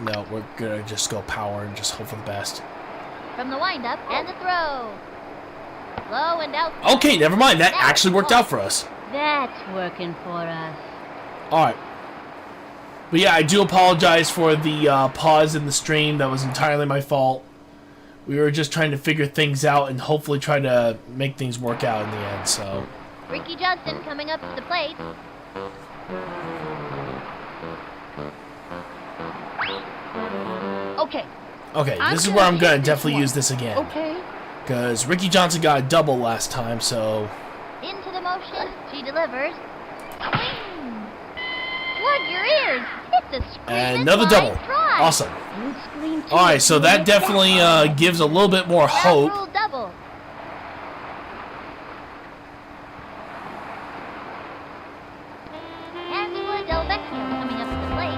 No, we're gonna just go power and just hope for the best. From the windup and the throw. Low and out. Okay, never mind. That actually worked out for us. That's working for us. Alright. But yeah, I do apologize for the pause in the stream. That was entirely my fault. We were just trying to figure things out and hopefully try to make things work out in the end, so. Ricky Johnston coming up to the plate. Okay. Okay, this is where I'm gonna definitely use this again. Okay. Because Ricky Johnson got a double last time, so. Into the motion, she delivers. Swing! Plug your ears! It's a screaming And another double. Drive. Awesome. You scream too. Alright, so that definitely gives a little bit more hope. Rule double. Angela Del Vecchio coming up to the plate.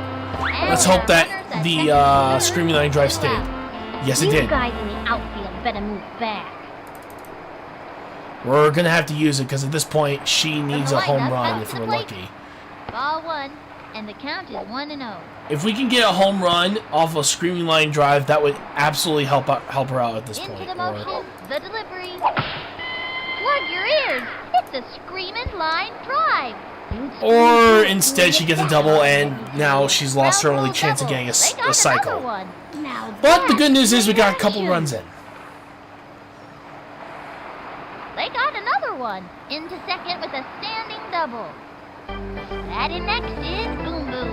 And Let's hope that runners at the second, Screaming Line Drive two stayed. out. Yes, it You did. guys in the outfield better move back. We're gonna have to use it because at this point she needs a home run if we're lucky. Ball 1, and the count is 1-0. If we can get a home run off a Screaming Line Drive, that would absolutely help her out at this Into point. the motion, the delivery. Plug your ears! It's a screaming line drive. Or instead she gets a double and now she's lost her only chance of getting a They got cycle. another one. Now But the good that's news is we got a couple action. runs in. They got another one. Into second with a standing double. Batting next is Boom Boom.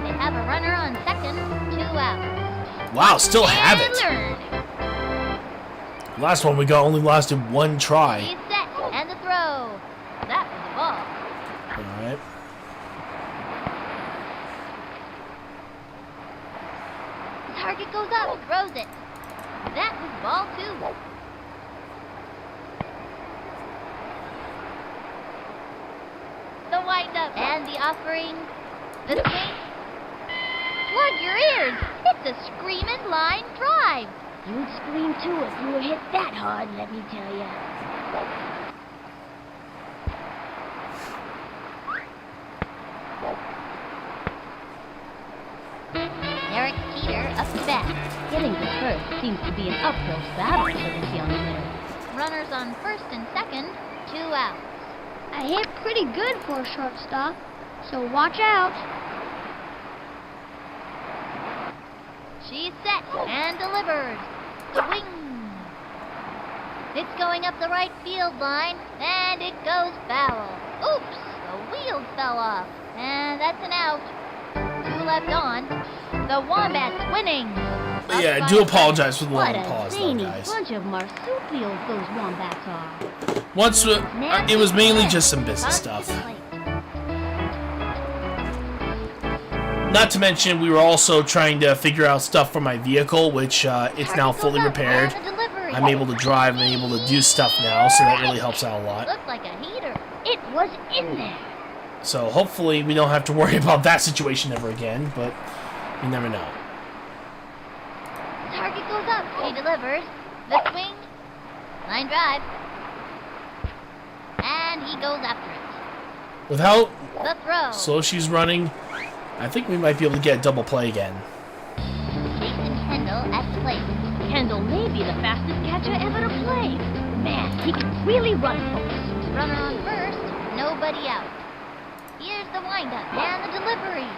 They have a runner on second, 2 out. Wow, still have And it. learn. Last one we got only lasted one try. He's set, and the throw. That was a ball. Alright. The target goes up, throws it. That was ball 2. The windup and the offering. The swing. Plug your ears. It's a screaming line drive. You'd scream too if you were hit that hard, let me tell ya. Eric Teeter up to bat. Getting to first seems to be an uphill battle for this young hitter. Runners on first and second, 2 outs. I hit pretty good for a shortstop, so watch out. She's set and delivers. Swing. It's going up the right field line, and it goes foul. Oops, the wheels fell off, and that's an out. 2 left on. The Wombats winning. But yeah, I do apologize for the What long a pause though, zany guys. bunch of marsupials those wombats are. Once it was mainly just some business stuff. Not to mention, we were also trying to figure out stuff for my vehicle, which it's now fully repaired. I'm able to drive and able to do stuff now, so that really helps out a lot. Looked like a heater. It was in there. So hopefully we don't have to worry about that situation ever again, but you never know. Target goes up. She delivers. The swing. Line drive. And he goes after it. With how The throw. slow she's running, I think we might be able to get a double play again. Jason Kendall at the plate. Kendall may be the fastest catcher ever to play. Man, he can really run, folks. Runner on first. Nobody out. Here's the windup and the delivery.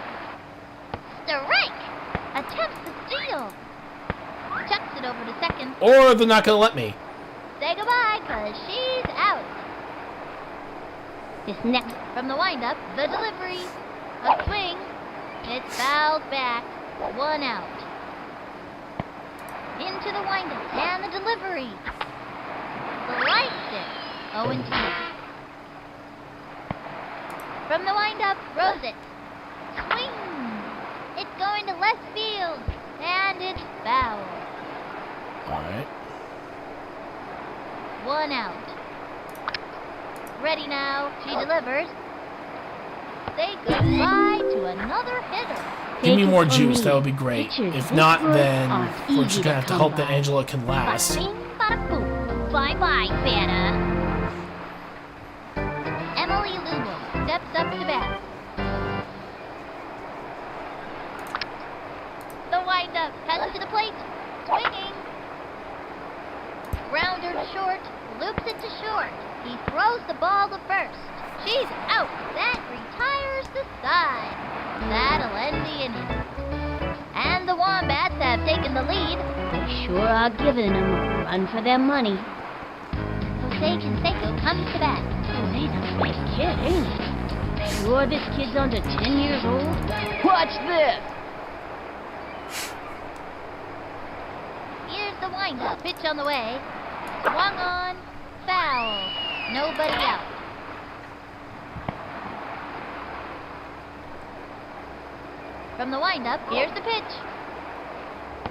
Strike! Attempts the steal. Chucks it over to second. Or they're not going to let me. Say goodbye, 'cause she's out. This next From the windup, the delivery. A swing. It's fouled back. 1 out. Into the windup and the delivery. The sliced it. 0-2. From the windup, throws it. Swing! It's going to left field, and it's foul. All right. 1 out. Ready now. She delivers. Say goodbye to another hitter. Give me Take it more from juice. me. That would be great. Pitchers If this not, good then are we're easy just to gonna have to come hope that by. Angela can last. Bing, bada, boom. Bye-bye, Santa. Emily Lugo steps up to bat. The windup, heads to the plate, swinging. Grounder to short, loops it to short. He throws the ball to first. She's out. That retires the side. That'll end the inning. And the Wombats have taken the lead. They sure are giving them a run for their money. Jose Canseco comes to bat. Jose's a big kid, ain't he? Sure this kid's under 10 years old? Watch this! Here's the windup. Pitch on the way. Swung on. Foul. Nobody out. From the windup, here's the pitch.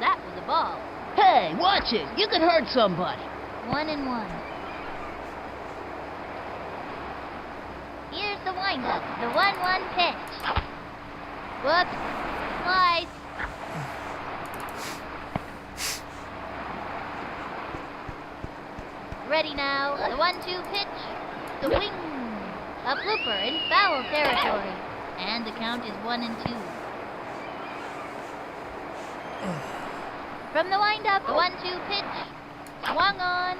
That was a ball. Hey, watch it. You could hurt somebody. 1-1. Here's the windup. The 1-1 pitch. Whoops. Slice. Ready now. The 1-2 pitch. The wing. A blooper in foul territory. And the count is 1-2. From the windup, the 1-2 pitch. Swung on.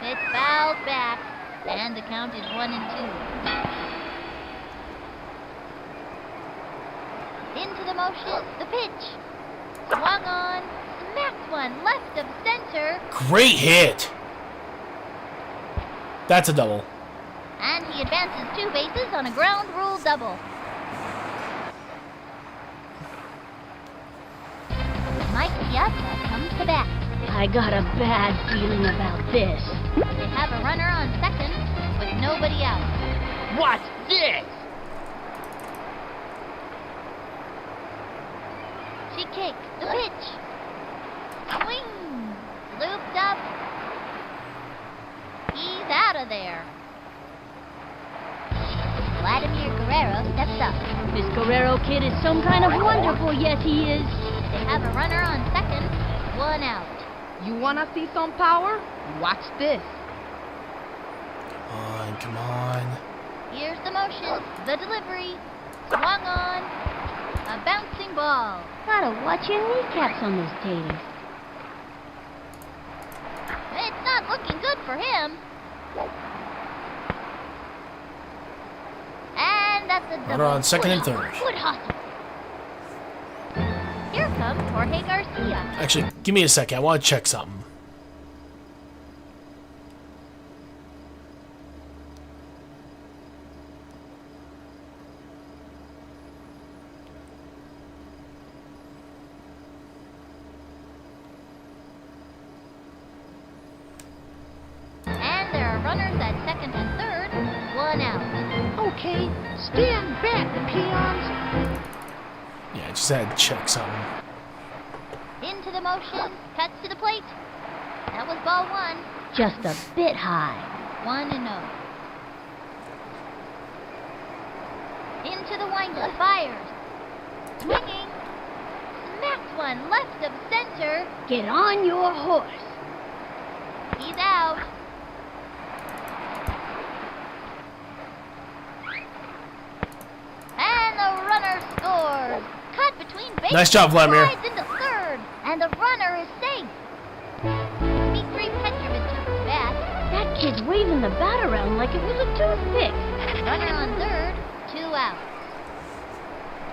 It's fouled back. And the count is 1-2. Into the motion, the pitch. Swung on. Smacked one left of center. Great hit. That's a double. And he advances 2 bases on a ground rule double. Mike Piazza comes to bat. I got a bad feeling about this. They have a runner on second with nobody out. What's this? She kicks the pitch. Swing. Looped up. He's out of there. Vladimir Guerrero steps up. This Guerrero kid is some kind of wonderful, yes he is. They have a runner on second, 1 out. You wanna see some power? Watch this. Come on. Here's the motion, the delivery. Swung on. A bouncing ball. Gotta watch your kneecaps on those taters. It's not looking good for him. And that's a double. Runner on second and third. Good hustle. Here comes Jorge Garcia. Actually, give me a second. I want to check something. And there are runners at second and third, 1 out. Okay, stand back, peons. Yeah, I just had to check something. Into the motion, cuts to the plate. That was ball 1. Just a bit high. 1-0. Into the windup, fires. Swinging. Smacked one left of center. Get on your horse. He's out. And the runner scores. Cut between bases. Nice job, Vladimir. Slides into third, and the runner is safe. Dmitry Petrovich took the bat. That kid's waving the bat around like it was a toothpick. Runner on third, 2 outs.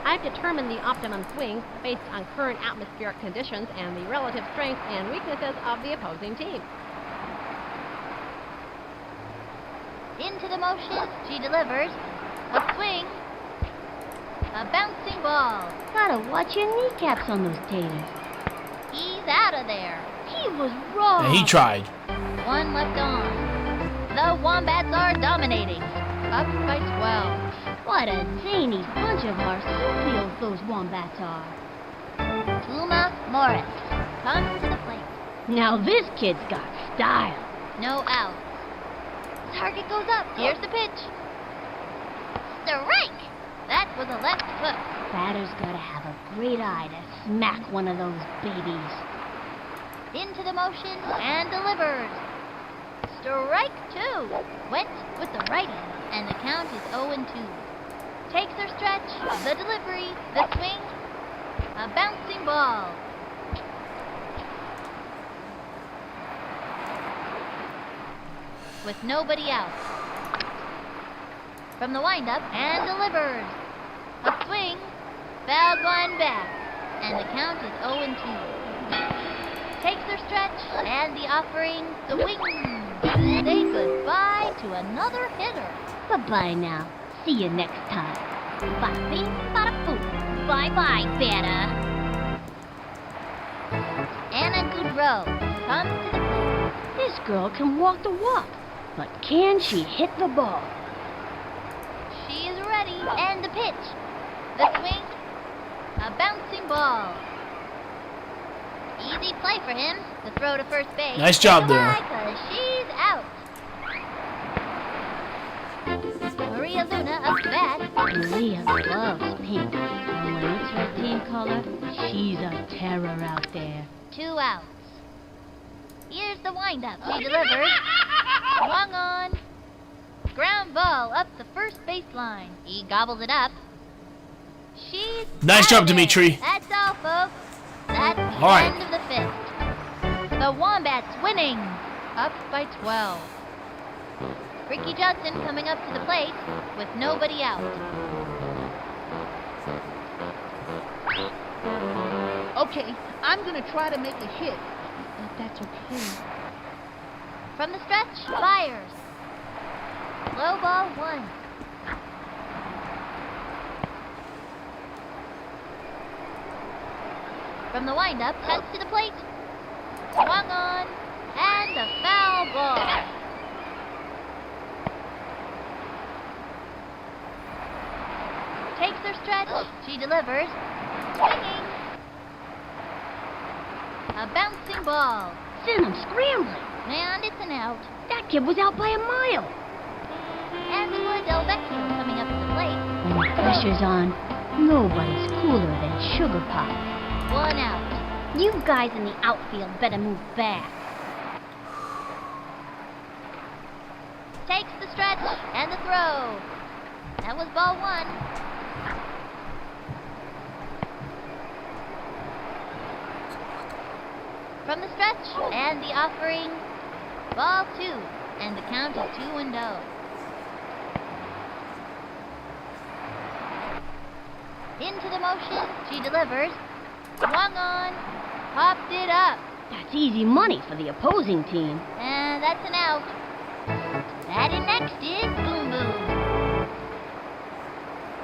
I've determined the optimum swing based on current atmospheric conditions and the relative strengths and weaknesses of the opposing team. Into the motion, she delivers. A swing. A bouncing ball. Gotta watch your kneecaps on those taters. He's out of there. He was wrong. Yeah, he tried. 1 left on. The Wombats are dominating. Up by 12. What a zany bunch of marsupials those wombats are. Tuma Morris comes to the plate. Now this kid's got style. No outs. Target goes up. Here's the pitch. Strike! That was a left foot. Batter's gotta have a great eye to smack one of those babies. Into the motion and delivers. Strike 2. Went with the righty, and the count is 0-2. Takes her stretch, the delivery, the swing, a bouncing ball. With nobody out. From the windup and delivers. A swing, fouls one back, and the count is 0-2. Takes her stretch and the offering, swing. Say goodbye to another hitter. Bye-bye now. See you next time. Bada bing, bada boom. Bye-bye, Beta. Anna Goodrow comes to the plate. This girl can walk the walk, but can she hit the ball? She is ready. And the pitch. The swing. A bouncing ball. Easy play for him. The throw to first base. Nice job there. Why? 'Cause she's out. Maria Luna up to bat. Maria loves pink. And when it's her team color, she's a terror out there. 2 outs. Here's the windup. She delivers. Swung on. Ground ball up the first baseline. He gobbles it up. She's Nice out job, of it. Dimitri. That's all, folks. That's the All right. end of the 5th. The Wombats winning. Up by 12. Ricky Judson coming up to the plate with nobody out. Okay, I'm gonna try to make a hit, if that's okay. From the stretch, fires. Low ball 1. From the windup, cuts to the plate. Swung on, and a foul ball. Takes her stretch, she delivers. Swinging. A bouncing ball. Send him scrambling. And it's an out. That kid was out by a mile. And Wood Del Vecchio coming up to the plate. When the pressure's on, nobody's cooler than Sugar Pop. 1 out. You guys in the outfield better move back. Takes the stretch and the throw. That was ball 1. From the stretch and the offering, ball 2, and the count is 2-0. Into the motion, she delivers. Swung on, popped it up, That's easy money for the opposing team. and that's an out. Batting next is Boom Boom.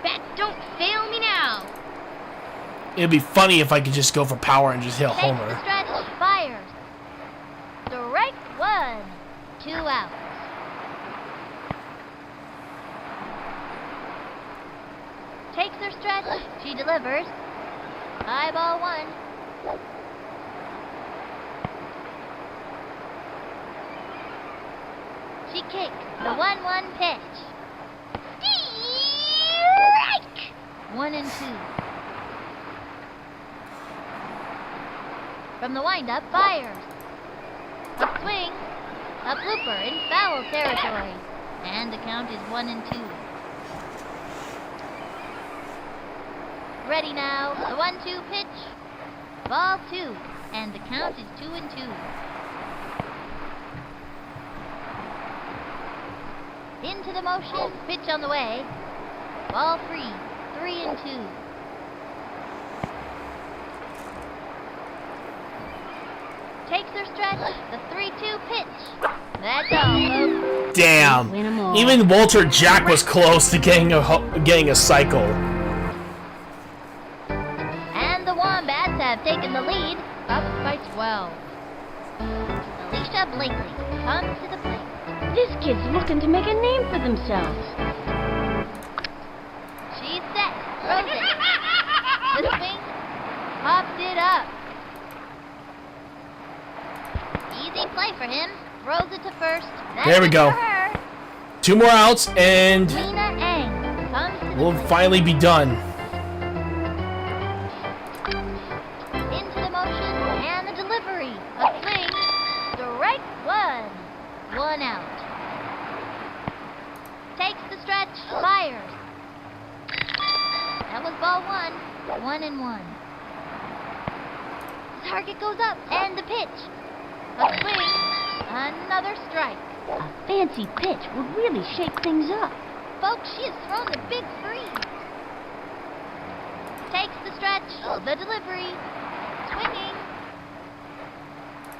Bat, don't fail me now. It'd be funny if I could just go for power and just hit a Takes the homer. stretch, fires. Strike 1. 2 outs. Takes her stretch, she delivers. High ball 1. She kicks the 1-1 pitch. Strike! 1-2. From the windup, fires. A swing, a blooper in foul territory, and the count is 1-2. Ready now, the 1-2 pitch. Ball 2, and the count is 2-2. Into the motion, pitch on the way. Ball 3, 3-2. Takes her stretch, the 3-2 pitch. That's all, folks. Damn. Win 'em all. Even Walter Jack was close to getting a cycle. And the Wombats have taken the lead, up by 12. Alicia Blakely comes to the plate. This kid's looking to make a name for themselves. She's set. Throws it. The swing. Popped it up. Easy play for him. Throws it to first. That's There we it go. for her. 2 more outs, and Lena Ang comes to we'll finally be done. into the motion and the delivery. A swing. Strike one. 1 out. Takes the stretch. Fires. That was ball 1. 1-1. The target goes up and the pitch. A swing. Another strike. A fancy pitch would really shake things up. Folks, she has thrown the big freeze. Takes the stretch, the delivery, swinging.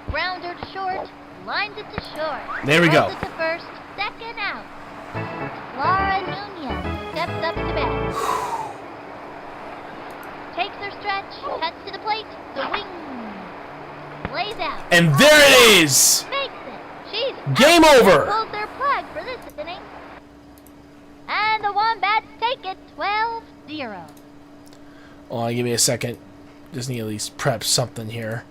Grounder to short, lines it to short. There we go. Throws it to first, second out. Laura Nunez steps up to bat. Takes her stretch, cuts to the plate, swing. Lays out. And there it is! Makes it. She's Game out. over. Pulls their plug for this inning. And the Wombats take it 12-0. Oh, give me a second. Just need to at least prep something here.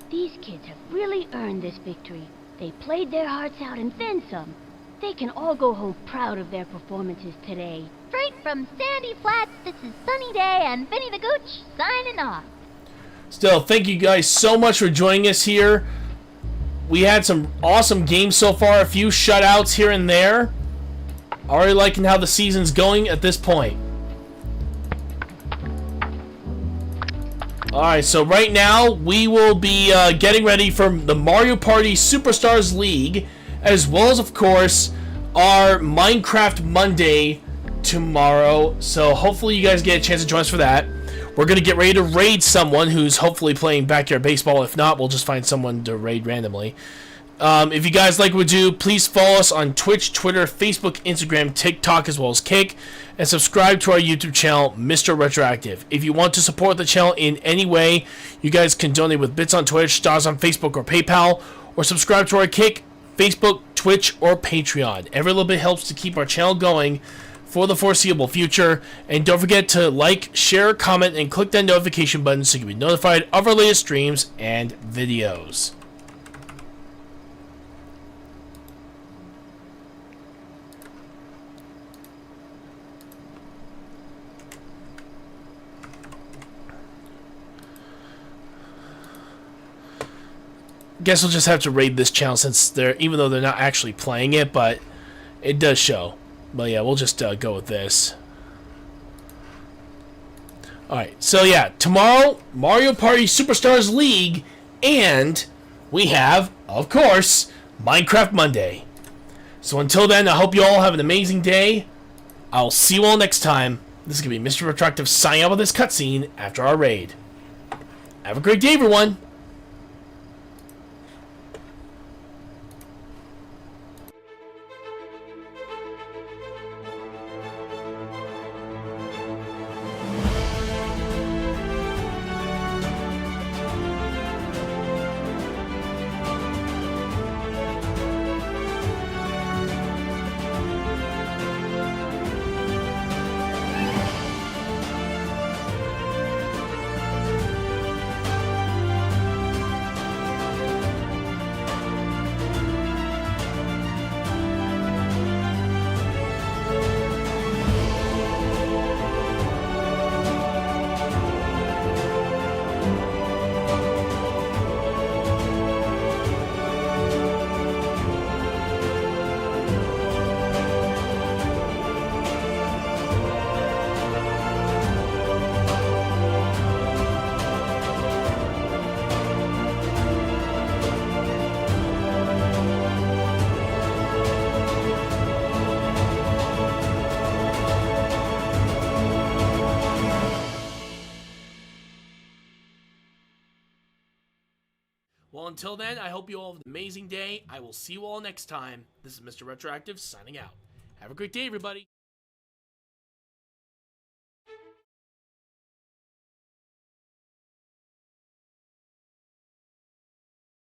These kids have really earned this victory. They played their hearts out and then some. They can all go home proud of their performances today. Straight from Sandy Flats, this is Sunny Day and Vinny the Gooch signing off. Still, thank you guys so much for joining us here. We had some awesome games so far, a few shutouts here and there. Already liking how the season's going at this point. Alright, so right now we will be getting ready for the Mario Party Superstars League, as well as, of course, our Minecraft Monday tomorrow. So hopefully you guys get a chance to join us for that. We're going to get ready to raid someone who's hopefully playing Backyard Baseball. If not, we'll just find someone to raid randomly. If you guys like what we do, please follow us on Twitch, Twitter, Facebook, Instagram, TikTok, as well as Kick. And subscribe to our YouTube channel, Mr. Retroactive. If you want to support the channel in any way, you guys can donate with bits on Twitch, stars on Facebook or PayPal, or subscribe to our Kick, Facebook, Twitch, or Patreon. Every little bit helps to keep our channel going for the foreseeable future. And don't forget to like, share, comment, and click that notification button so you can be notified of our latest streams and videos. Guess we'll just have to raid this channel since they're, even though they're not actually playing it, but it does show. But yeah, we'll just go with this. Alright, so yeah, tomorrow, Mario Party Superstars League, and we have, of course, Minecraft Monday. So until then, I hope you all have an amazing day. I'll see you all next time. This is going to be Mr. Retroactive signing out with this cutscene after our raid. Have a great day, everyone! Well, until then, I hope you all have an amazing day. I will see you all next time. This is Mr. Retroactive signing out. Have a great day, everybody.